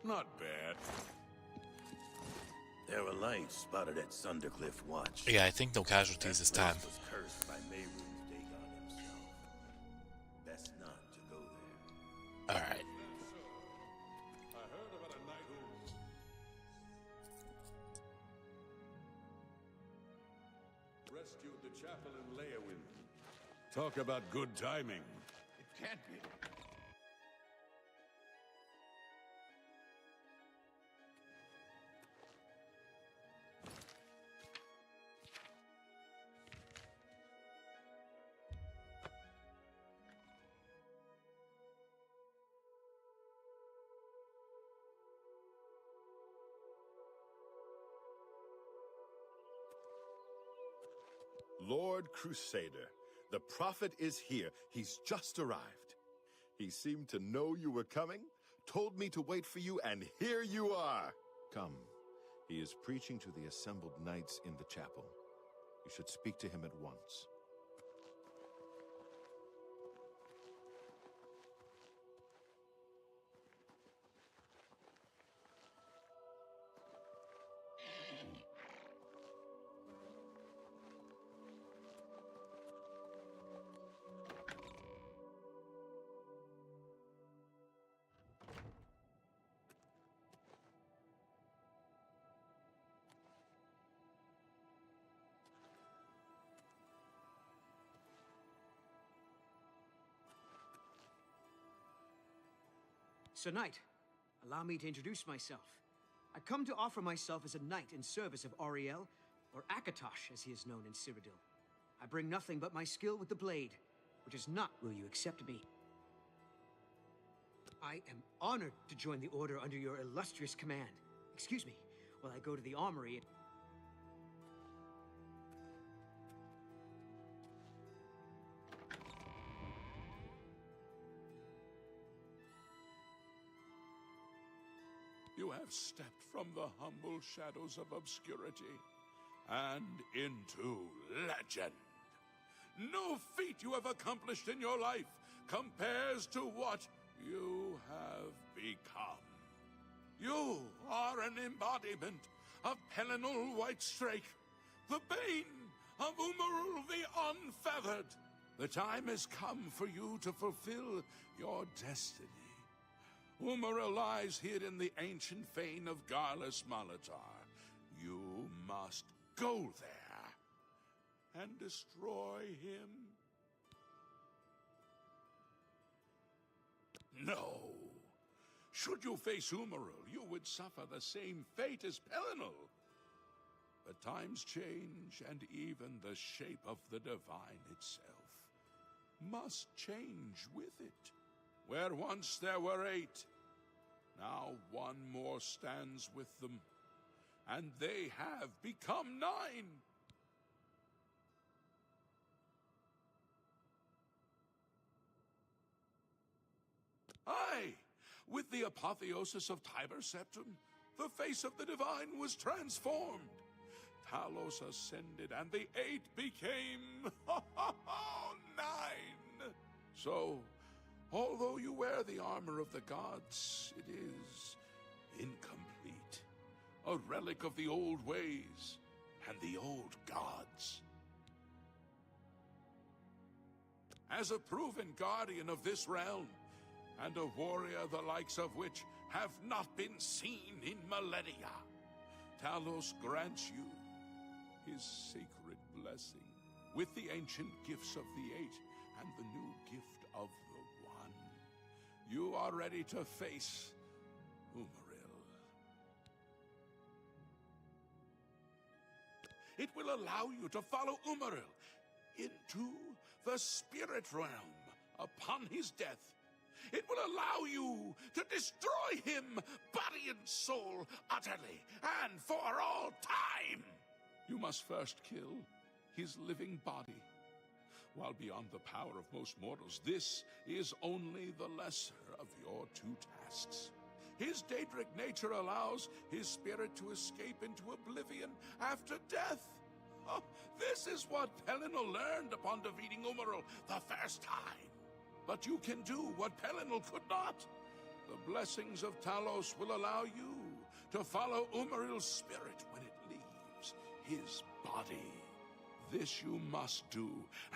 Not bad. There were lights spotted at Sundercliff Watch. Yeah, I think no casualties this time. Was cursed by Mehrunes Dagon himself. Best not to go there. Alright. I heard about a knight who rescued the chapel in Leyawind. Talk about good timing. It can't be. Lord Crusader, the prophet is here. He's just arrived. He seemed to know you were coming, told me to wait for you, and here you are. Come. He is preaching to the assembled knights in the chapel. You should speak to him at once. Sir Knight, allow me to introduce myself. I come to offer myself as a knight in service of Auriel, or Akatosh as he is known in Cyrodiil. I bring nothing but my skill with the blade, which is not will you accept me. I am honored to join the Order under your illustrious command. Excuse me, while I go to the armory and... You have stepped from the humble shadows of obscurity and into legend. No feat you have accomplished in your life compares to what you have become. You are an embodiment of Pelinal Whitestrake, the bane of Umarul the Unfeathered. The time has come for you to fulfill your destiny. Umaril lies hid in the ancient fane of Garlus Malatar. You must go there and destroy him. No. Should you face Umaril, you would suffer the same fate as Pelinal. But times change, and even the shape of the divine itself must change with it. Where once there were 8, now one more stands with them, and they have become 9. Aye, with the apotheosis of Tiber Septum, the face of the divine was transformed. Talos ascended, and the 8 became 9. So, although you wear the armor of the gods, it is incomplete. A relic of the old ways and the old gods. As a proven guardian of this realm, and a warrior the likes of which have not been seen in millennia, Talos grants you his sacred blessing with the ancient gifts of the 8 and the new gift of the One. You are ready to face Umaril. It will allow you to follow Umaril into the spirit realm upon his death. It will allow you to destroy him, body and soul, utterly and for all time. You must first kill his living body. While beyond the power of most mortals, this is only the lesser of your 2 tasks. His Daedric nature allows his spirit to escape into oblivion after death. Oh, this is what Pelinal learned upon defeating Umaril the first time. But you can do what Pelinal could not. The blessings of Talos will allow you to follow Umaril's spirit when it leaves his body. This you must do,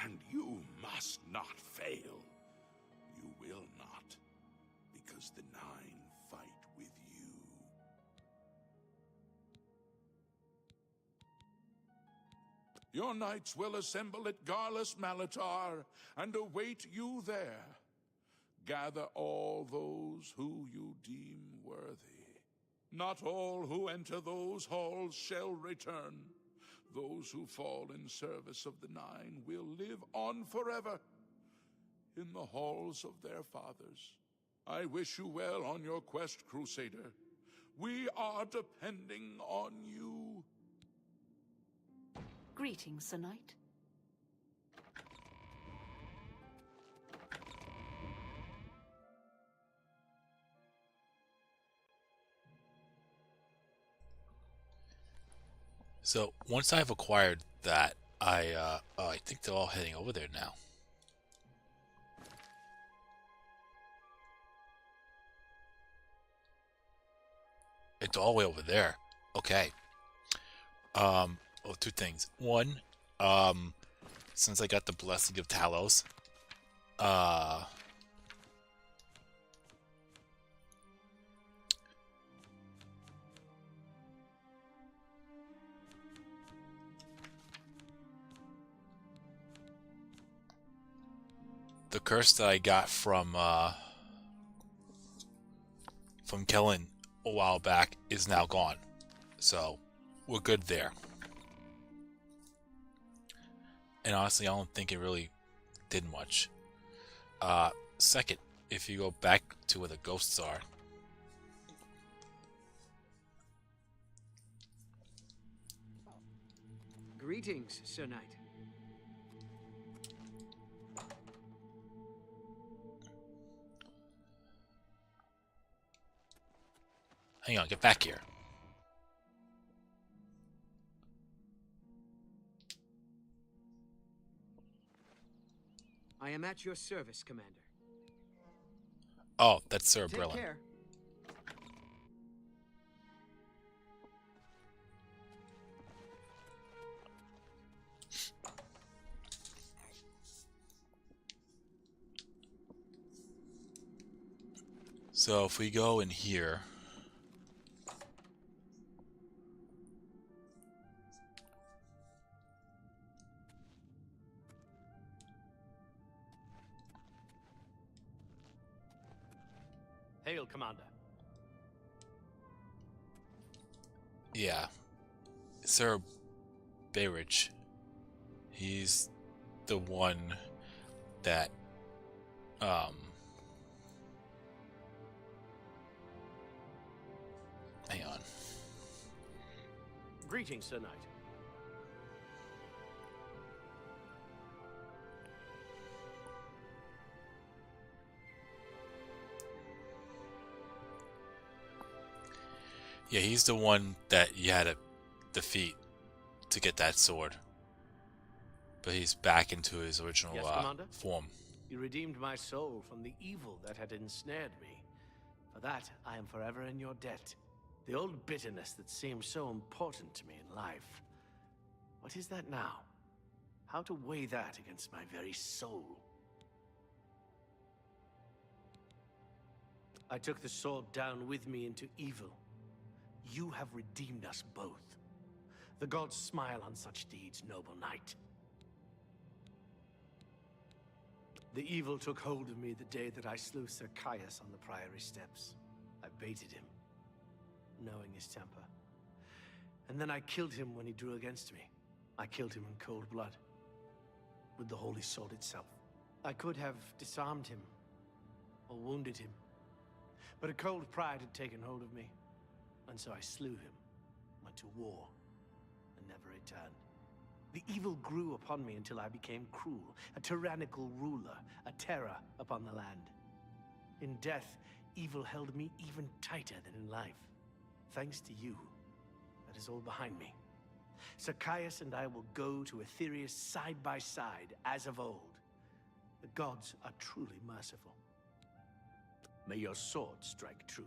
and you must not fail. You will not, because the 9 fight with you. Your knights will assemble at Garlus Malatar and await you there. Gather all those who you deem worthy. Not all who enter those halls shall return. Those who fall in service of the 9 will live on forever in the halls of their fathers. I wish you well on your quest, Crusader. We are depending on you. Greetings, Sir Knight. So once I've acquired that, I think they're all heading over there now. It's all the way over there. Okay. Oh, 2 things. One, since I got the blessing of Talos, the curse that I got from Kellen a while back is now gone. So, we're good there. And honestly, I don't think it really did much. Second, if you go back to where the ghosts are, Greetings, Sir Knight. hang on, get back here. I am at your service, Commander. Oh, that's Sir Take Brillin. care. So if we go in here, Hail, Commander. yeah, Sir Bayrich, he's the one that, hang on. Greetings, Sir Knight. Yeah, he's the one that you had to defeat to get that sword. But he's back into his original Yes, Commander? form. You redeemed my soul from the evil that had ensnared me. For that, I am forever in your debt. The old bitterness that seemed so important to me in life. What is that now? How to weigh that against my very soul? I took the sword down with me into evil. You have redeemed us both. The gods smile on such deeds, noble knight. The evil took hold of me the day that I slew Sir Caius on the Priory steps. I baited him, knowing his temper. And then I killed him when he drew against me. I killed him in cold blood, with the holy sword itself. I could have disarmed him, or wounded him. But a cold pride had taken hold of me, and so I slew him, went to war, and never returned. The evil grew upon me until I became cruel, a tyrannical ruler, a terror upon the land. In death, evil held me even tighter than in life. Thanks to you, that is all behind me. Sir Caius and I will go to Aetherius side by side, as of old. The gods are truly merciful. May your sword strike true.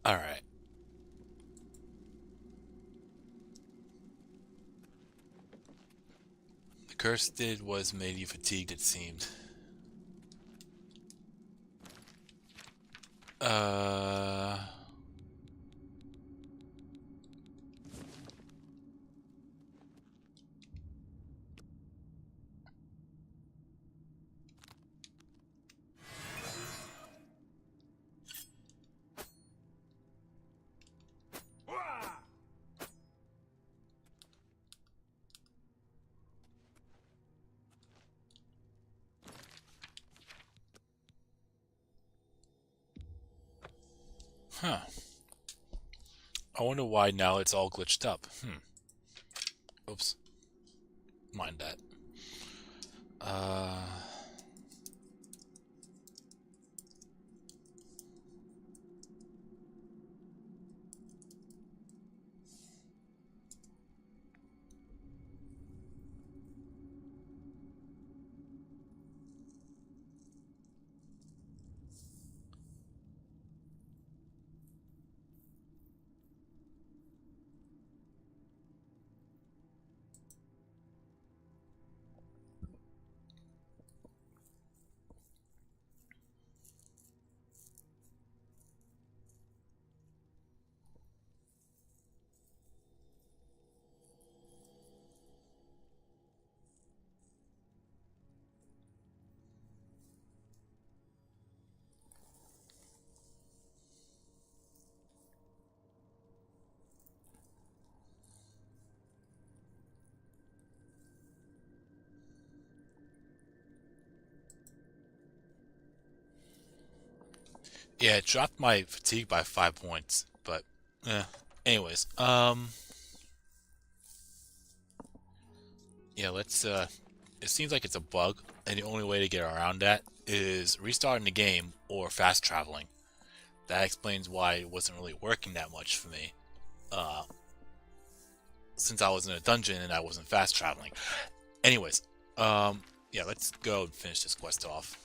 Alright. The curse did was made you fatigued, it seemed. Huh. I wonder why now it's all glitched up. Oops. Mind that. Yeah, it dropped my fatigue by 5 points, but anyways, yeah, let's it seems like it's a bug, and the only way to get around that is restarting the game or fast traveling. That explains why it wasn't really working that much for me. Since I was in a dungeon and I wasn't fast traveling. Anyways, yeah, let's go and finish this quest off.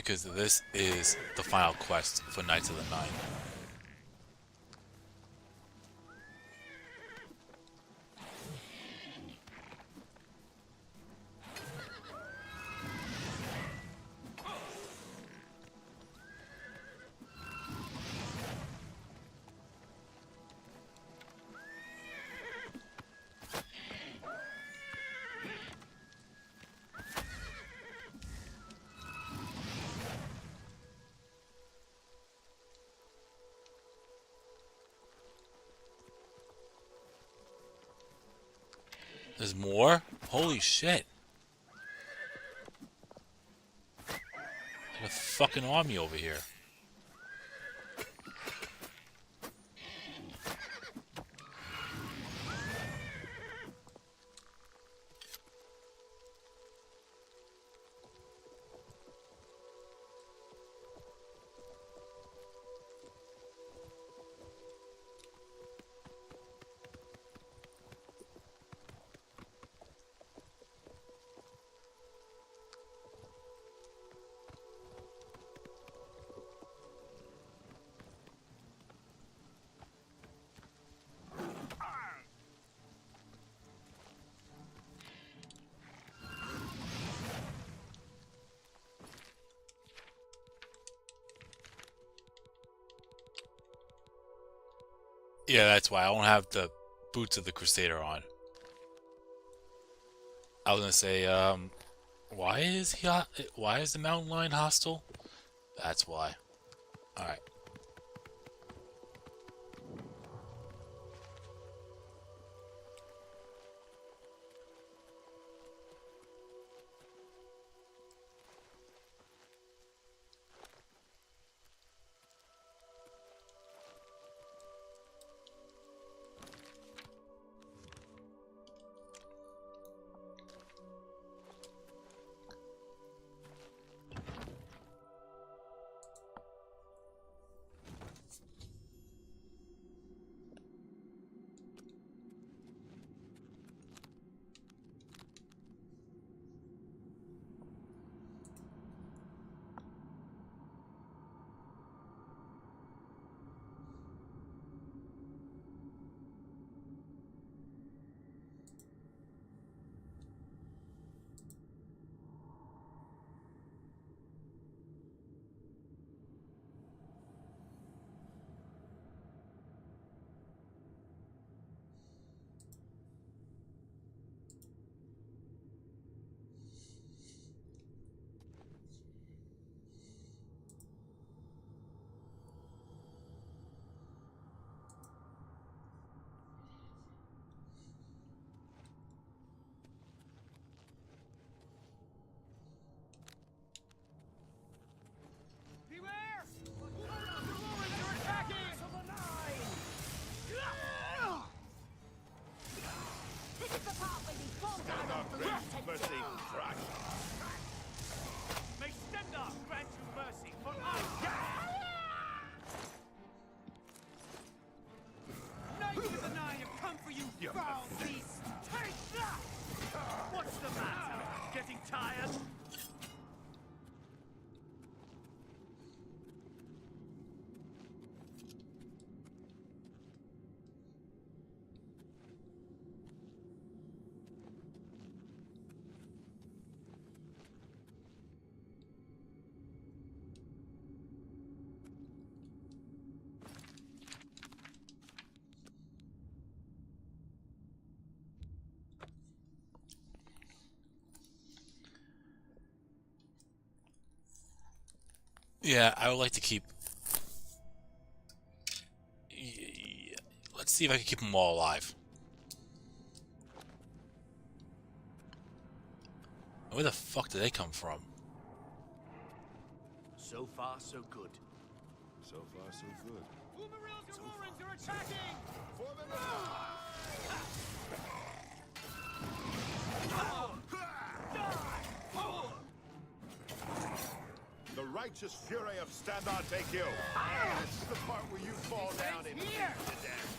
because this is the final quest for Knights of the Nine. There's more? Holy shit. Like a fucking army over here. Yeah, that's why I don't have the boots of the Crusader on. I was gonna say, why is why is the mountain lion hostile? That's why. Alright. Yeah, I would like to keep... Let's see if I can keep them all alive. Where the fuck did they come from? So far, so good. So far, so good. Boomerills and Warrens are attacking! The righteous fury of Standard take you. This is the part where you fall down and bleed to death.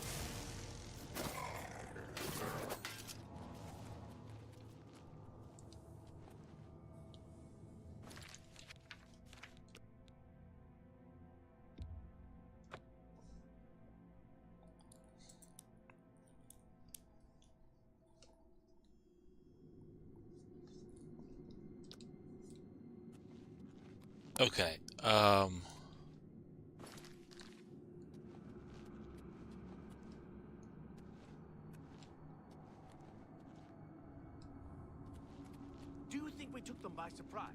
Okay. Do you think we took them by surprise?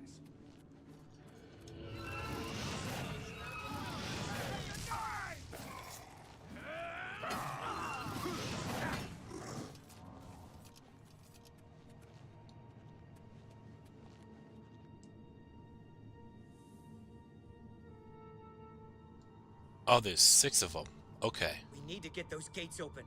Oh, there's 6 of them. Okay. We need to get those gates open.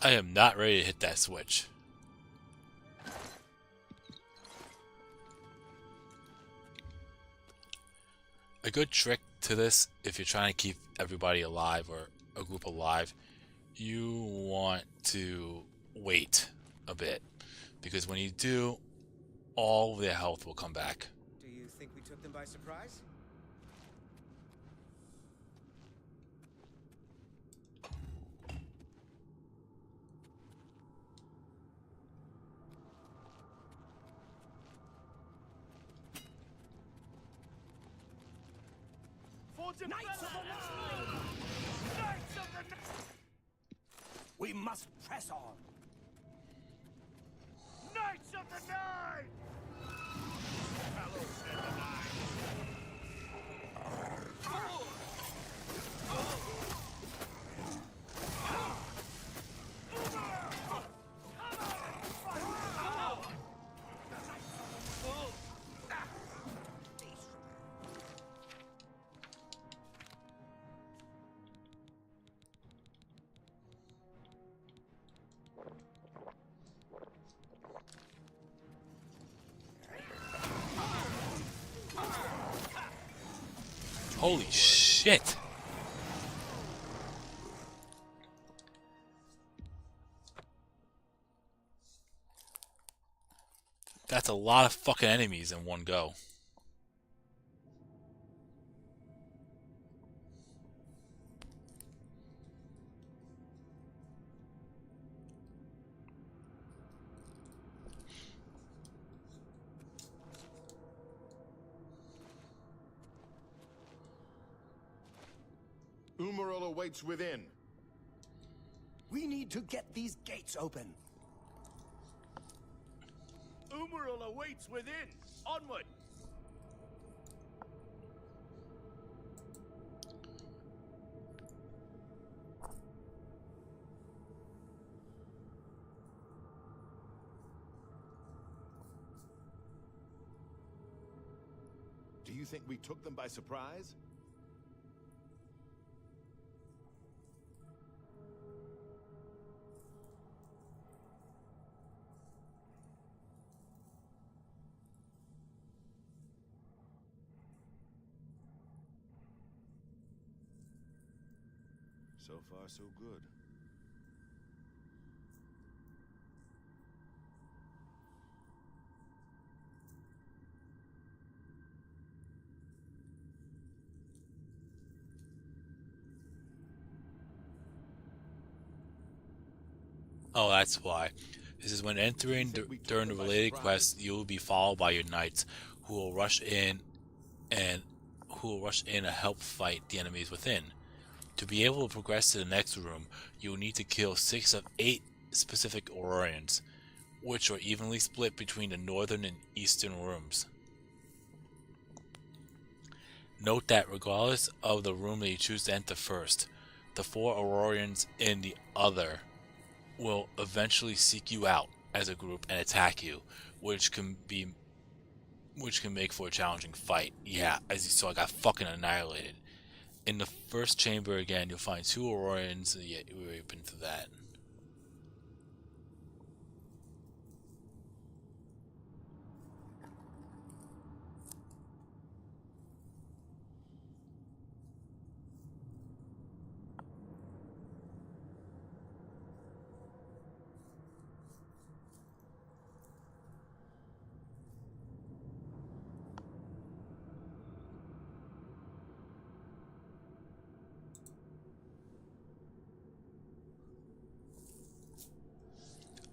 I am not ready to hit that switch. A good trick to this, if you're trying to keep everybody alive or a group alive, you want to wait a bit. Because when you do, all their health will come back. Do you think we took them by surprise? Knights of the Nine! Knights of the Nine! We must press on! Knights of the Nine! Fellows of the Nine! Holy shit! That's a lot of fucking enemies in one go. Umaril awaits within. We need to get these gates open. Umaril awaits within. Onward. Do you think we took them by surprise? So far, so good. Oh, that's why. This is when entering during the related quest, you will be followed by your knights, who will rush in and help fight the enemies within. To be able to progress to the next room, you will need to kill 6 of 8 specific Aurorians, which are evenly split between the northern and eastern rooms. Note that regardless of the room that you choose to enter first, the 4 Aurorians in the other will eventually seek you out as a group and attack you, which can make for a challenging fight. Yeah, as you saw, I got fucking annihilated. In the first chamber again, you'll find 2 Aurorians. Yeah, we've already been through that.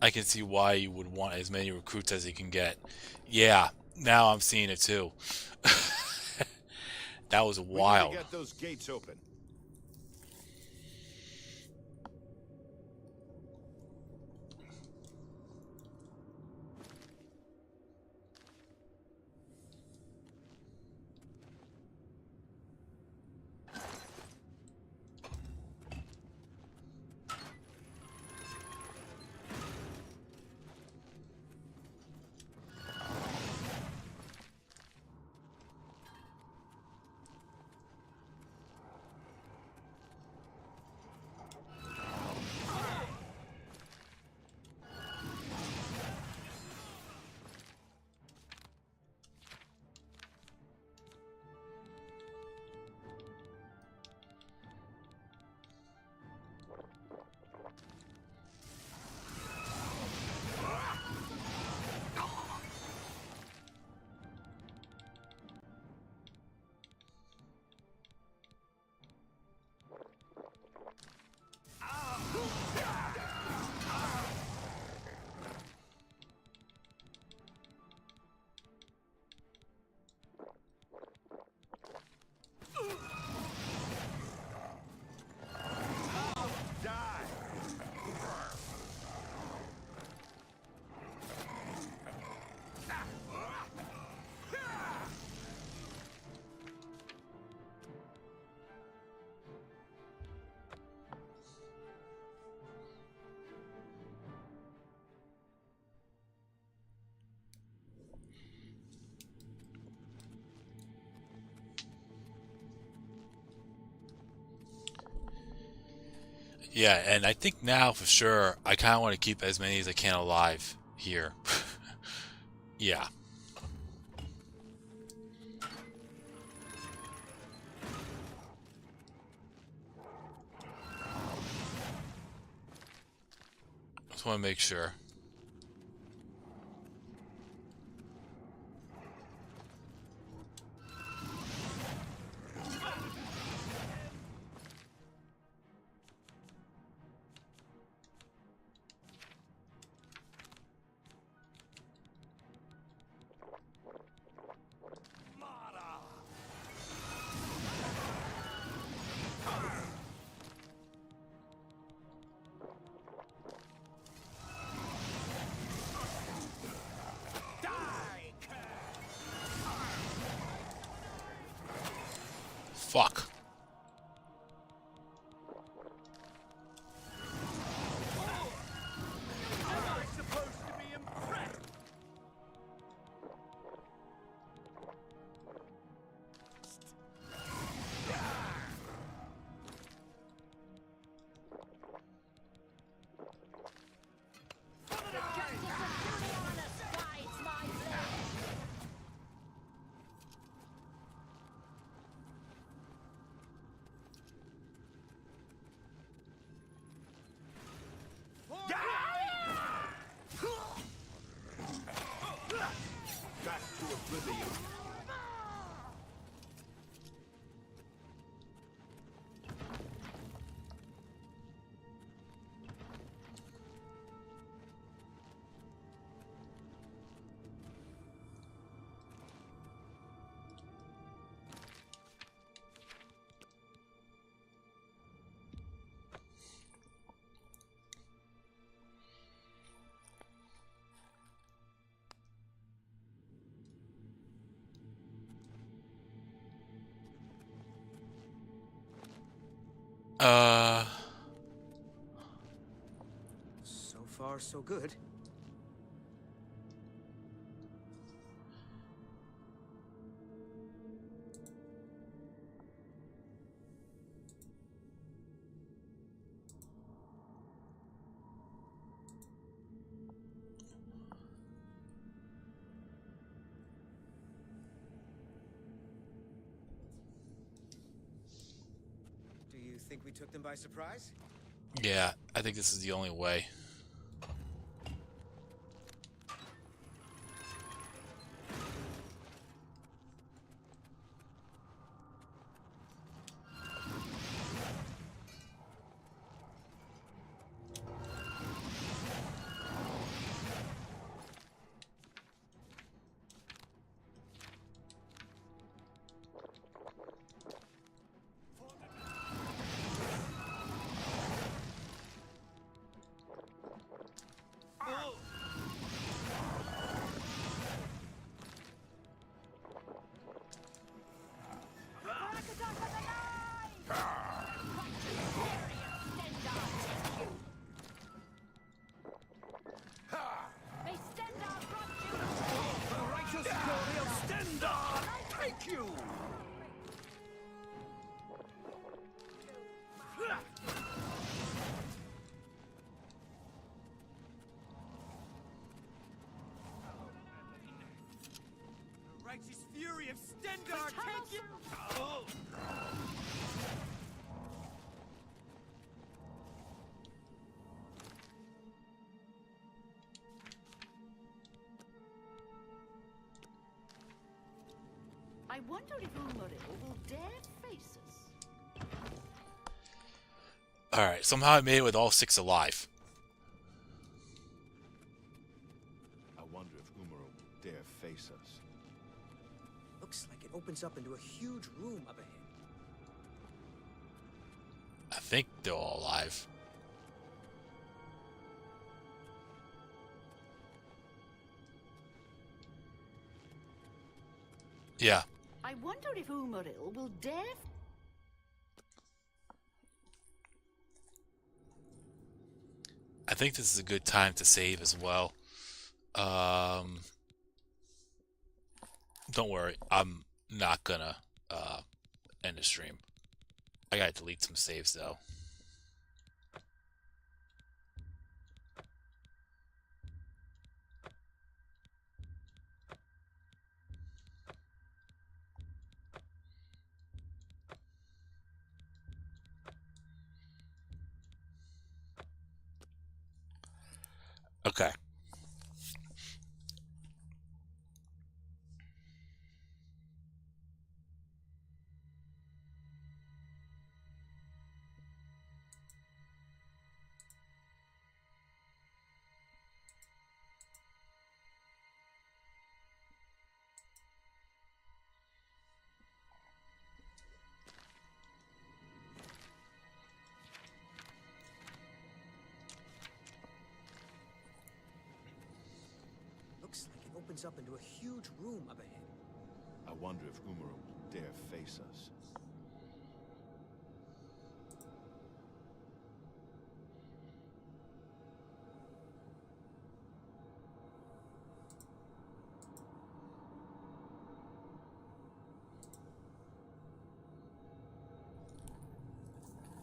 I can see why you would want as many recruits as you can get. Yeah, now I'm seeing it too. That was We need wild. to get those gates open. Yeah, and I think now for sure I kind of want to keep as many as I can alive here. Yeah. Just want to make sure. Fuck. Back to Oblivion. So far, so good. Do you think we took them by surprise? Yeah, I think this is the only way. fury of Stendar take you! Oh. I wonder if Umaril will dare face us. Alright, somehow I made it with all 6 alive. I wonder if Umaril will dare face us. Looks like it opens up into a huge room up ahead. I think they're all alive. Yeah. I wonder if Umaril will dare... I think this is a good time to save as well. Don't worry, I'm not gonna end the stream. I gotta delete some saves though. Okay. Looks like it opens up into a huge room up ahead. I wonder if Umaril will dare face us.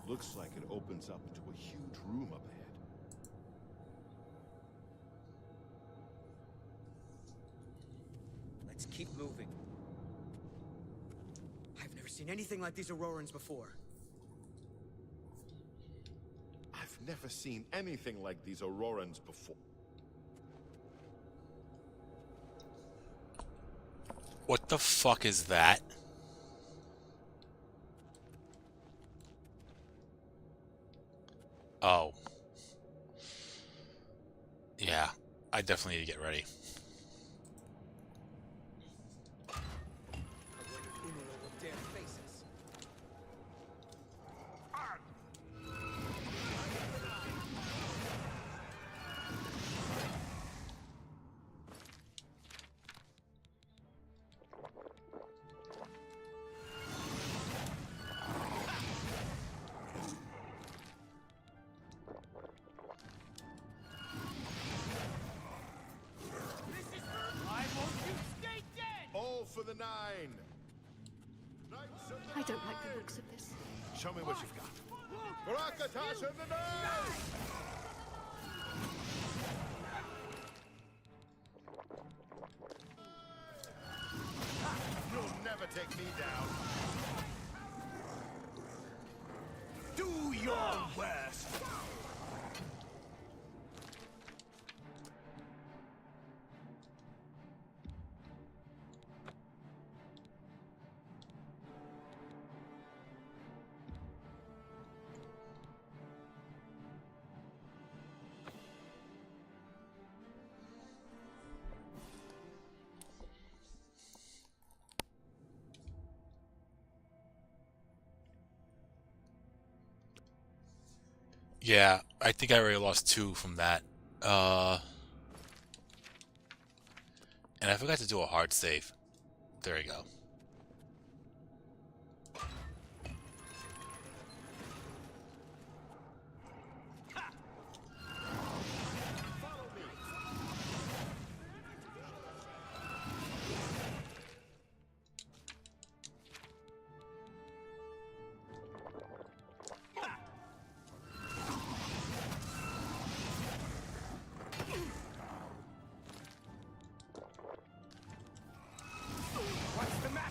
Looks like it opens up into a huge room up ahead. Let's keep moving. I've never seen anything like these Aurorans before. I've never seen anything like these Aurorans before. What the fuck is that? Oh. Yeah, I definitely need to get ready. For the 9! I don't like the looks of this. Show me what you've got. Rakatash and the 9! You'll never take me down. Do your worst! Yeah, I think I already lost 2 from that. And I forgot to do a hard save. There you go. What's the matter?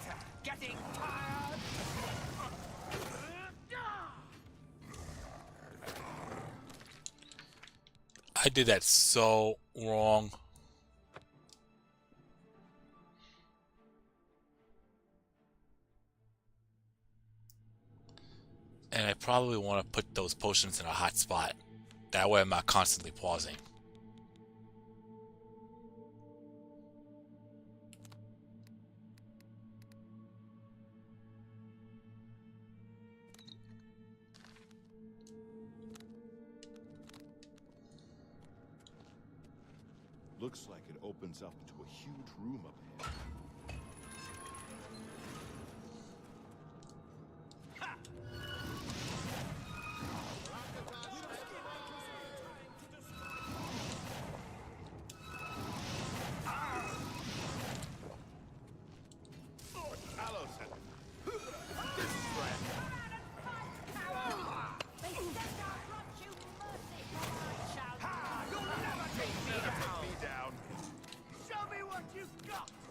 I did that so wrong. And I probably want to put those potions in a hot spot. That way I'm not constantly pausing. Looks like it opens up to a huge room up ahead.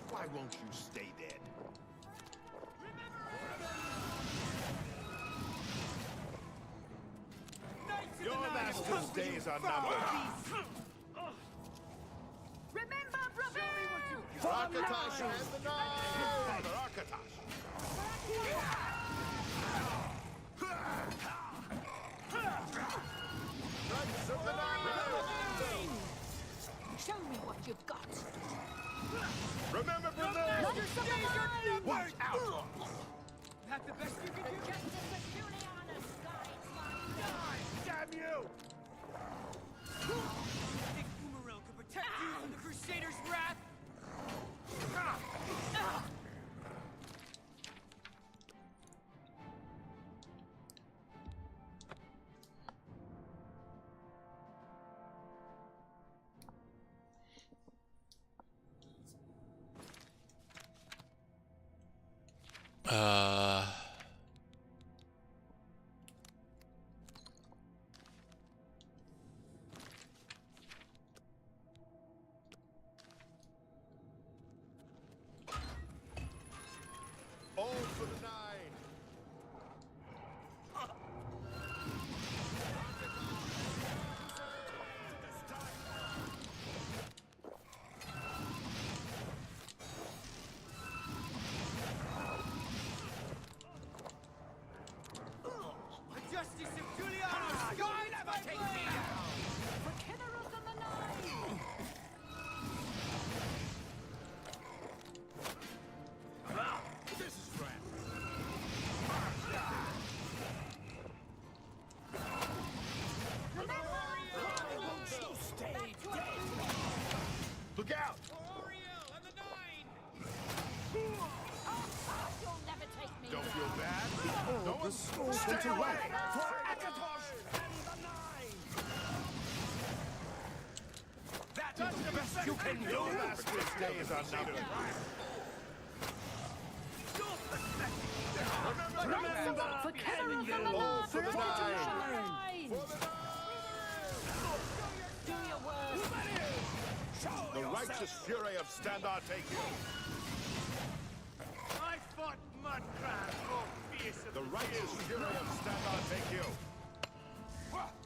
Why won't you stay dead? Your master's days are numbered. Remember, brother! Rakatash and the Nine! Rakatash! Knights of the Nine! Show me what you've got. Remember, brother! Watch out! That the best you can do? Damn you! Think Umaril could protect you from the Crusaders' wrath? All for the Nine! The justice of Julianus! You'll never take me down! For Kinnereth and the Nine! This is grand. Look out! Oriel and the Nine! You'll never take me Don't down. feel bad. No one Stay away! For Akatosh and the Nine! That's the best you can do! Your master's days are numbered. Remember! For Kinnereth and the All for the Nine! Nine! Do your worst. The righteous fury of Standar take you. I fought Mudcrab, oh fierce of The righteous fury of Standar take you.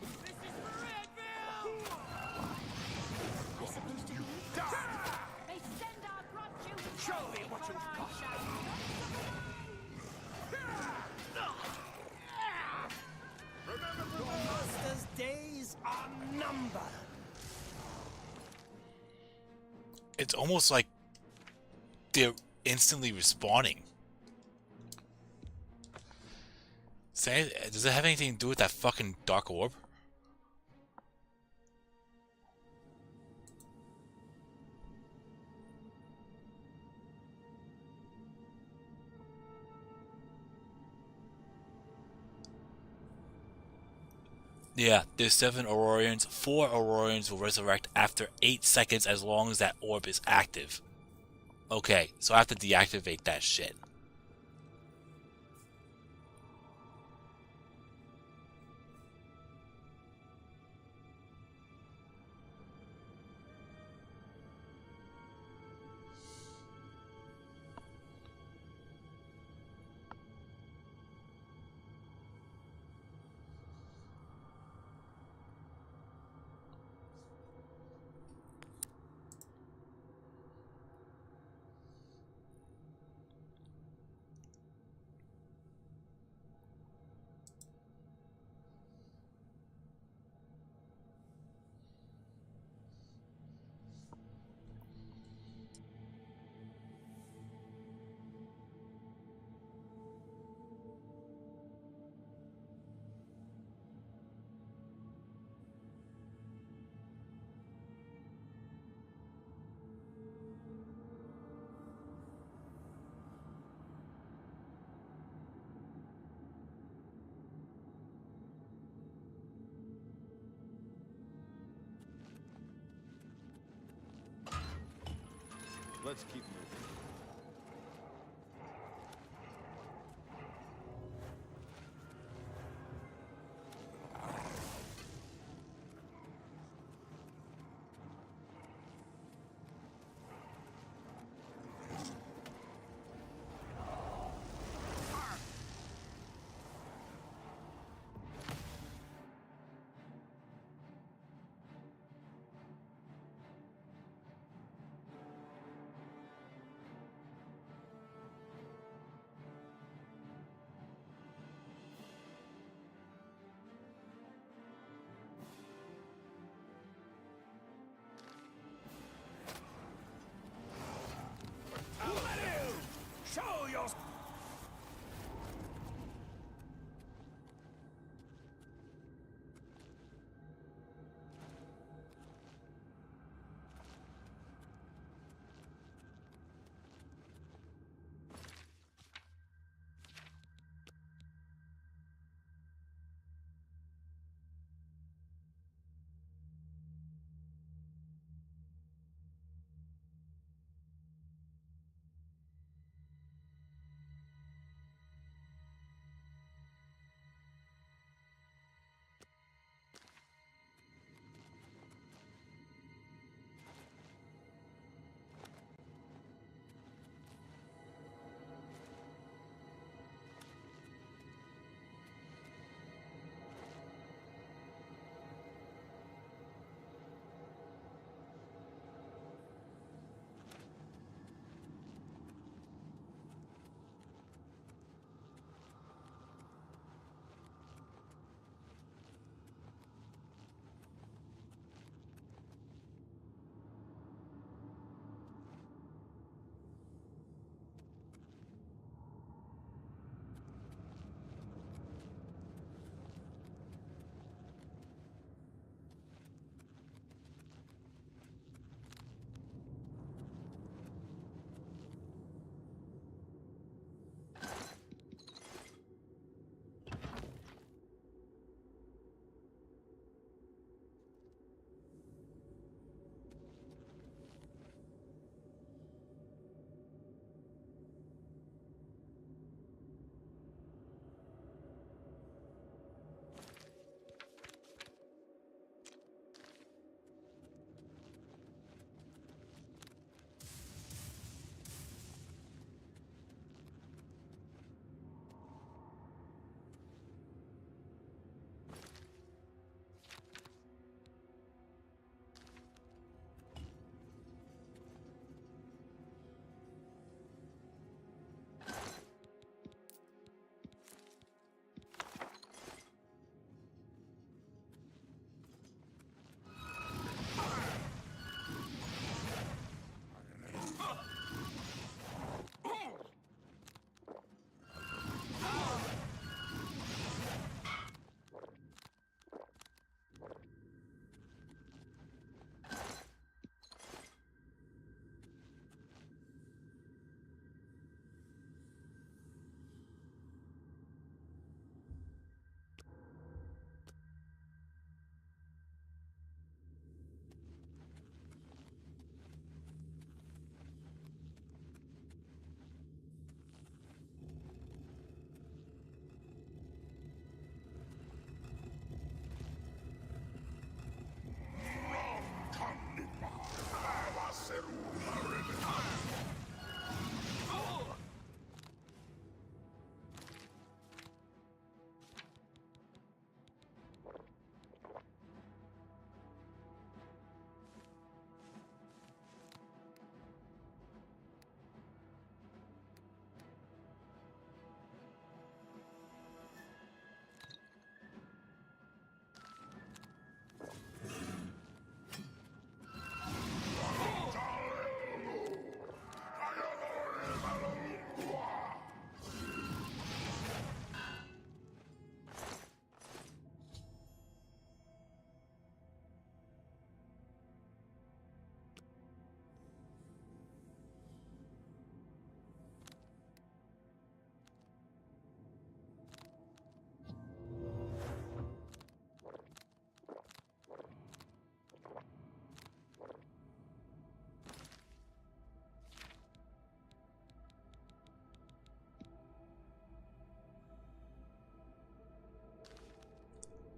This is for Redville! I supposed to be? May send our grudge you. Show me what you've got. Your master's days are numbered. It's almost like they're instantly respawning. Does it have anything to do with that fucking dark orb? Yeah, there's 7 Aurorians. 4 Aurorians will resurrect after 8 seconds as long as that orb is active. Okay, so I have to deactivate that shit. Let's keep moving.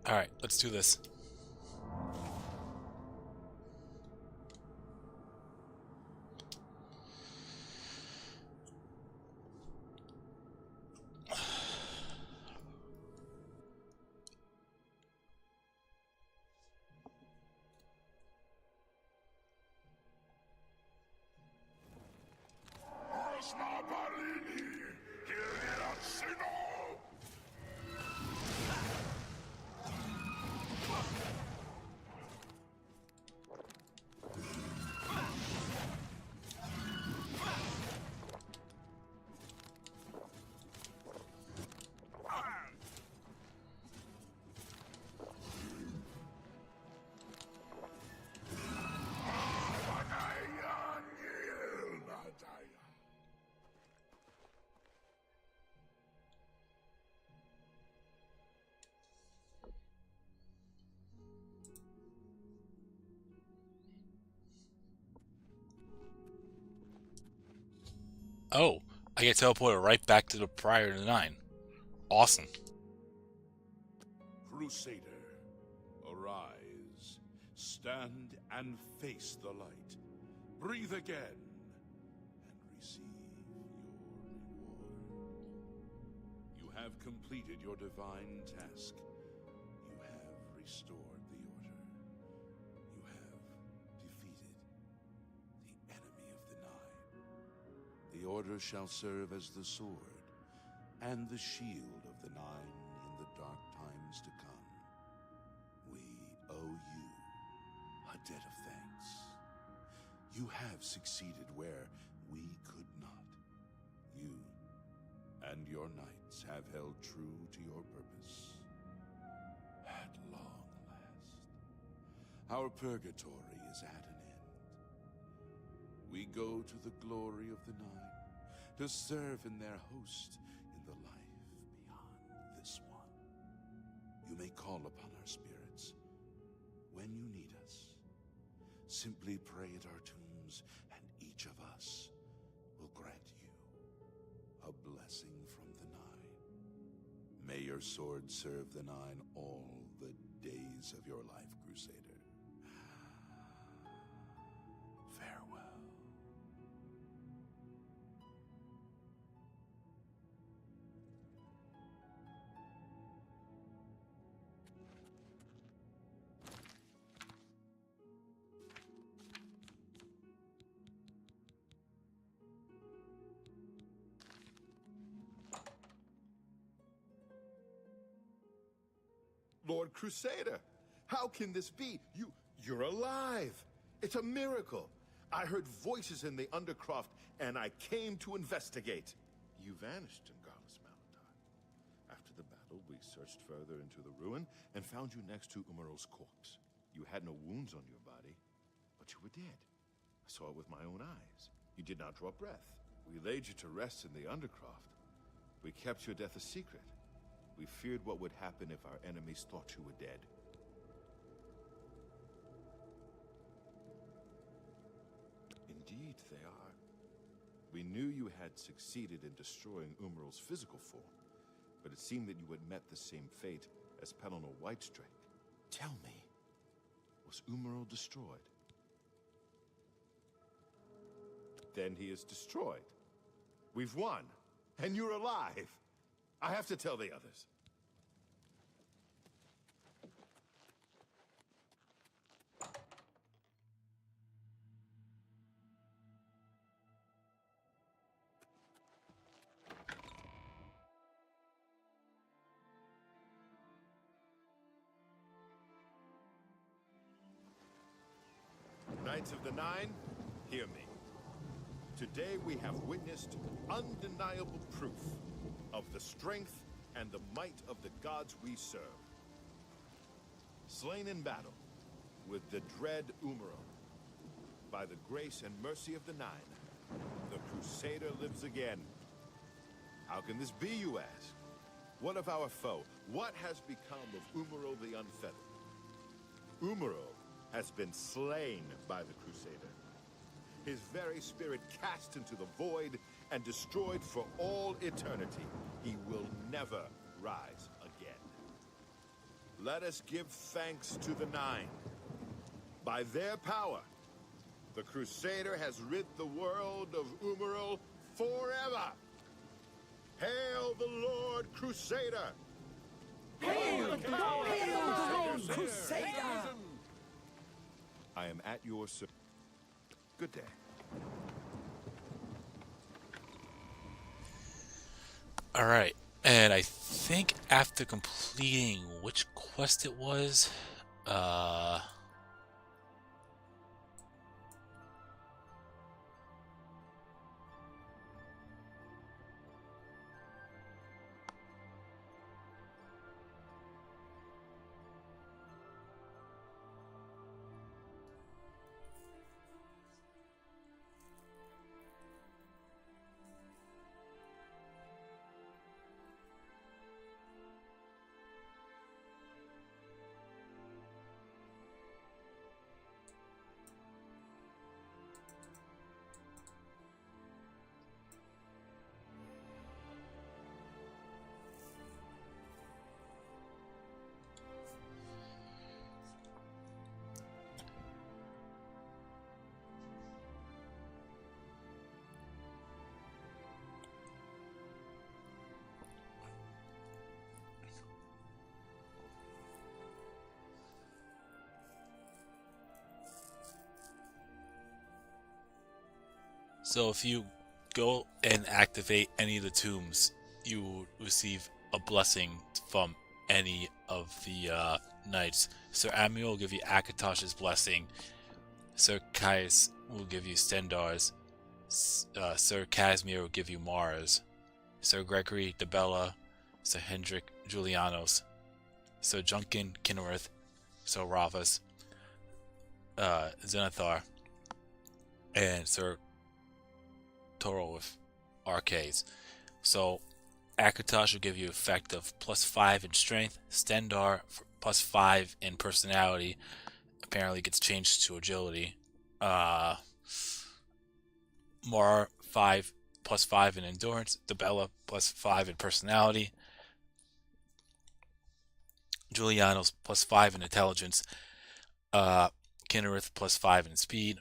Alright, let's do this. Oh, I get teleported right back to the prior to 9. Awesome. Crusader, arise. Stand and face the light. Breathe again, and receive your reward. You have completed your divine task. You have restored the Order. You have defeated the enemy of the Nine. The Order shall serve as the sword and the shield of the Nine in the dark times to come. We owe you a debt of thanks. You have succeeded where we could not. You and your knights have held true to your purpose. At long last, our purgatory is at an end. We go to the glory of the Nine to serve in their host in the life beyond this one. You may call upon our spirits when you need us. Simply pray at our tombs, and each of us will grant you a blessing from the Nine. May your sword serve the Nine all the days of your life, Crusader. Farewell. Lord Crusader, how can this be? You're alive. It's a miracle. I heard voices in the Undercroft, and I came to investigate. You vanished in Garlus Malatar. After the battle, we searched further into the ruin and found you next to Umaral's corpse. You had no wounds on your body, but you were dead. I saw it with my own eyes. You did not draw breath. We laid you to rest in the Undercroft. We kept your death a secret. We feared what would happen if our enemies thought you were dead. Indeed, they are. We knew you had succeeded in destroying Umaral's physical form, but it seemed that you had met the same fate as Pelennor Whitestrake. Tell me, was Umaral destroyed? Then he is destroyed. We've won, and you're alive. I have to tell the others. Knights of the Nine, hear me. Today we have witnessed undeniable proof of the strength and the might of the gods we serve. Slain in battle with the dread Umaral, by the grace and mercy of the Nine, the Crusader lives again. How can this be, you ask? What of our foe? What has become of Umaral the Unfeathered? Umaral has been slain by the Crusader. His very spirit cast into the void and destroyed for all eternity. He will never rise again. Let us give thanks to the Nine. By their power, the Crusader has rid the world of Umaril forever. Hail the Lord Crusader! Hail the Lord Crusader! I am at your service. Good day. Alright, and I think after completing which quest it was, so if you go and activate any of the tombs, you will receive a blessing from any of the knights. Sir Amir will give you Akatosh's blessing. Sir Caius will give you Stendar's. Sir Casimir will give you Mars. Sir Gregory Debella, Sir Hendrik Julianos, Sir Junkin Kinnereth, Sir Ravas, Zenithar, and Sir Toro with arcades. So Akatosh will give you effect of +5 in strength. Stendar +5 in personality. Apparently gets changed to agility. Mar +5 in endurance. Debella +5 in personality. Julianos +5 in intelligence. Kinnereth +5 in speed.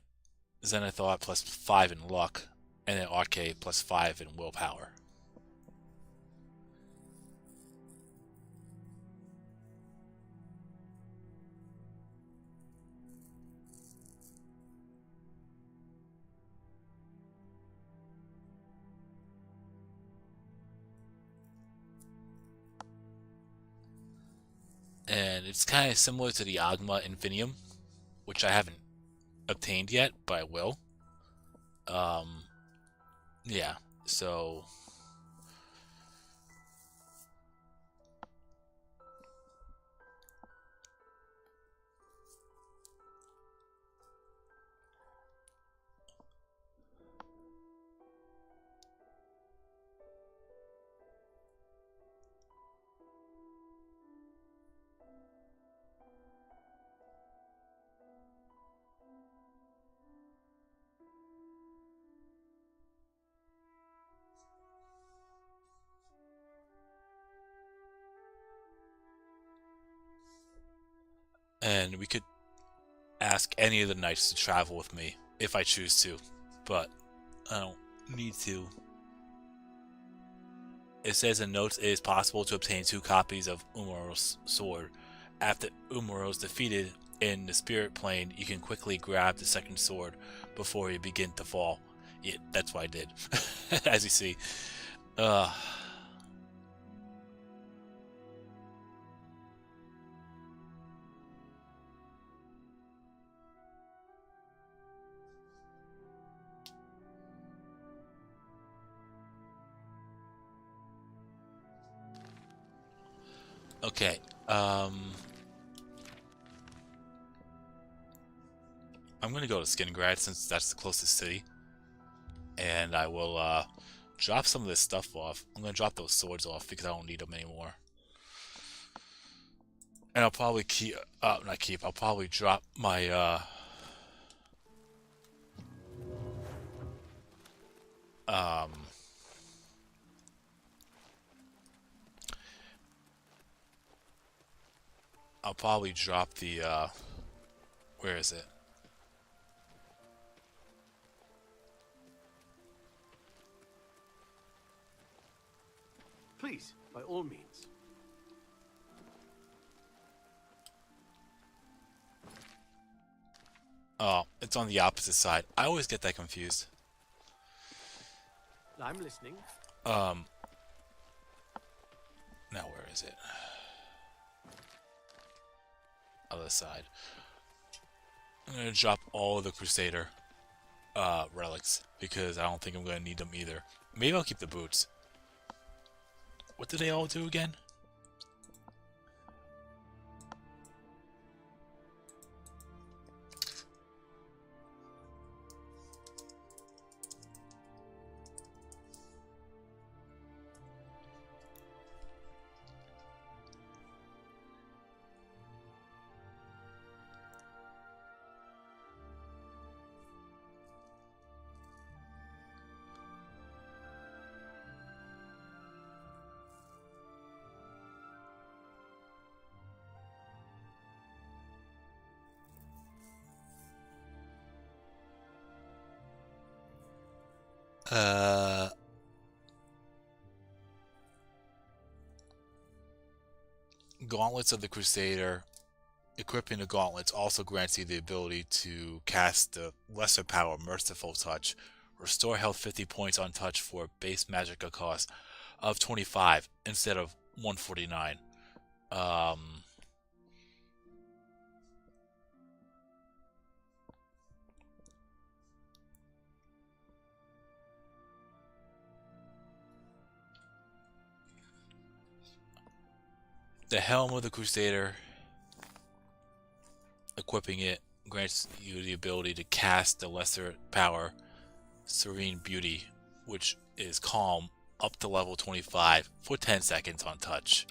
Zenithar +5 in luck. And then Arcade +5 in willpower. And it's kind of similar to the Agma Infinium, which I haven't obtained yet, but I will. Yeah, so and we could ask any of the knights to travel with me if I choose to, but I don't need to. It says in notes it is possible to obtain 2 copies of Umaro's sword. After Umaro is defeated in the spirit plane, you can quickly grab the second sword before you begin to fall. Yeah, that's what I did, as you see. Okay, I'm gonna go to Skingrad since that's the closest city, and I will drop some of this stuff off. I'm gonna drop those swords off because I don't need them anymore, and I'll probably I'll probably drop my I'll probably drop the, where is it? Please, by all means. Oh, it's on the opposite side. I always get that confused. I'm listening. Now where is it? Other side. I'm gonna drop all the Crusader relics because I don't think I'm gonna need them either. Maybe I'll keep the boots. What do they all do again? Gauntlets of the Crusader. Equipping the gauntlets also grants you the ability to cast the lesser power Merciful Touch. Restore health 50 points on touch for a base magicka cost of 25 instead of 149. The Helm of the Crusader. Equipping it grants you the ability to cast the lesser power Serene Beauty, which is calm, up to level 25 for 10 seconds on touch.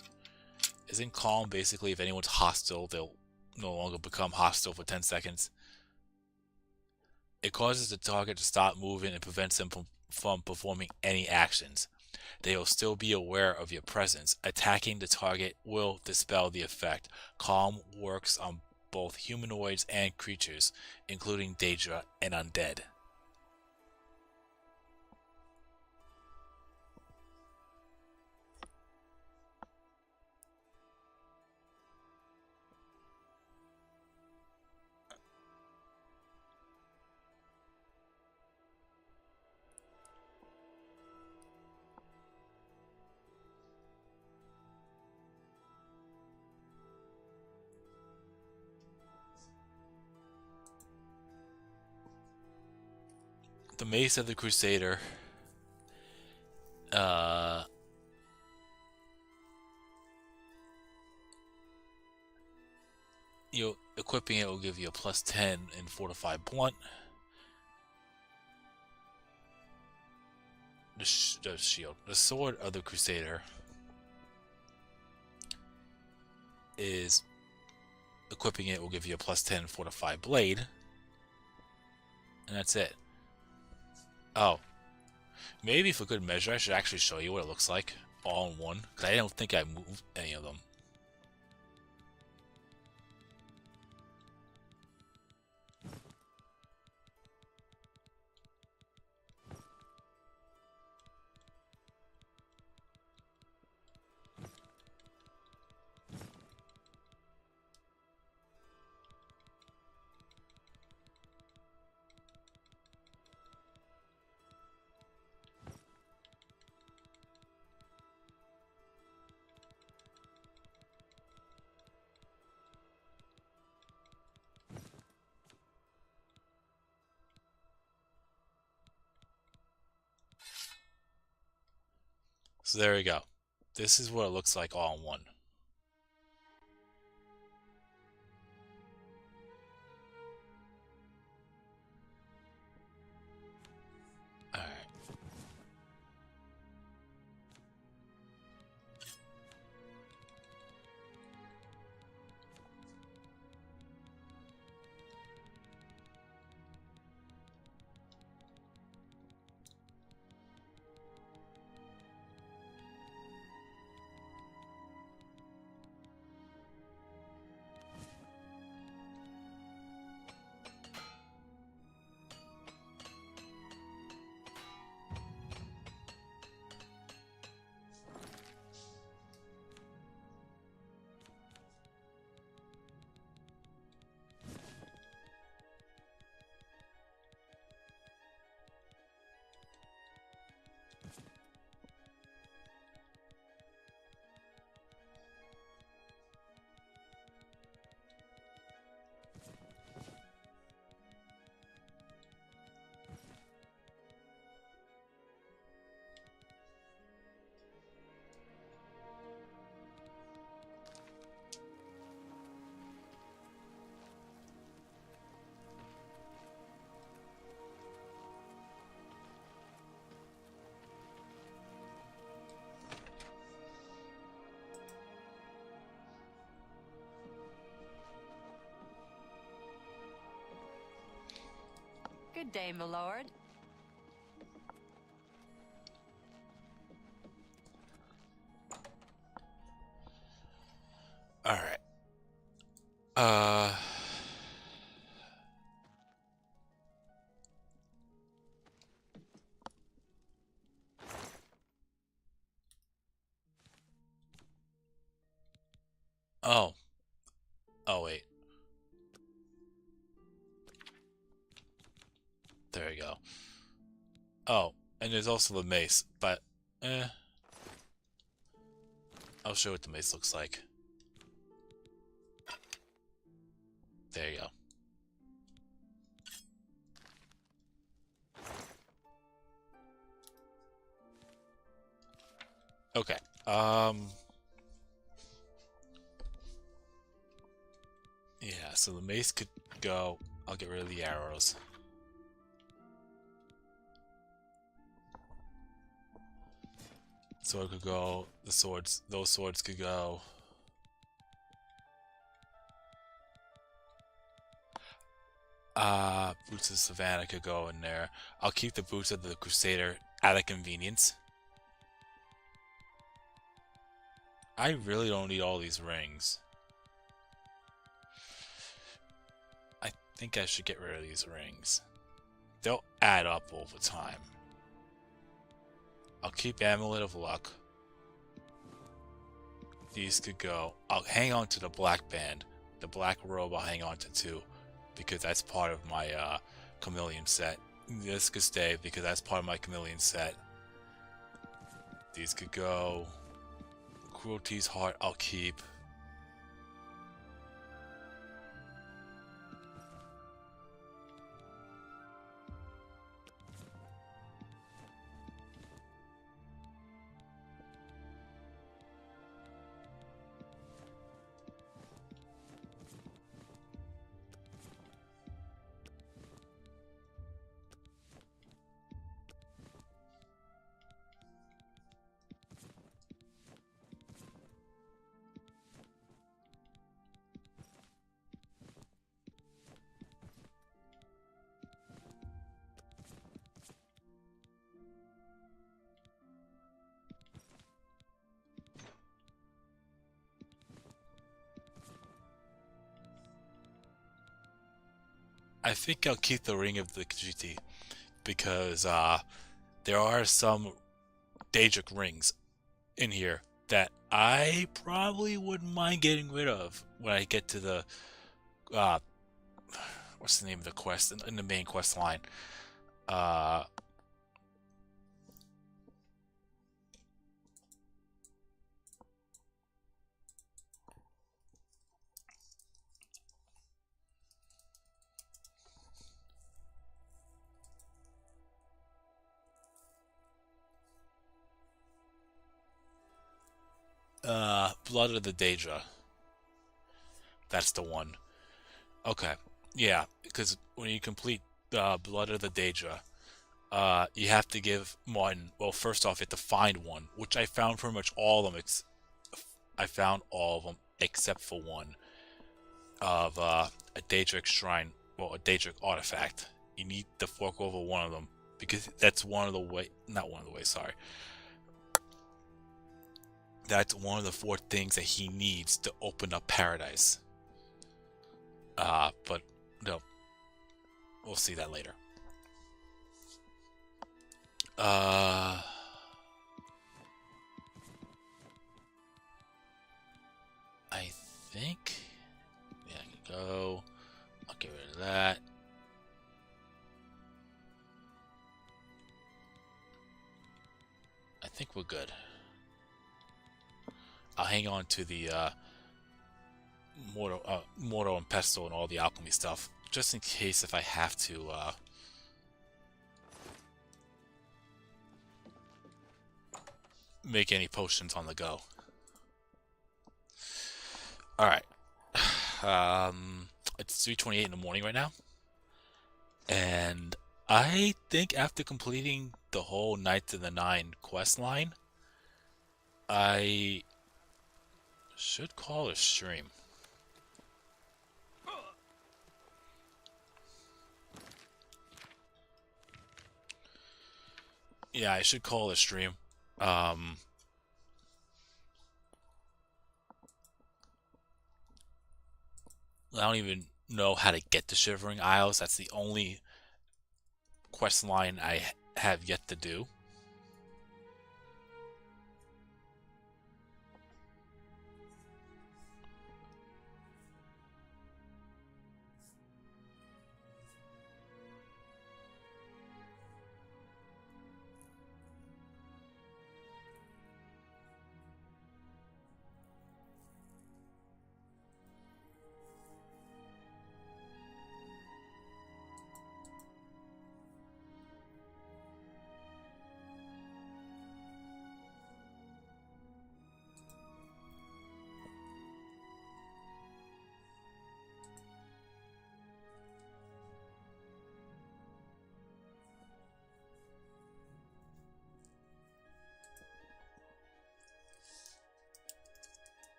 Isn't calm basically if anyone's hostile, they'll no longer become hostile for 10 seconds? It causes the target to stop moving and prevents them from performing any actions. They will still be aware of your presence. Attacking the target will dispel the effect. Calm works on both humanoids and creatures, including Daedra and undead. The Mace of the Crusader. Equipping it will give you a plus 10 in fortified blunt. The shield. The Sword of the Crusader is equipping it will give you a plus 10 fortified blade. And that's it. Oh. Maybe for good measure, I should actually show you what it looks like all in one. Because I don't think I moved any of them. So there we go. This is what it looks like all in one. Alright. Good day, my lord. Alright. Oh. Oh, wait. There we go. Oh, and there's also the mace, but, I'll show you what the mace looks like. There you go. Okay, yeah, so the mace could go. I'll get rid of the arrows. Sword could go. The swords, those swords could go. Boots of Savannah could go in there. I'll keep the boots of the Crusader out of convenience. I really don't need all these rings. I think I should get rid of these rings. They'll add up over time. I'll keep Amulet of Luck. These could go. I'll hang on to the black band. The black robe I'll hang on to too, because that's part of my chameleon set. This could stay because that's part of my chameleon set. These could go. Cruelty's Heart I'll keep. I think I'll keep the Ring of the GT because there are some Daedric rings in here that I probably wouldn't mind getting rid of when I get to the what's the name of the quest in the main quest line. Blood of the Daedra. That's the one. Okay. Yeah, because when you complete Blood of the Daedra, you have to give one. Well, first off, you have to find one, which I found pretty much all of them. I found all of them except for one of a Daedric shrine, well, a Daedric artifact. You need to fork over one of them because that's one of the way. Not one of the ways. Sorry. That's one of the 4 things that he needs to open up paradise. But no, we'll see that later. I think, yeah, I can go. I'll get rid of that. I think we're good. I'll hang on to the Morto and Pesto and all the alchemy stuff, just in case if I have to make any potions on the go. Alright. It's 3:28 in the morning right now. And I think after completing the whole Knights of the Nine quest line, I should call a stream. Yeah, I should call it a stream. I don't even know how to get to Shivering Isles. That's the only quest line I have yet to do.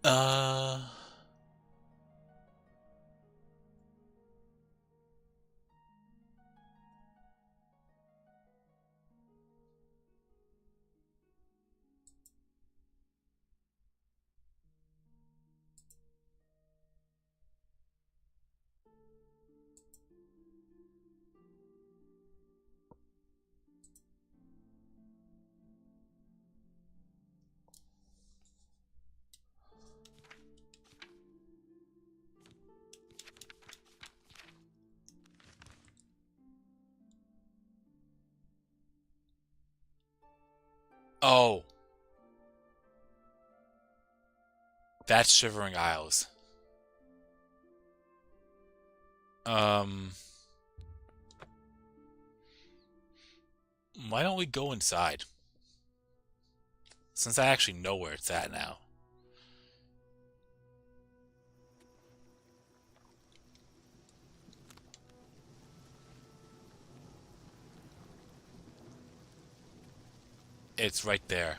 Uh... Oh. That's Shivering Isles. Why don't we go inside? Since I actually know where it's at now. It's right there.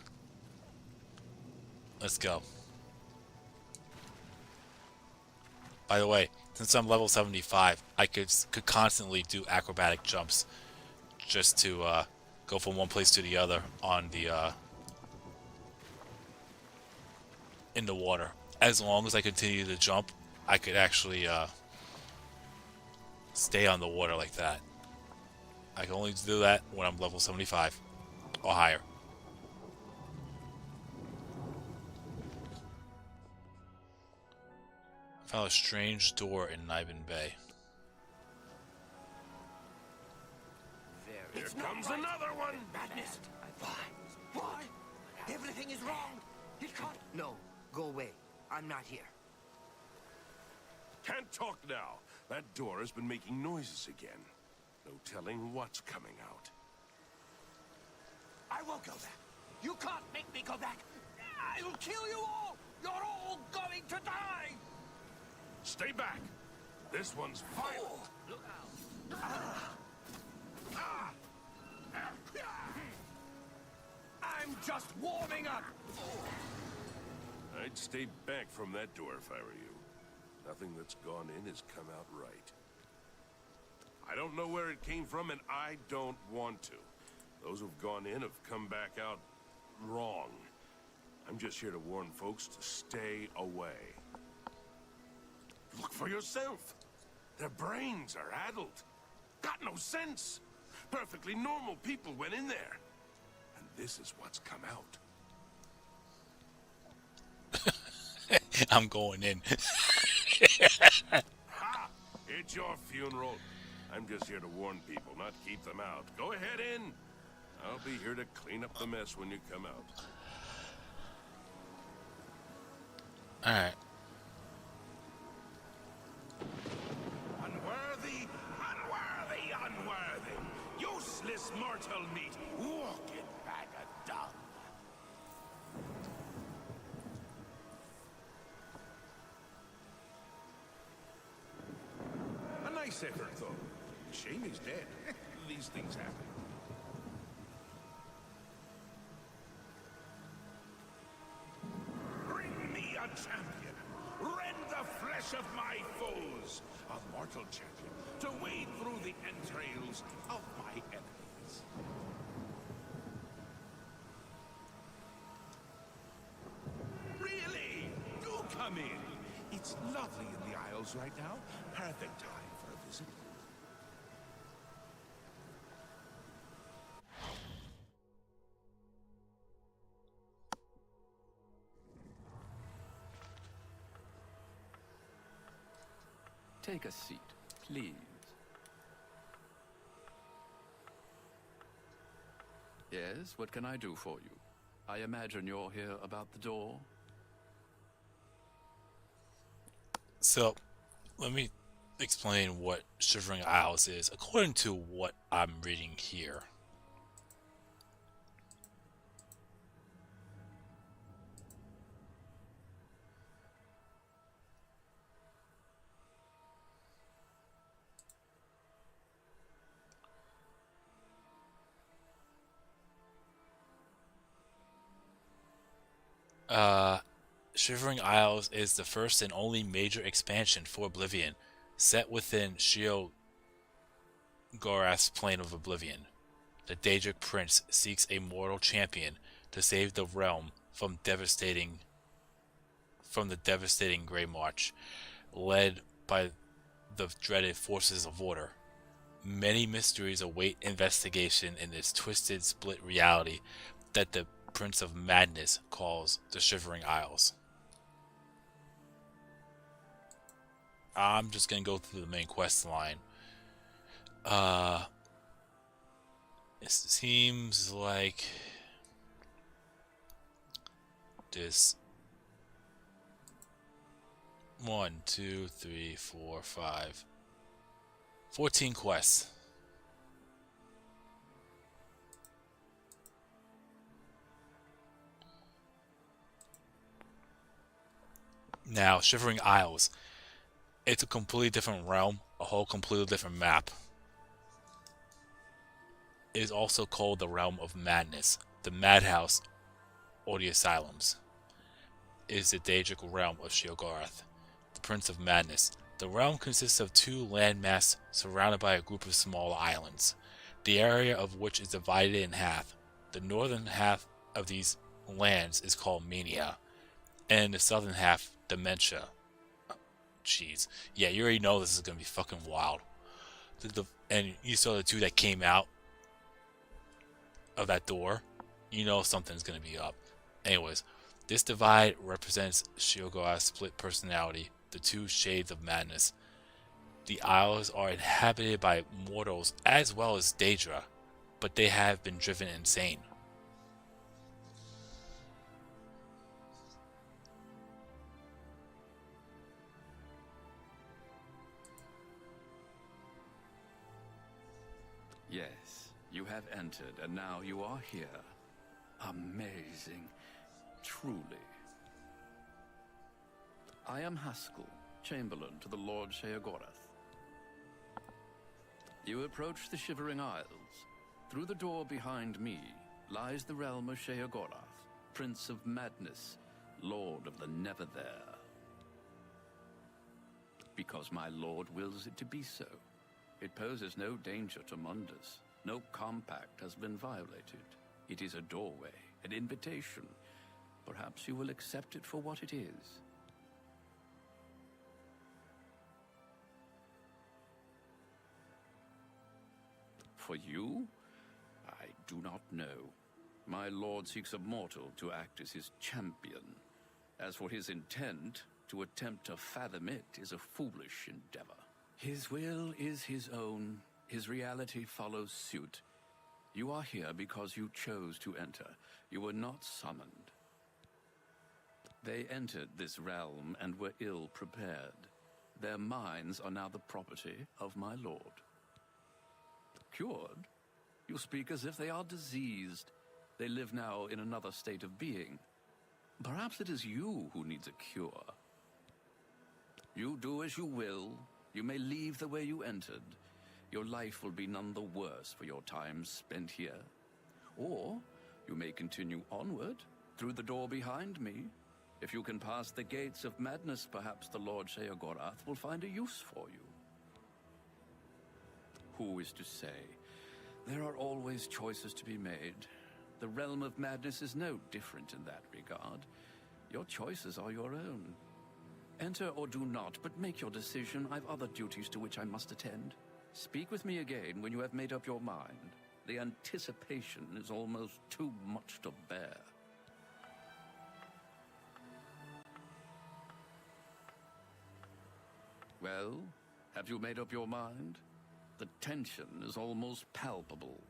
Let's go. By the way, since I'm level 75, I could constantly do acrobatic jumps just to go from one place to the other on the in the water. As long as I continue to jump, I could actually stay on the water like that. I can only do that when I'm level 75 or higher. I found a strange door in Niben Bay. Here comes another one! Madness! Why? Everything is wrong! He can't... No, go away. I'm not here. Can't talk now. That door has been making noises again. No telling what's coming out. I won't go back. You can't make me go back. I'll kill you all! You're all going to die! Stay back. This one's violent. Look out! I'm just warming up! I'd stay back from that door if I were you. Nothing that's gone in has come out right. I don't know where it came from, and I don't want to. Those who've gone in have come back out wrong. I'm just here to warn folks to stay away. Look for yourself. Their brains are addled. Got no sense. Perfectly normal people went in there. And this is what's come out. I'm going in. Ha! It's your funeral. I'm just here to warn people, not keep them out. Go ahead in. I'll be here to clean up the mess when you come out. Alright. Unworthy, unworthy, unworthy. Useless mortal meat, walking bag of dung. A nice effort, though. Shame he's dead. These things happen. Bring me a champion. Rend the flesh of my foes. A mortal champion to wade through the entrails of my enemies. Really? Do come in. It's lovely in the Isles right now. Perfect time for a visit. Take a seat, please. Yes, what can I do for you? I imagine you're here about the door? So, let me explain what Shivering Isles is, according to what I'm reading here. Shivering Isles is the first and only major expansion for Oblivion, set within Sheogorath's plane of Oblivion. The Daedric Prince seeks a mortal champion to save the realm from the devastating Grey March, led by the dreaded forces of order. Many mysteries await investigation in this twisted, split reality that the Prince of Madness calls the Shivering Isles. I'm just gonna go through the main quest line. It seems like this 1, 2, 3, 4, 5, 14 quests. Now, Shivering Isles, it's a completely different realm, a whole completely different map. It is also called the Realm of Madness, the Madhouse, or the Asylums. It is the Daedric realm of Sheogorath, the Prince of Madness. The realm consists of two landmasses surrounded by a group of small islands, the area of which is divided in half. The northern half of these lands is called Mania, and the southern half, Dementia. Jeez. Yeah, you already know this is going to be fucking wild. And you saw the two that came out of that door. You know something's going to be up. Anyways, this divide represents Sheogorath's split personality, the two shades of madness. The Isles are inhabited by mortals as well as Daedra, but they have been driven insane. Yes, you have entered, and now you are here. Amazing. Truly. I am Haskell, Chamberlain to the Lord Sheogorath. You approach the Shivering Isles. Through the door behind me lies the realm of Sheogorath, Prince of Madness, Lord of the Never There. Because my lord wills it to be so. It poses no danger to Mundus. No compact has been violated. It is a doorway, an invitation. Perhaps you will accept it for what it is. For you? I do not know. My lord seeks a mortal to act as his champion. As for his intent, to attempt to fathom it is a foolish endeavor. His will is his own. His reality follows suit. You are here because you chose to enter. You were not summoned. They entered this realm and were ill prepared. Their minds are now the property of my lord. Cured? You speak as if they are diseased. They live now in another state of being. Perhaps it is you who needs a cure. You do as you will. You may leave the way you entered. Your life will be none the worse for your time spent here. Or you may continue onward through the door behind me. If you can pass the gates of madness, perhaps the Lord Sheogorath will find a use for you. Who is to say? There are always choices to be made. The realm of madness is no different in that regard. Your choices are your own. Enter or do not, but make your decision. I've other duties to which I must attend. Speak with me again when you have made up your mind. The anticipation is almost too much to bear. Well, have you made up your mind? The tension is almost palpable.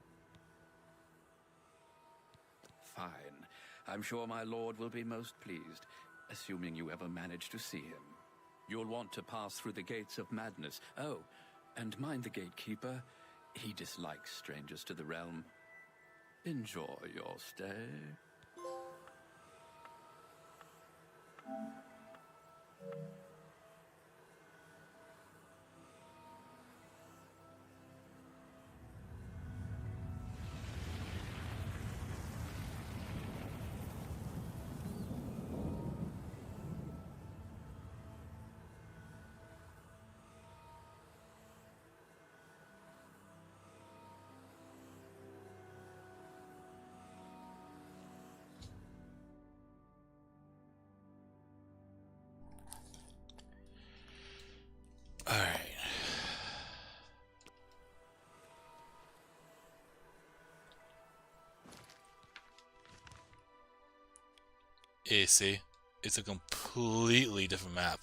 Fine. I'm sure my lord will be most pleased, assuming you ever manage to see him. You'll want to pass through the gates of madness. Oh, and mind the gatekeeper. He dislikes strangers to the realm. Enjoy your stay. Alright. Yeah, see? It's a completely different map.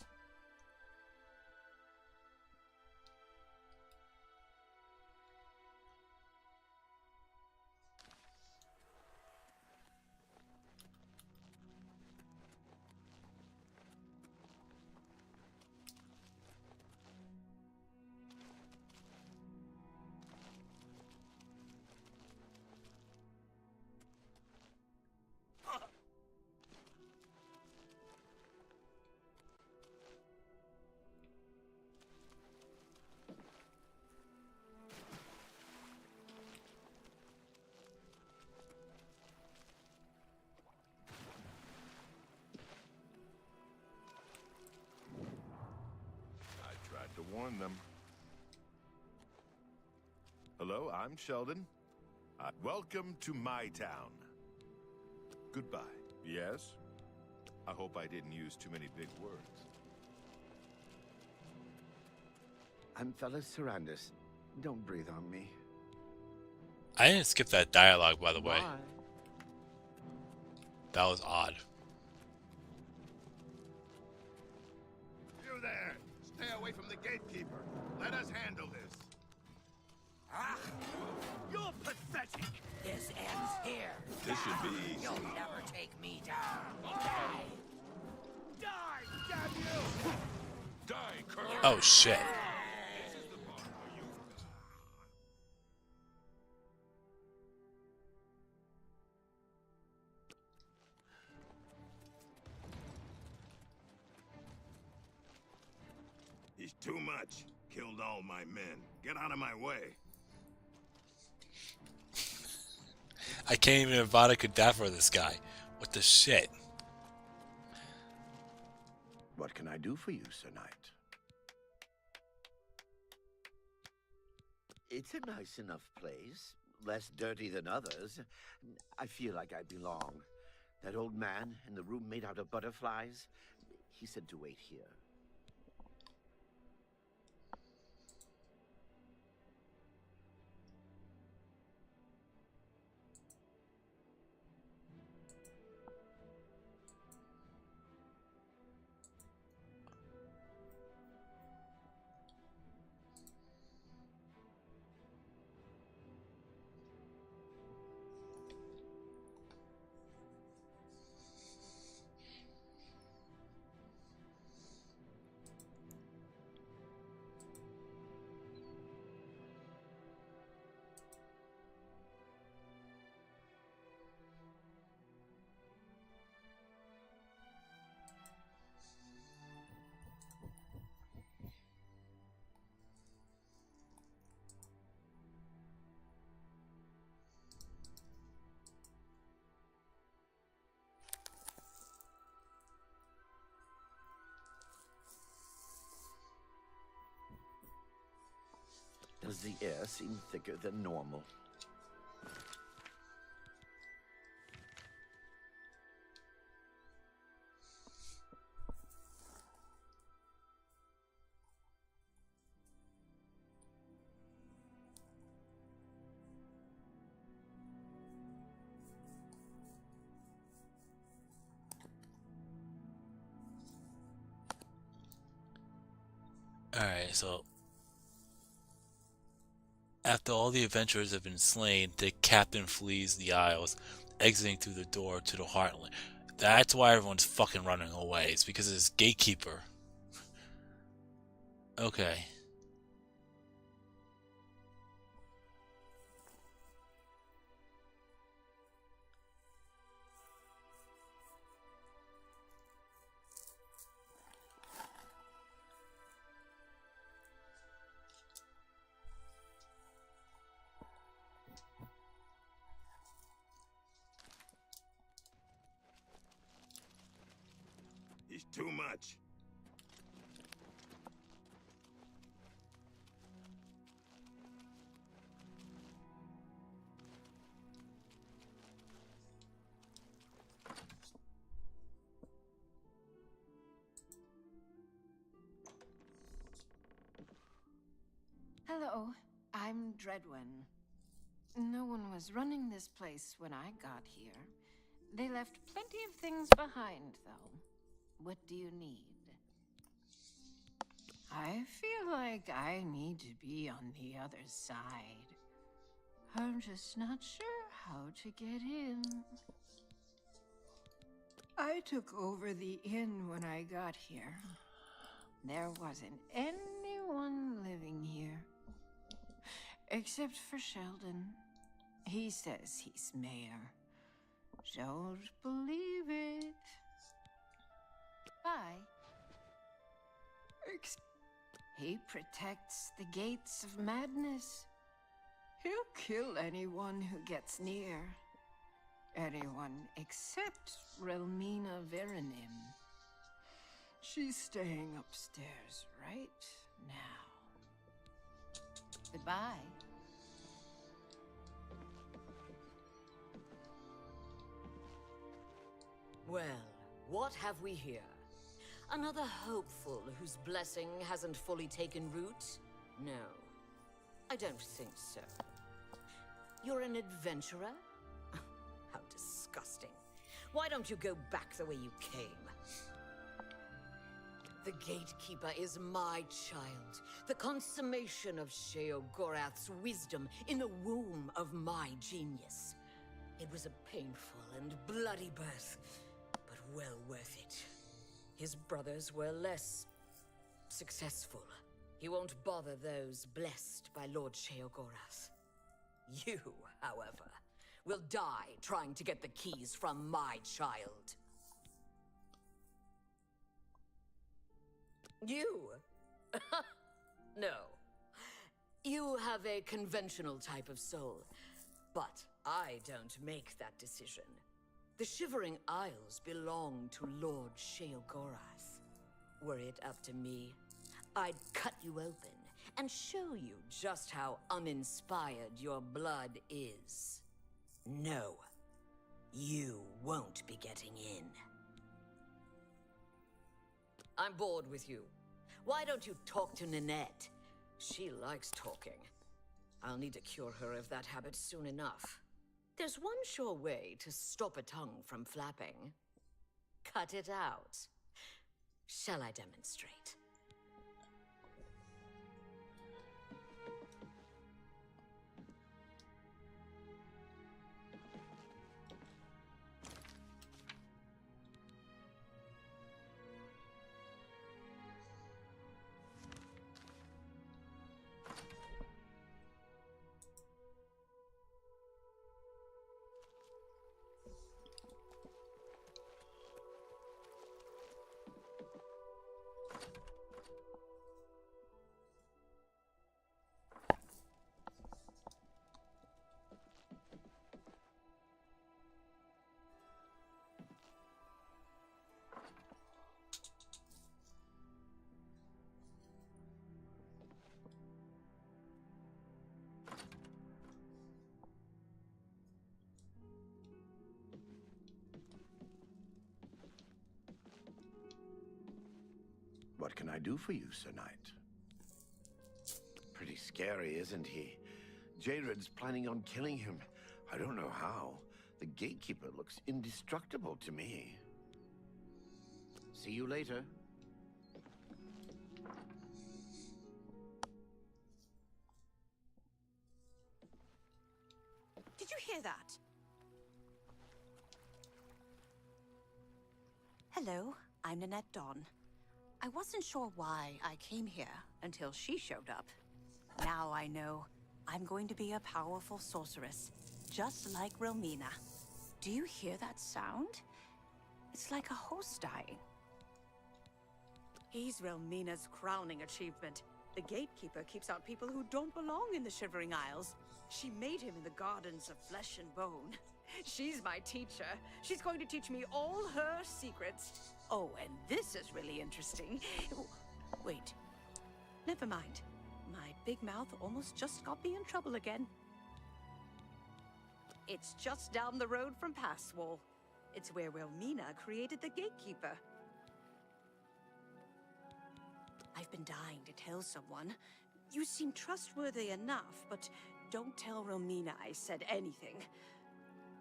To warn them. Hello, I'm Sheldon. Welcome to my town. Goodbye. Yes? I hope I didn't use too many big words. I'm Fellas Sarandis. Don't breathe on me. I didn't skip that dialogue, by the way. Bye. That was odd. You there! Stay away from the gatekeeper. Let us handle this. Ah! You're pathetic! This ends here. This should be easy. You'll never take me down. Die! Die, damn you! Die, Colonel! Oh, shit. This is the part where you... He's too much. Killed all my men. Get out of my way. I can't even Avada Kedavra this guy. What the shit? What can I do for you, Sir Knight? It's a nice enough place. Less dirty than others. I feel like I belong. That old man in the room made out of butterflies, he said to wait here. because the air seemed thicker than normal. Alright, so after all the adventurers have been slain, the captain flees the Isles, exiting through the door to the Heartland. That's why everyone's fucking running away. It's because of this gatekeeper. Okay. It's too much. Hello, I'm Dreadwin. No one was running this place when I got here. They left plenty of things behind, though. What do you need? I feel like I need to be on the other side. I'm just not sure how to get in. I took over the inn when I got here. There wasn't anyone living here. Except for Sheldon. He says he's mayor. Don't believe it. Bye. He protects the gates of madness. He'll kill anyone who gets near. Anyone except Relmina Veranim. She's staying upstairs right now. Goodbye. Well, what have we here? Another hopeful whose blessing hasn't fully taken root? No, I don't think so. You're an adventurer? How disgusting. Why don't you go back the way you came? The Gatekeeper is my child, the consummation of Sheogorath's wisdom in the womb of my genius. It was a painful and bloody birth, but well worth it. His brothers were less successful. He won't bother those blessed by Lord Sheogorath. You, however, will die trying to get the keys from my child. You? No. You have a conventional type of soul, but I don't make that decision. The Shivering Isles belong to Lord Sheogorath. Were it up to me, I'd cut you open and show you just how uninspired your blood is. No, you won't be getting in. I'm bored with you. Why don't you talk to Ninette? She likes talking. I'll need to cure her of that habit soon enough. There's one sure way to stop a tongue from flapping. Cut it out. Shall I demonstrate? What can I do for you, Sir Knight? Pretty scary, isn't he? Jared's planning on killing him. I don't know how. The gatekeeper looks indestructible to me. See you later. Did you hear that? Hello, I'm Nanette Dawn. I wasn't sure why I came here until she showed up. Now I know I'm going to be a powerful sorceress, just like Romina. Do you hear that sound? It's like a host dying. He's Romina's crowning achievement. The gatekeeper keeps out people who don't belong in the Shivering Isles. She made him in the gardens of flesh and bone. She's my teacher. She's going to teach me all her secrets. Oh, and this is really interesting. Wait. Never mind. My big mouth almost just got me in trouble again. It's just down the road from Passwall. It's where Romina created the gatekeeper. I've been dying to tell someone. You seem trustworthy enough, but don't tell Romina I said anything.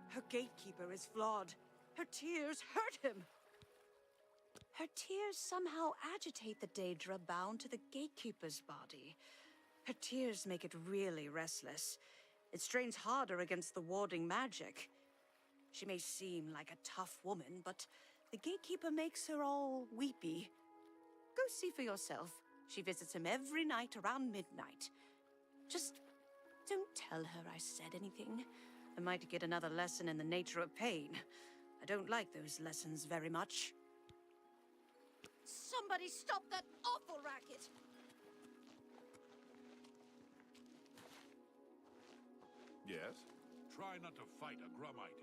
Her gatekeeper is flawed. Her tears hurt him. Her tears somehow agitate the Daedra bound to the gatekeeper's body. Her tears make it really restless. It strains harder against the warding magic. She may seem like a tough woman, but the gatekeeper makes her all weepy. Go see for yourself. She visits him every night around midnight. Just don't tell her I said anything. I might get another lesson in the nature of pain. I don't like those lessons very much. Somebody stop that awful racket! Yes? Try not to fight a Grumite.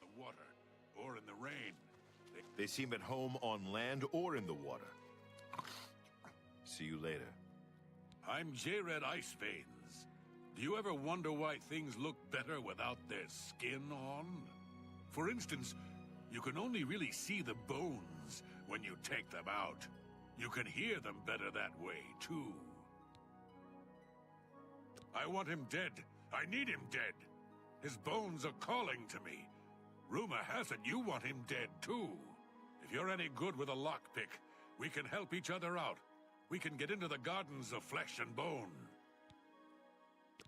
The water, or in the rain. They seem at home on land or in the water. See you later. I'm J-Red Iceveins. Do you ever wonder why things look better without their skin on? For instance, you can only really see the bones when you take them out. You can hear them better that way, too. I want him dead. I need him dead. His bones are calling to me. Rumor has it you want him dead, too. If you're any good with a lockpick, we can help each other out. We can get into the gardens of flesh and bone.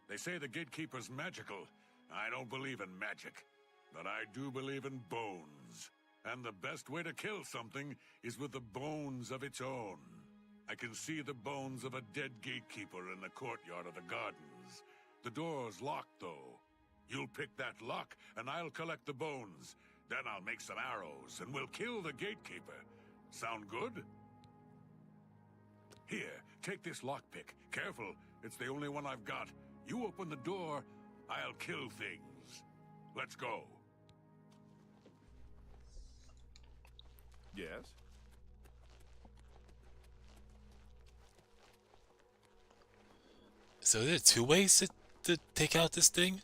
They say the gatekeeper's magical. I don't believe in magic, but I do believe in bones. And the best way to kill something is with the bones of its own. I can see the bones of a dead gatekeeper in the courtyard of the gardens. The door's locked, though. You'll pick that lock, and I'll collect the bones. Then I'll make some arrows, and we'll kill the gatekeeper. Sound good? Here, take this lockpick. Careful, it's the only one I've got. You open the door, I'll kill things. Let's go. Yes? So there are two ways to take out this thing?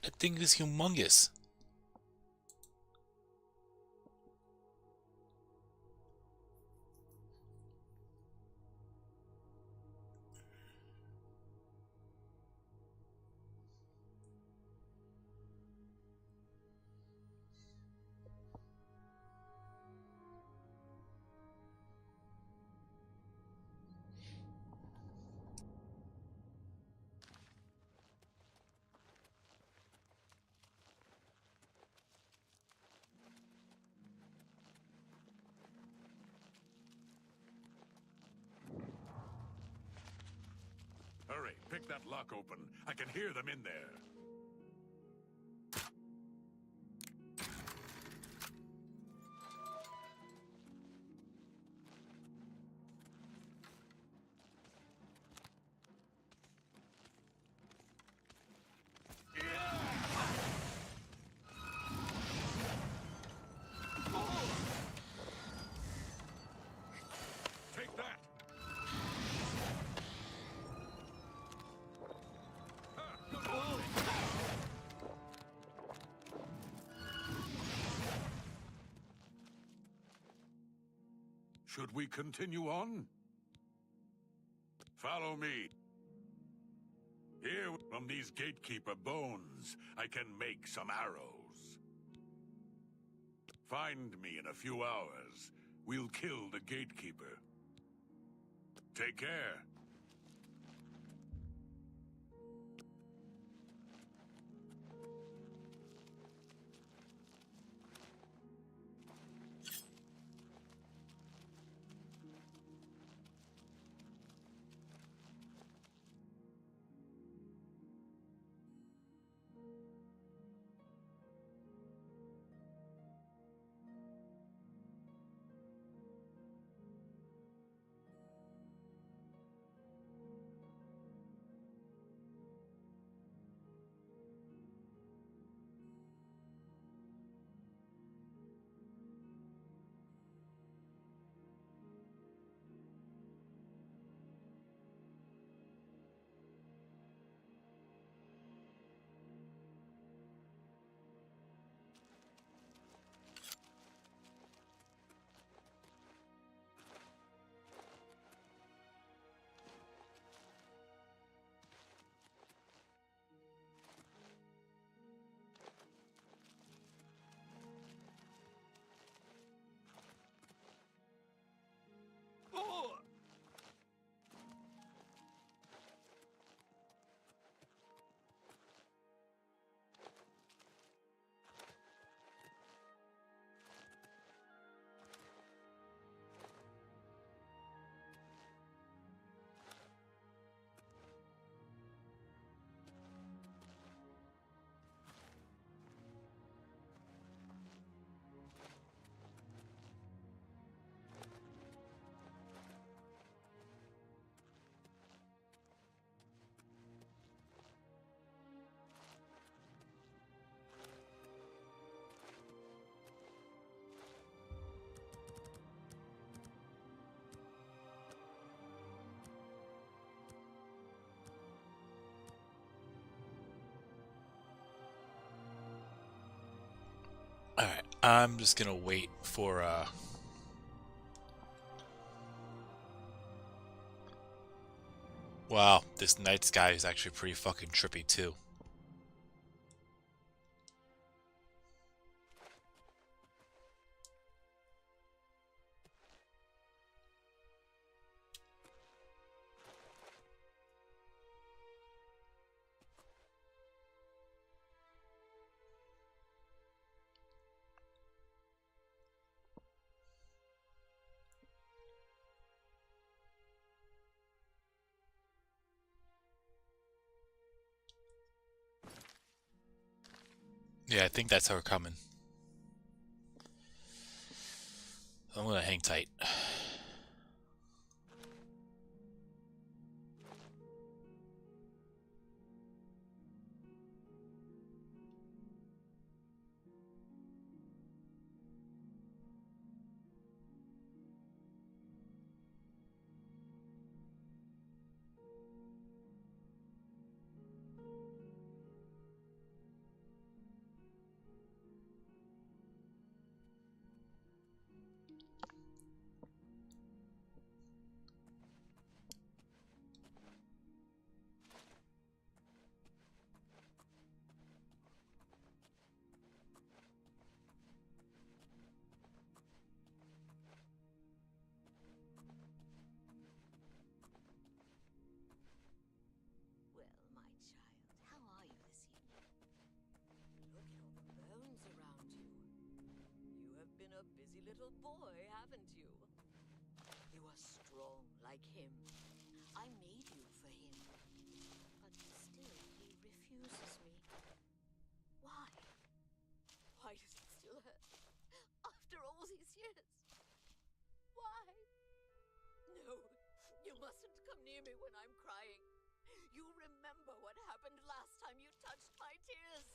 That thing is humongous. Hurry, pick that lock open. I can hear them in there. Take that! Should we continue on? Follow me. Here, from these gatekeeper bones, I can make some arrows. Find me in a few hours. We'll kill the gatekeeper. Take care. Alright, I'm just gonna wait for, wow, this night sky is actually pretty fucking trippy, too. Yeah, I think that's her coming. I'm gonna hang tight. Little boy, haven't you? You are strong like him. I made you for him. But still, he refuses me. Why? Why does it still hurt? After all these years? Why? No, you mustn't come near me when I'm crying. You remember what happened last time you touched my tears.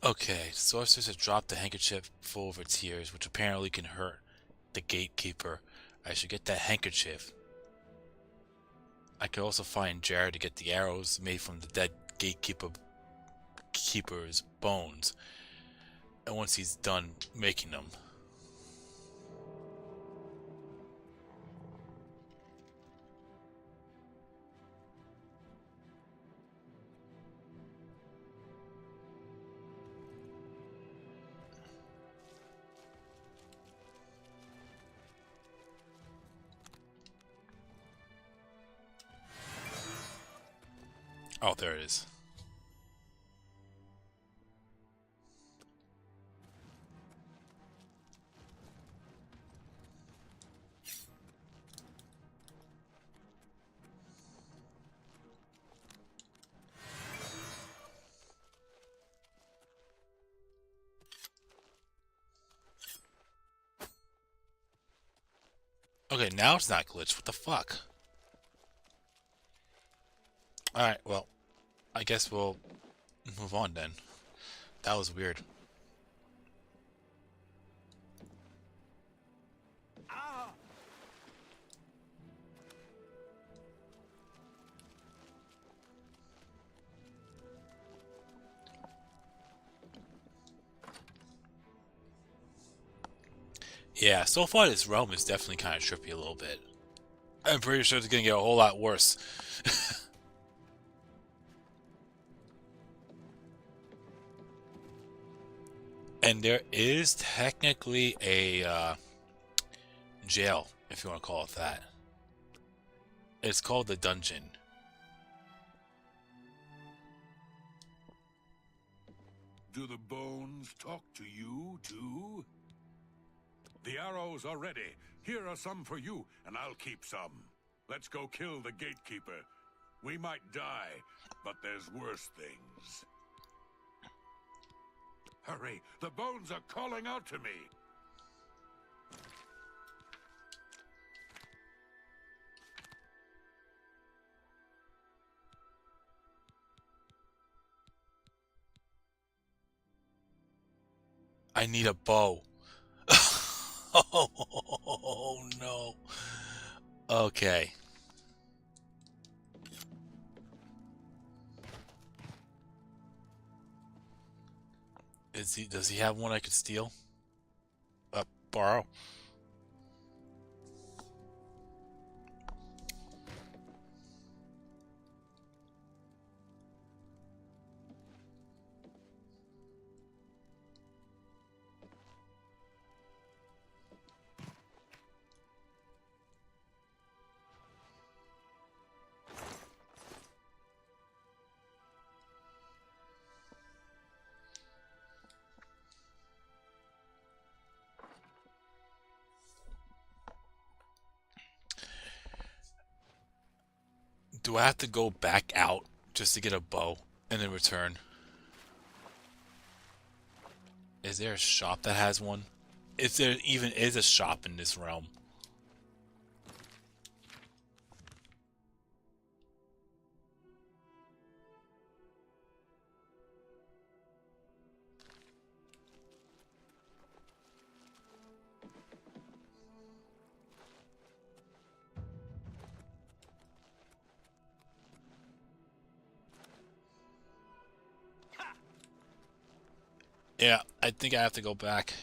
Okay, sorceress has dropped the handkerchief full of her tears, which apparently can hurt the gatekeeper. I should get that handkerchief. I could also find Jared to get the arrows made from the dead keeper's bones. And once he's done making them. Oh, there it is. Okay, now it's not glitched. What the fuck? Alright, well, I guess we'll move on then. That was weird. Yeah, so far this realm is definitely kind of trippy a little bit. I'm pretty sure it's going to get a whole lot worse. And there is technically a jail, if you want to call it that. It's called the dungeon. Do the bones talk to you, too? The arrows are ready. Here are some for you, and I'll keep some. Let's go kill the gatekeeper. We might die, but there's worse things. Hurry, the bones are calling out to me. I need a bow. Oh no. Okay. Does he have one I could steal? Borrow? Do I have to go back out just to get a bow and then return? Is there a shop that has one? Is there even is a shop in this realm? Yeah, I think I have to go back.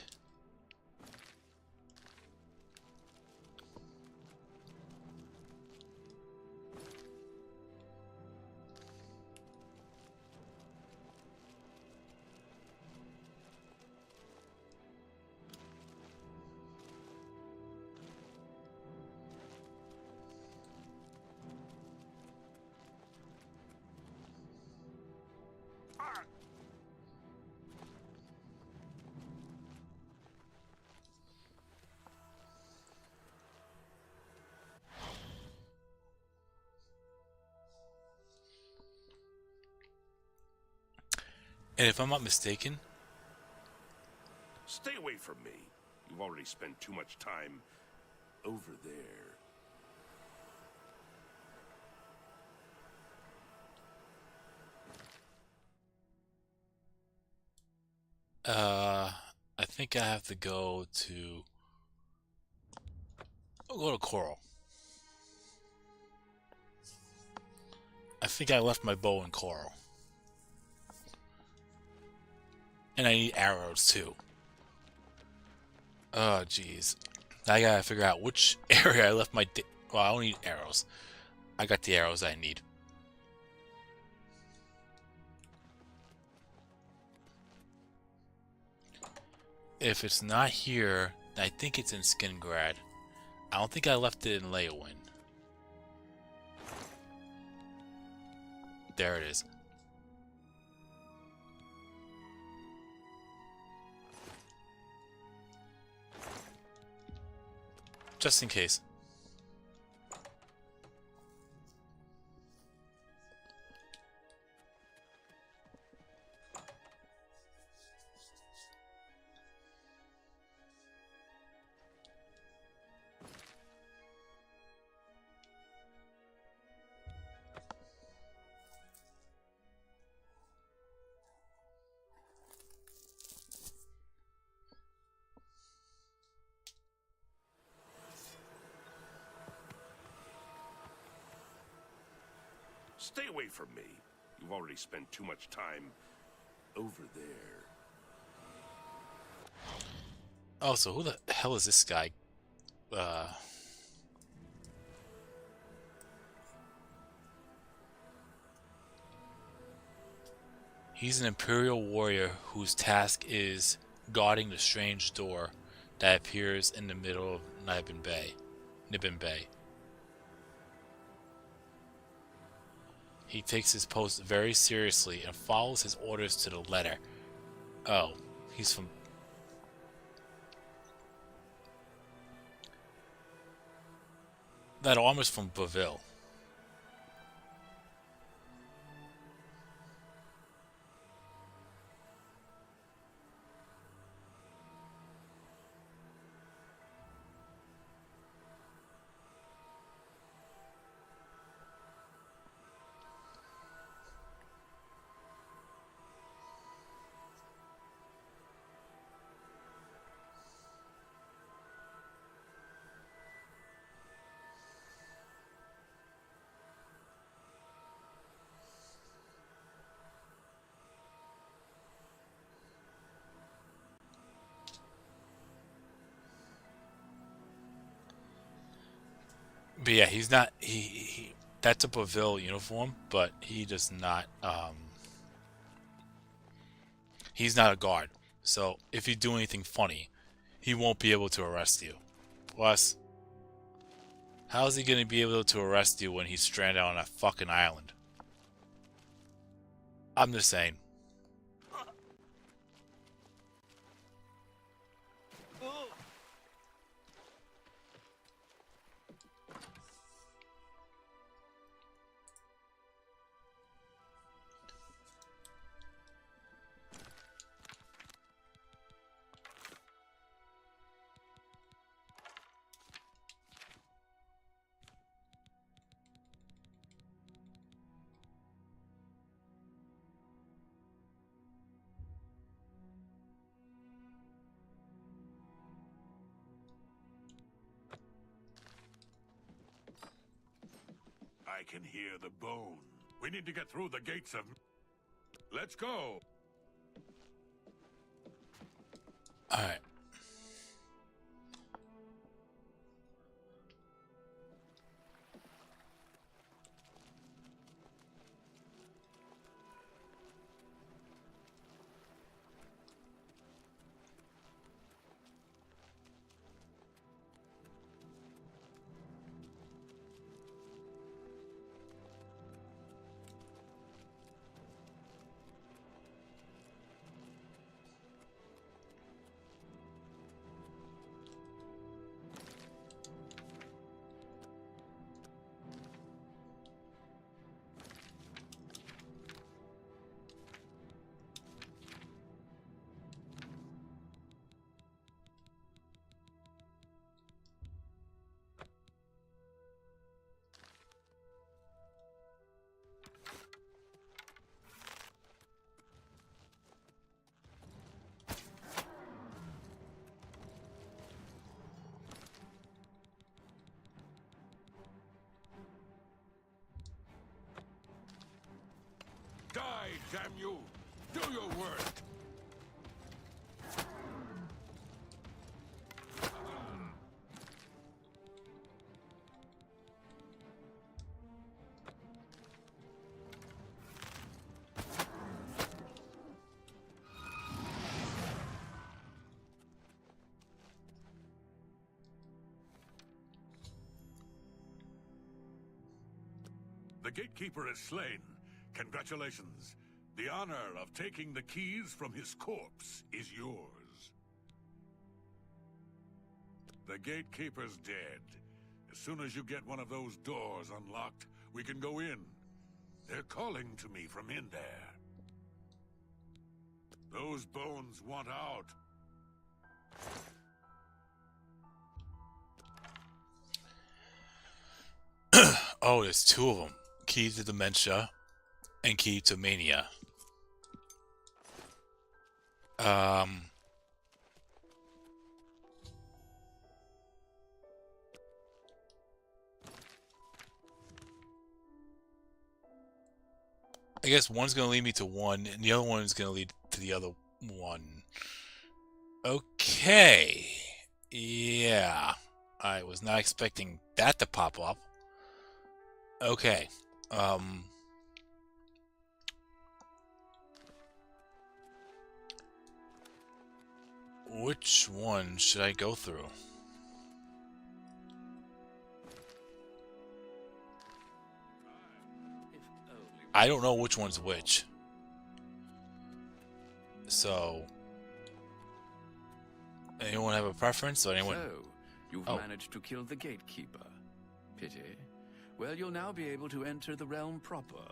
And if I'm not mistaken... Stay away from me. You've already spent too much time over there. I think I have to go to... I'll go to Coral. I think I left my bow in Coral. And I need arrows too. Oh, jeez. I gotta figure out which area I left my... Well, I don't need arrows. I got the arrows I need. If it's not here, I think it's in Skingrad. I don't think I left it in Leowin. There it is. Just in case. Stay away from me. You've already spent too much time over there. Oh, so who the hell is this guy? He's an Imperial warrior whose task is guarding the strange door that appears in the middle of Niben Bay. He takes his post very seriously and follows his orders to the letter. Oh, he's from... That armor's from Baville. But yeah, he's not... He that's a Baville uniform, but he does not... he's not a guard. So if you do anything funny, he won't be able to arrest you. Plus, how is he going to be able to arrest you when he's stranded on a fucking island? I'm just saying. I can hear the bone. We need to get through the gates of... Let's go! Alright. Die, damn you! Do your work! The gatekeeper is slain. Congratulations. The honor of taking the keys from his corpse is yours. The gatekeeper's dead. As soon as you get one of those doors unlocked, we can go in. They're calling to me from in there. Those bones want out. Oh, there's two of them. Key to Dementia and Key to Mania. I guess one's going to lead me to one, and the other one is going to lead to the other one. Okay. Yeah. I was not expecting that to pop up. Okay. Which one should I go through? I don't know which one's which. So, anyone have a preference? Or anyone? So, you've managed to kill the gatekeeper. Pity. Well, you'll now be able to enter the realm proper.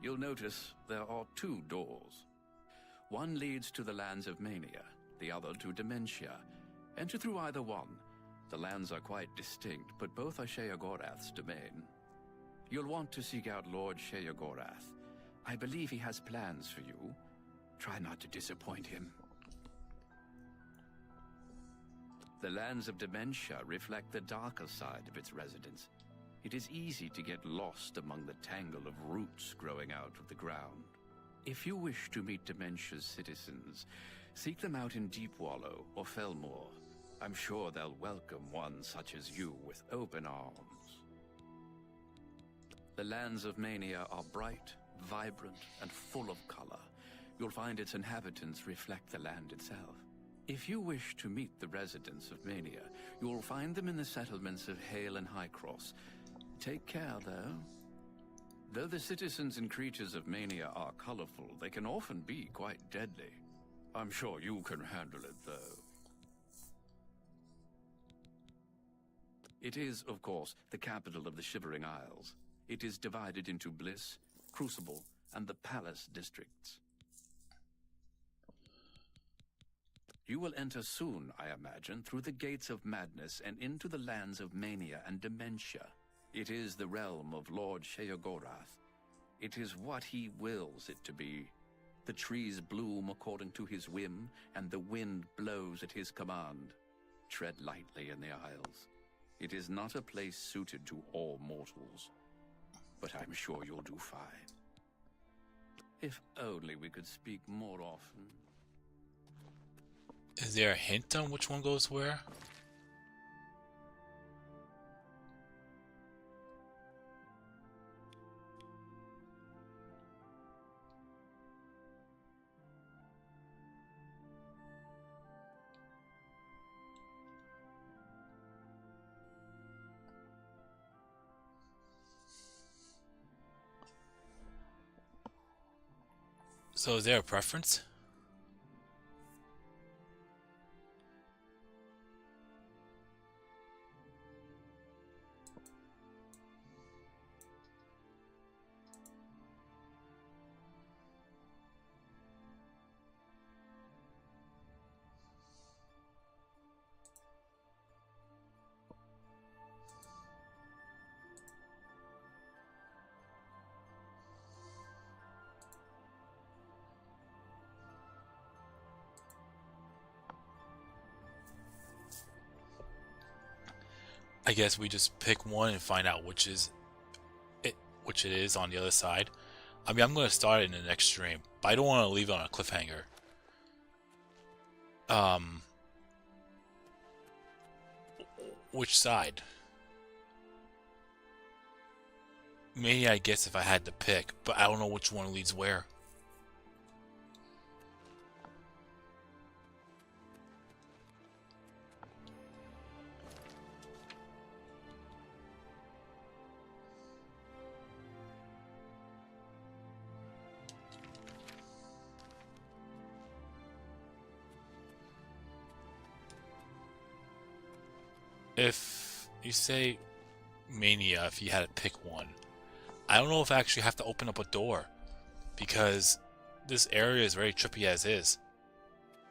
You'll notice there are two doors. One leads to the lands of Mania, the other to Dementia. Enter through either one. The lands are quite distinct, but both are Sheogorath's domain. You'll want to seek out Lord Sheogorath. I believe he has plans for you. Try not to disappoint him. The lands of Dementia reflect the darker side of its residents. It is easy to get lost among the tangle of roots growing out of the ground. If you wish to meet Dementia's citizens, seek them out in Deepwallow or Felmore. I'm sure they'll welcome one such as you with open arms. The lands of Mania are bright, vibrant, and full of color. You'll find its inhabitants reflect the land itself. If you wish to meet the residents of Mania, you will find them in the settlements of Hale and Highcross. Take care, though. Though the citizens and creatures of Mania are colorful, they can often be quite deadly. I'm sure you can handle it, though. It is, of course, the capital of the Shivering Isles. It is divided into Bliss, Crucible, and the Palace districts. You will enter soon, I imagine, through the gates of madness and into the lands of Mania and Dementia. It is the realm of Lord Sheogorath. It is what he wills it to be. The trees bloom according to his whim, and the wind blows at his command. Tread lightly in the Isles. It is not a place suited to all mortals, but I'm sure you'll do fine. If only we could speak more often. Is there a hint on which one goes where? So is there a preference? I guess we just pick one and find out which it is on the other side. I mean, I'm going to start it in the next stream, but I don't want to leave it on a cliffhanger. Which side? Maybe I guess if I had to pick, but I don't know which one leads where. if you say Mania, if you had to pick one, I don't know if I actually have to open up a door, because this area is very trippy as is.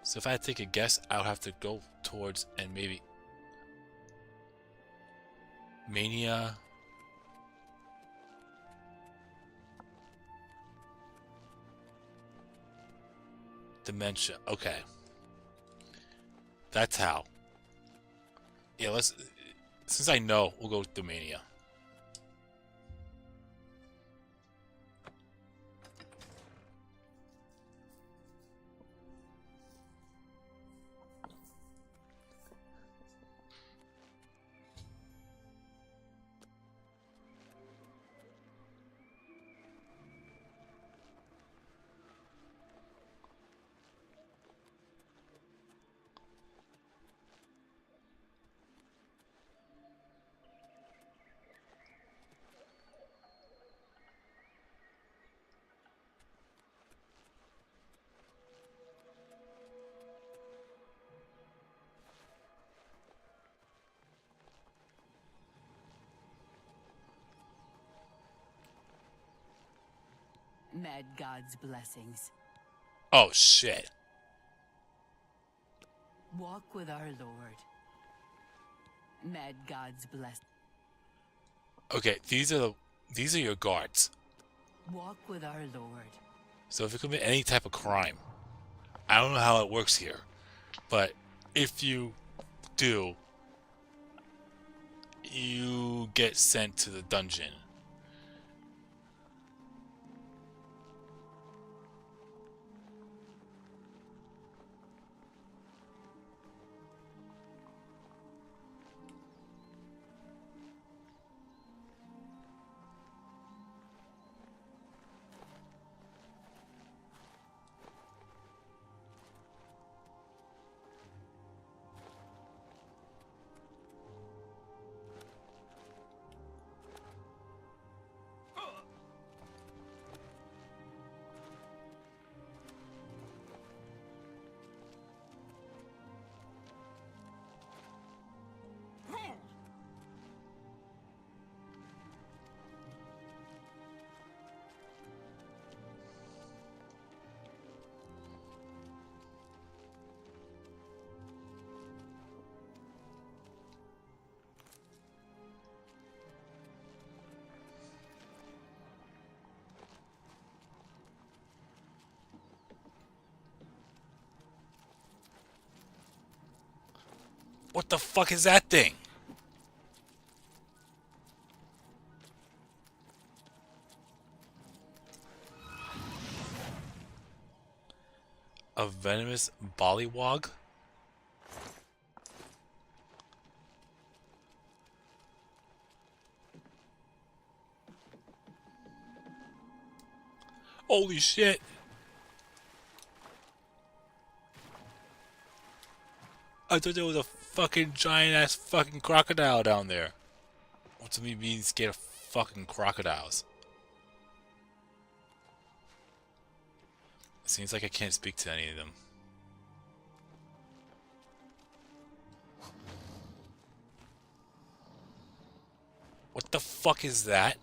So if I had to take a guess, I would have to go towards and maybe Mania. Dementia. Okay. That's how. Yeah, let's... Since I know, we'll go with the Mania. Mad God's blessings. Oh, shit. Walk with our Lord. Mad God's bless. Okay, these are your guards. Walk with our Lord. So if you commit any type of crime, I don't know how it works here, but if you do, you get sent to the dungeon. What the fuck is that thing? A venomous bollywog? Holy shit! I thought there was a fucking giant ass fucking crocodile down there. What's me being scared of fucking crocodiles? It seems like I can't speak to any of them. What the fuck is that?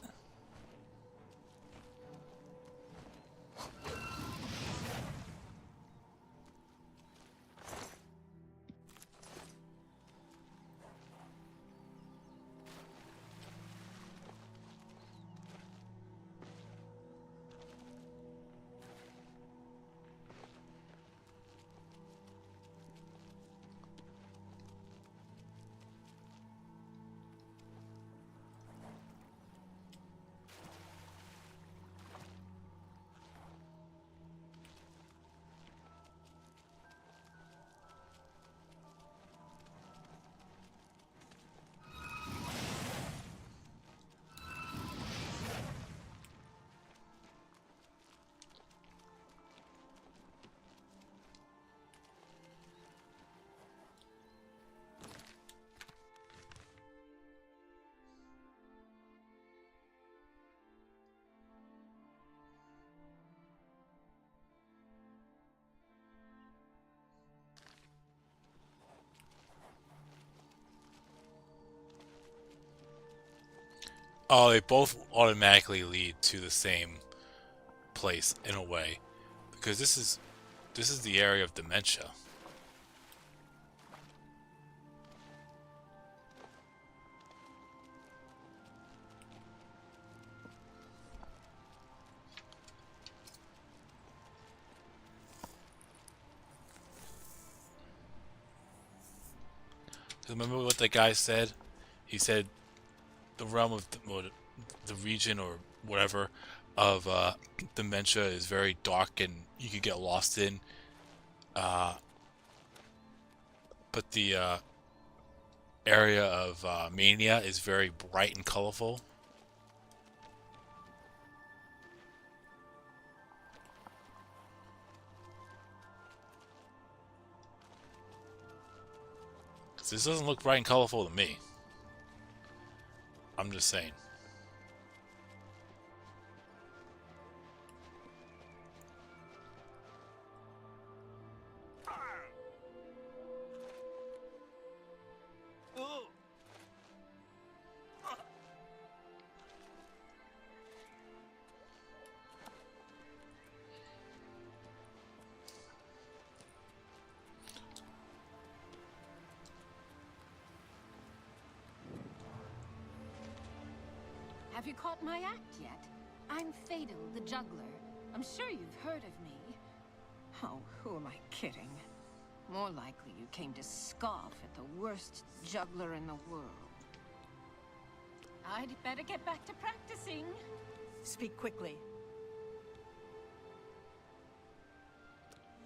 Oh, they both automatically lead to the same place in a way, because this is the area of dementia. Remember what the guy said? He said the realm of the region or whatever of dementia is very dark and you could get lost in. But the area of mania is very bright and colorful. This doesn't look bright and colorful to me. I'm just saying. Have you caught my act yet? I'm Fatal, the juggler. I'm sure you've heard of me. Oh, who am I kidding? More likely you came to scoff at the worst juggler in the world. I'd better get back to practicing. Speak quickly.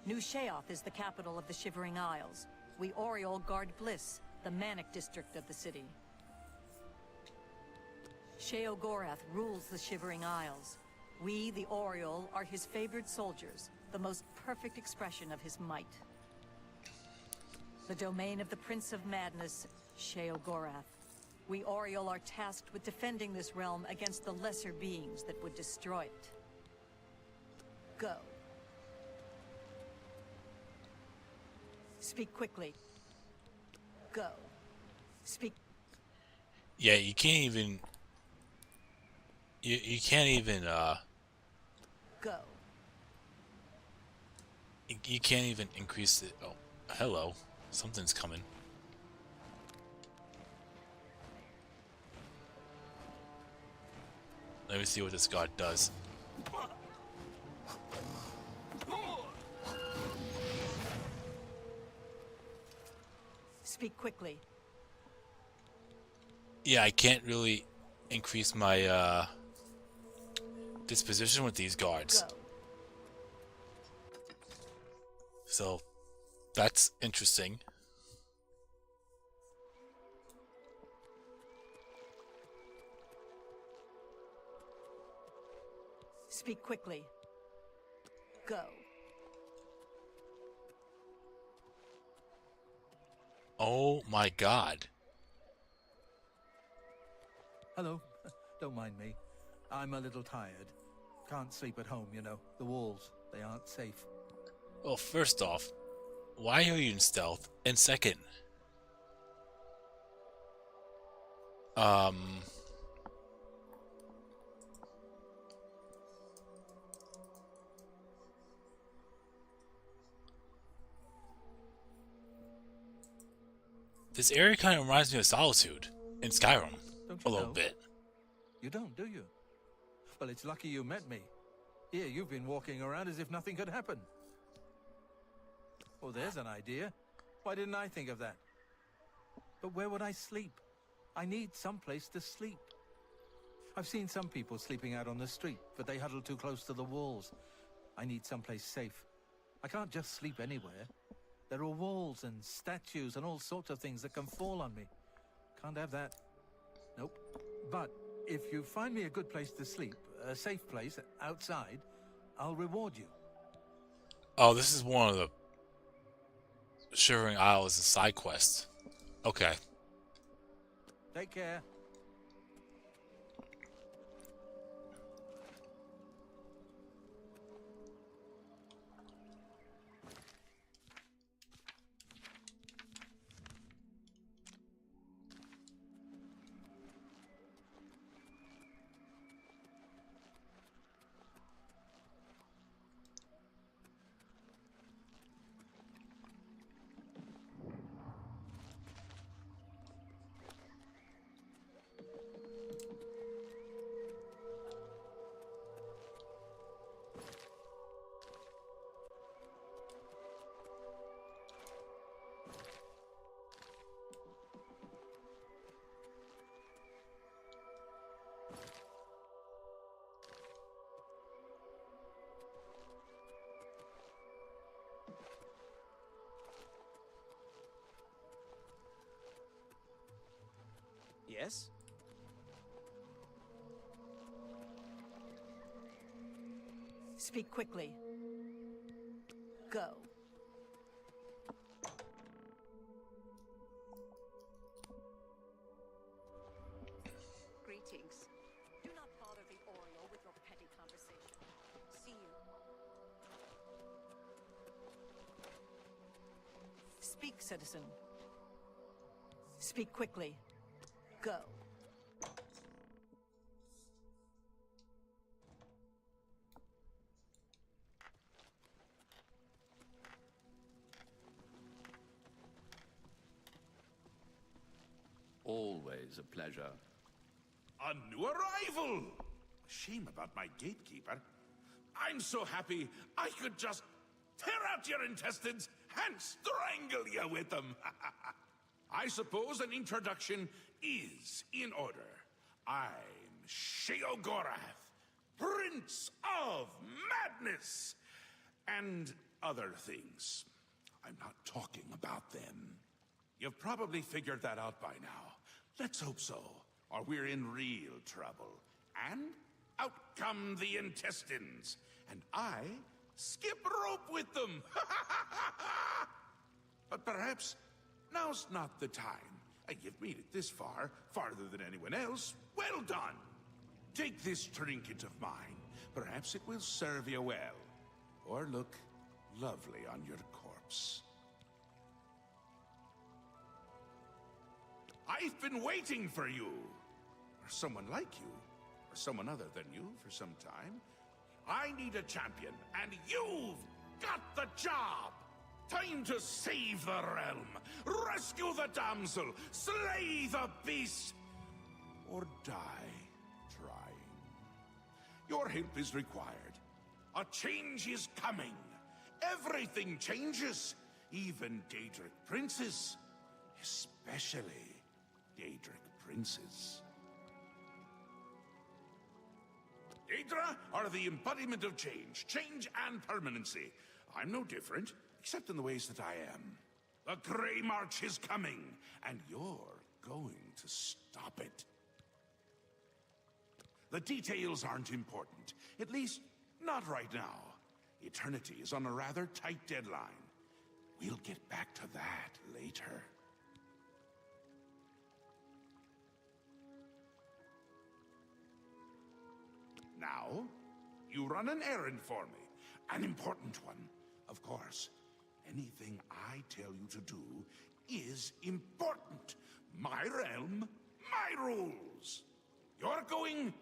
New Sheoth is the capital of the Shivering Isles. We Oriole guard Bliss, the manic district of the city. Sheogorath rules the Shivering Isles. We, the Oriole, are his favored soldiers, the most perfect expression of his might. The domain of the Prince of Madness, Sheogorath. We Oriole are tasked with defending this realm against the lesser beings that would destroy it. Go. Speak quickly. Go. Speak. Yeah, you can't even... You can't even, Go. You can't even increase it. Oh, hello. Something's coming. Let me see what this god does. Speak quickly. Yeah, I can't really increase my, disposition with these guards. Go. So, that's interesting. Speak quickly. Go. Oh my god. Hello. Don't mind me. I'm a little tired. Can't sleep at home, you know. The walls, they aren't safe. Well, first off, why are you in stealth? And second, this area kind of reminds me of Solitude in Skyrim. Don't you A little know? bit. You don't, do you? Well, it's lucky you met me. Here, you've been walking around as if nothing could happen. Oh, there's an idea. Why didn't I think of that? But where would I sleep? I need some place to sleep. I've seen some people sleeping out on the street, but they huddle too close to the walls. I need someplace safe. I can't just sleep anywhere. There are walls and statues and all sorts of things that can fall on me. Can't have that. Nope. But if you find me a good place to sleep, a safe place outside, I'll reward you. Oh, this is one of the Shivering Isles side quest. Okay. Take care. Yes? Speak quickly. Go. Greetings. Do not bother the Oriole with your petty conversation. See you. Speak, citizen. Speak quickly. Go. Always a pleasure. A new arrival! Shame about my gatekeeper. I'm so happy I could just tear out your intestines and strangle you with them. I suppose an introduction is in order. I'm Sheogorath, Prince of Madness, and other things. I'm not talking about them. You've probably figured that out by now. Let's hope so, or we're in real trouble. And out come the intestines, and I skip rope with them. But perhaps now's not the time. You've made it this far, farther than anyone else. Well done. Take this trinket of mine. Perhaps it will serve you well, or look lovely on your corpse. I've been waiting for you, or someone like you, or someone other than you for some time. I need a champion, and you've got the job! Time to save the realm, rescue the damsel, slay the beast, or die trying. Your help is required. A change is coming. Everything changes, even Daedric princes, especially Daedric princes. Daedra are the embodiment of change and permanency. I'm no different, except in the ways that I am. The Grey March is coming, and you're going to stop it. The details aren't important, at least not right now. Eternity is on a rather tight deadline. We'll get back to that later. Now, you run an errand for me. An important one, of course. Anything I tell you to do is important. My realm, my rules. You're going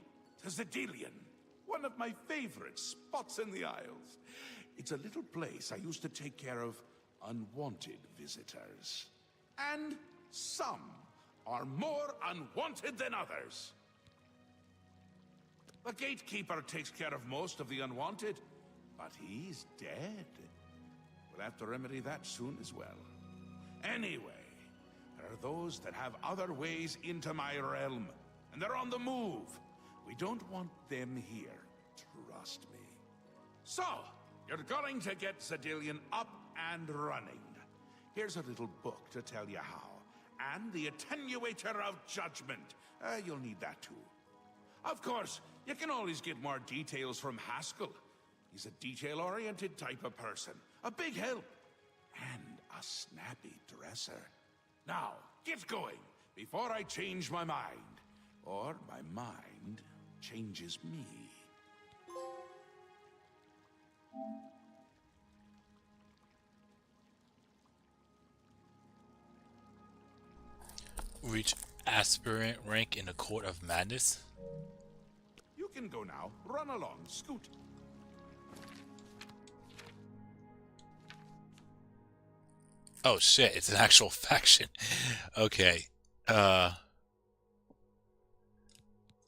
to Zedilian, one of my favorite spots in the Isles. It's a little place I used to take care of unwanted visitors. And some are more unwanted than others. The gatekeeper takes care of most of the unwanted, but he's dead. We'll have to remedy that soon as well. Anyway, there are those that have other ways into my realm, and they're on the move. We don't want them here, trust me. So, you're going to get Zedilian up and running. Here's a little book to tell you how. And the Attenuator of Judgment. You'll need that too. Of course, you can always get more details from Haskell. He's a detail-oriented type of person. A big help. And a snappy dresser. Now, get going, before I change my mind. Or my mind changes me. Reach aspirant rank in the Court of Madness. You can go now. Run along. Scoot. Oh shit, it's an actual faction. Okay.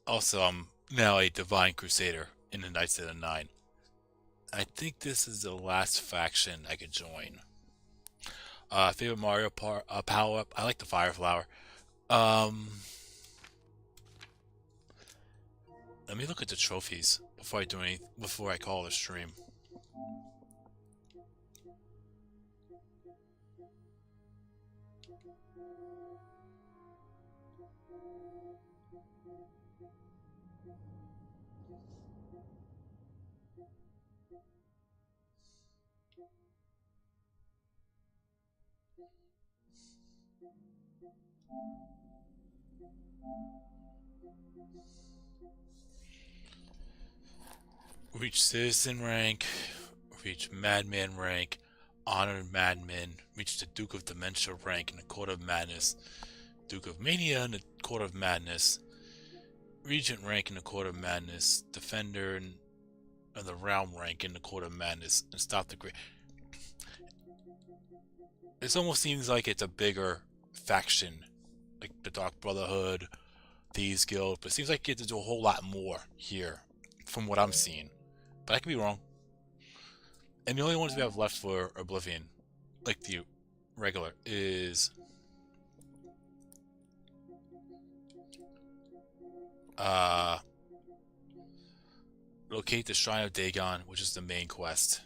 Also, I'm now a Divine Crusader in the Knights of the Nine. I think this is the last faction I could join. Favorite Mario power up. I like the Fire Flower. Let me look at the trophies before I do anything, before I call the stream. Reach Citizen rank, reach Madman rank, Honored Madman, reach the Duke of Dementia rank in the Court of Madness, Duke of Mania in the Court of Madness, Regent rank in the Court of Madness, Defender in the Realm rank in the Court of Madness, and stop the Great. It almost seems like it's a bigger faction, like the Dark Brotherhood, Thieves Guild, but it seems like you get to do a whole lot more here, from what I'm seeing. But I could be wrong. And the only ones we have left for Oblivion, like the regular, is locate the Shrine of Dagon, which is the main quest.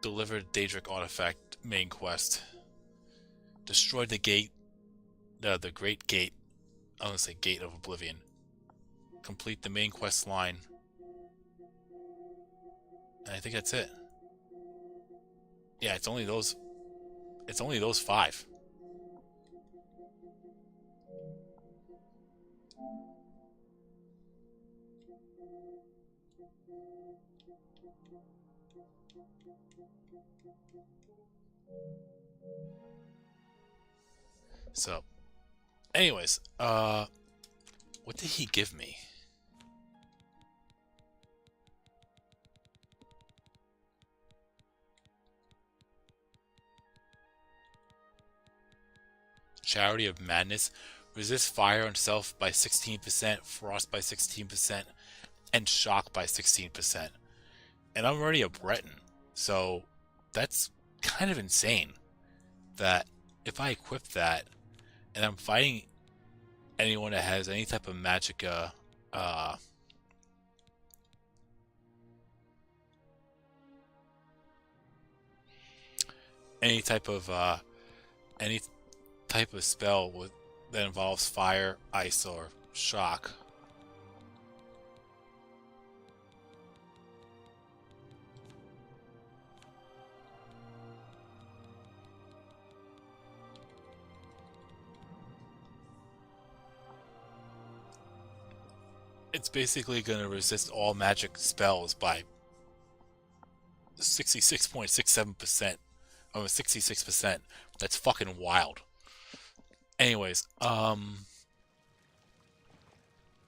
Deliver the Daedric artifact, main quest. Destroy the gate, the Great Gate. I was gonna say Gate of Oblivion. Complete the main quest line. And I think that's it. Yeah, it's only those 5. So, anyways, what did he give me? Charity of Madness. Resist fire on self by 16%, frost by 16%, and shock by 16%. And I'm already a Breton, so that's kind of insane that if I equip that and I'm fighting anyone that has any type of magicka, any type of spell that involves fire, ice, or shock. It's basically going to resist all magic spells by 66.67%. Or 66%. That's fucking wild. Anyways,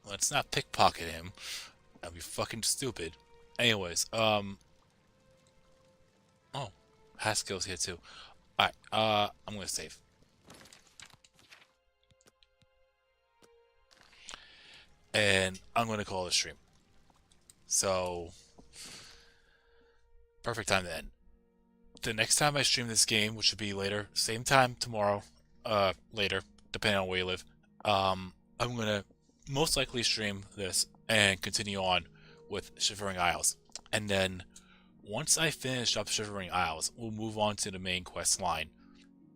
let's not pickpocket him. That'd be fucking stupid. Anyways, oh, Haskell's here too. Alright, I'm gonna save. And I'm gonna call it a stream. So, perfect time to end. The next time I stream this game, which should be later, same time tomorrow, later, depending on where you live, I'm gonna most likely stream this and continue on with Shivering Isles. And then, once I finish up Shivering Isles, we'll move on to the main quest line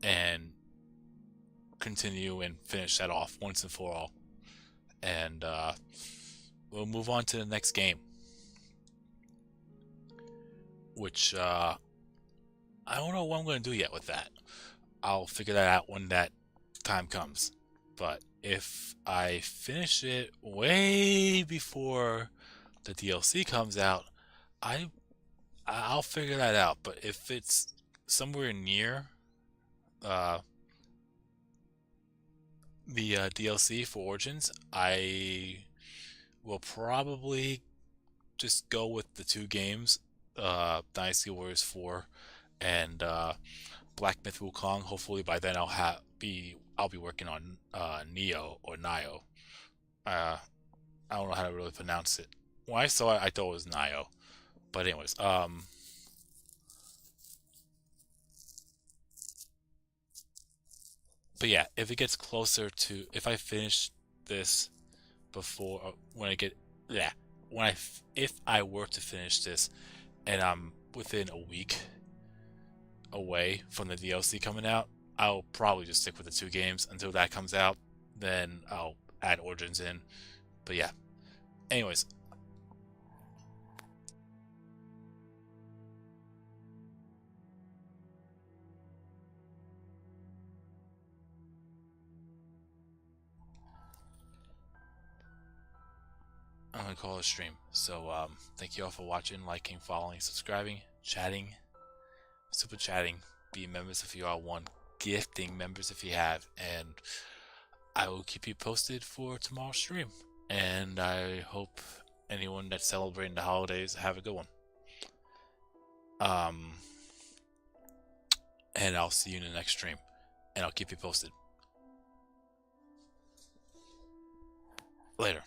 and continue and finish that off once and for all. And we'll move on to the next game, which I don't know what I'm going to do yet with that. I'll figure that out when that time comes. But if I finish it way before the DLC comes out, I'll figure that out. But if it's somewhere near the DLC for Origins, I will probably just go with the 2 games, Dynasty Warriors 4 and Black Myth Wukong. Hopefully by then I'll be working on Neo or Nio. I don't know how to really pronounce it. When I saw it, I thought it was Nio. But anyways, but yeah, if it gets closer to, if I finish this before, if I were to finish this and I'm within a week away from the DLC coming out, I'll probably just stick with the 2 games until that comes out. Then I'll add Origins in. But yeah. Anyways. I'm gonna call it a stream. So thank you all for watching, liking, following, subscribing, chatting, super chatting, being members if you are one, gifting members if you have, and I will keep you posted for tomorrow's stream. And I hope anyone that's celebrating the holidays have a good one. And I'll see you in the next stream, and I'll keep you posted. Later.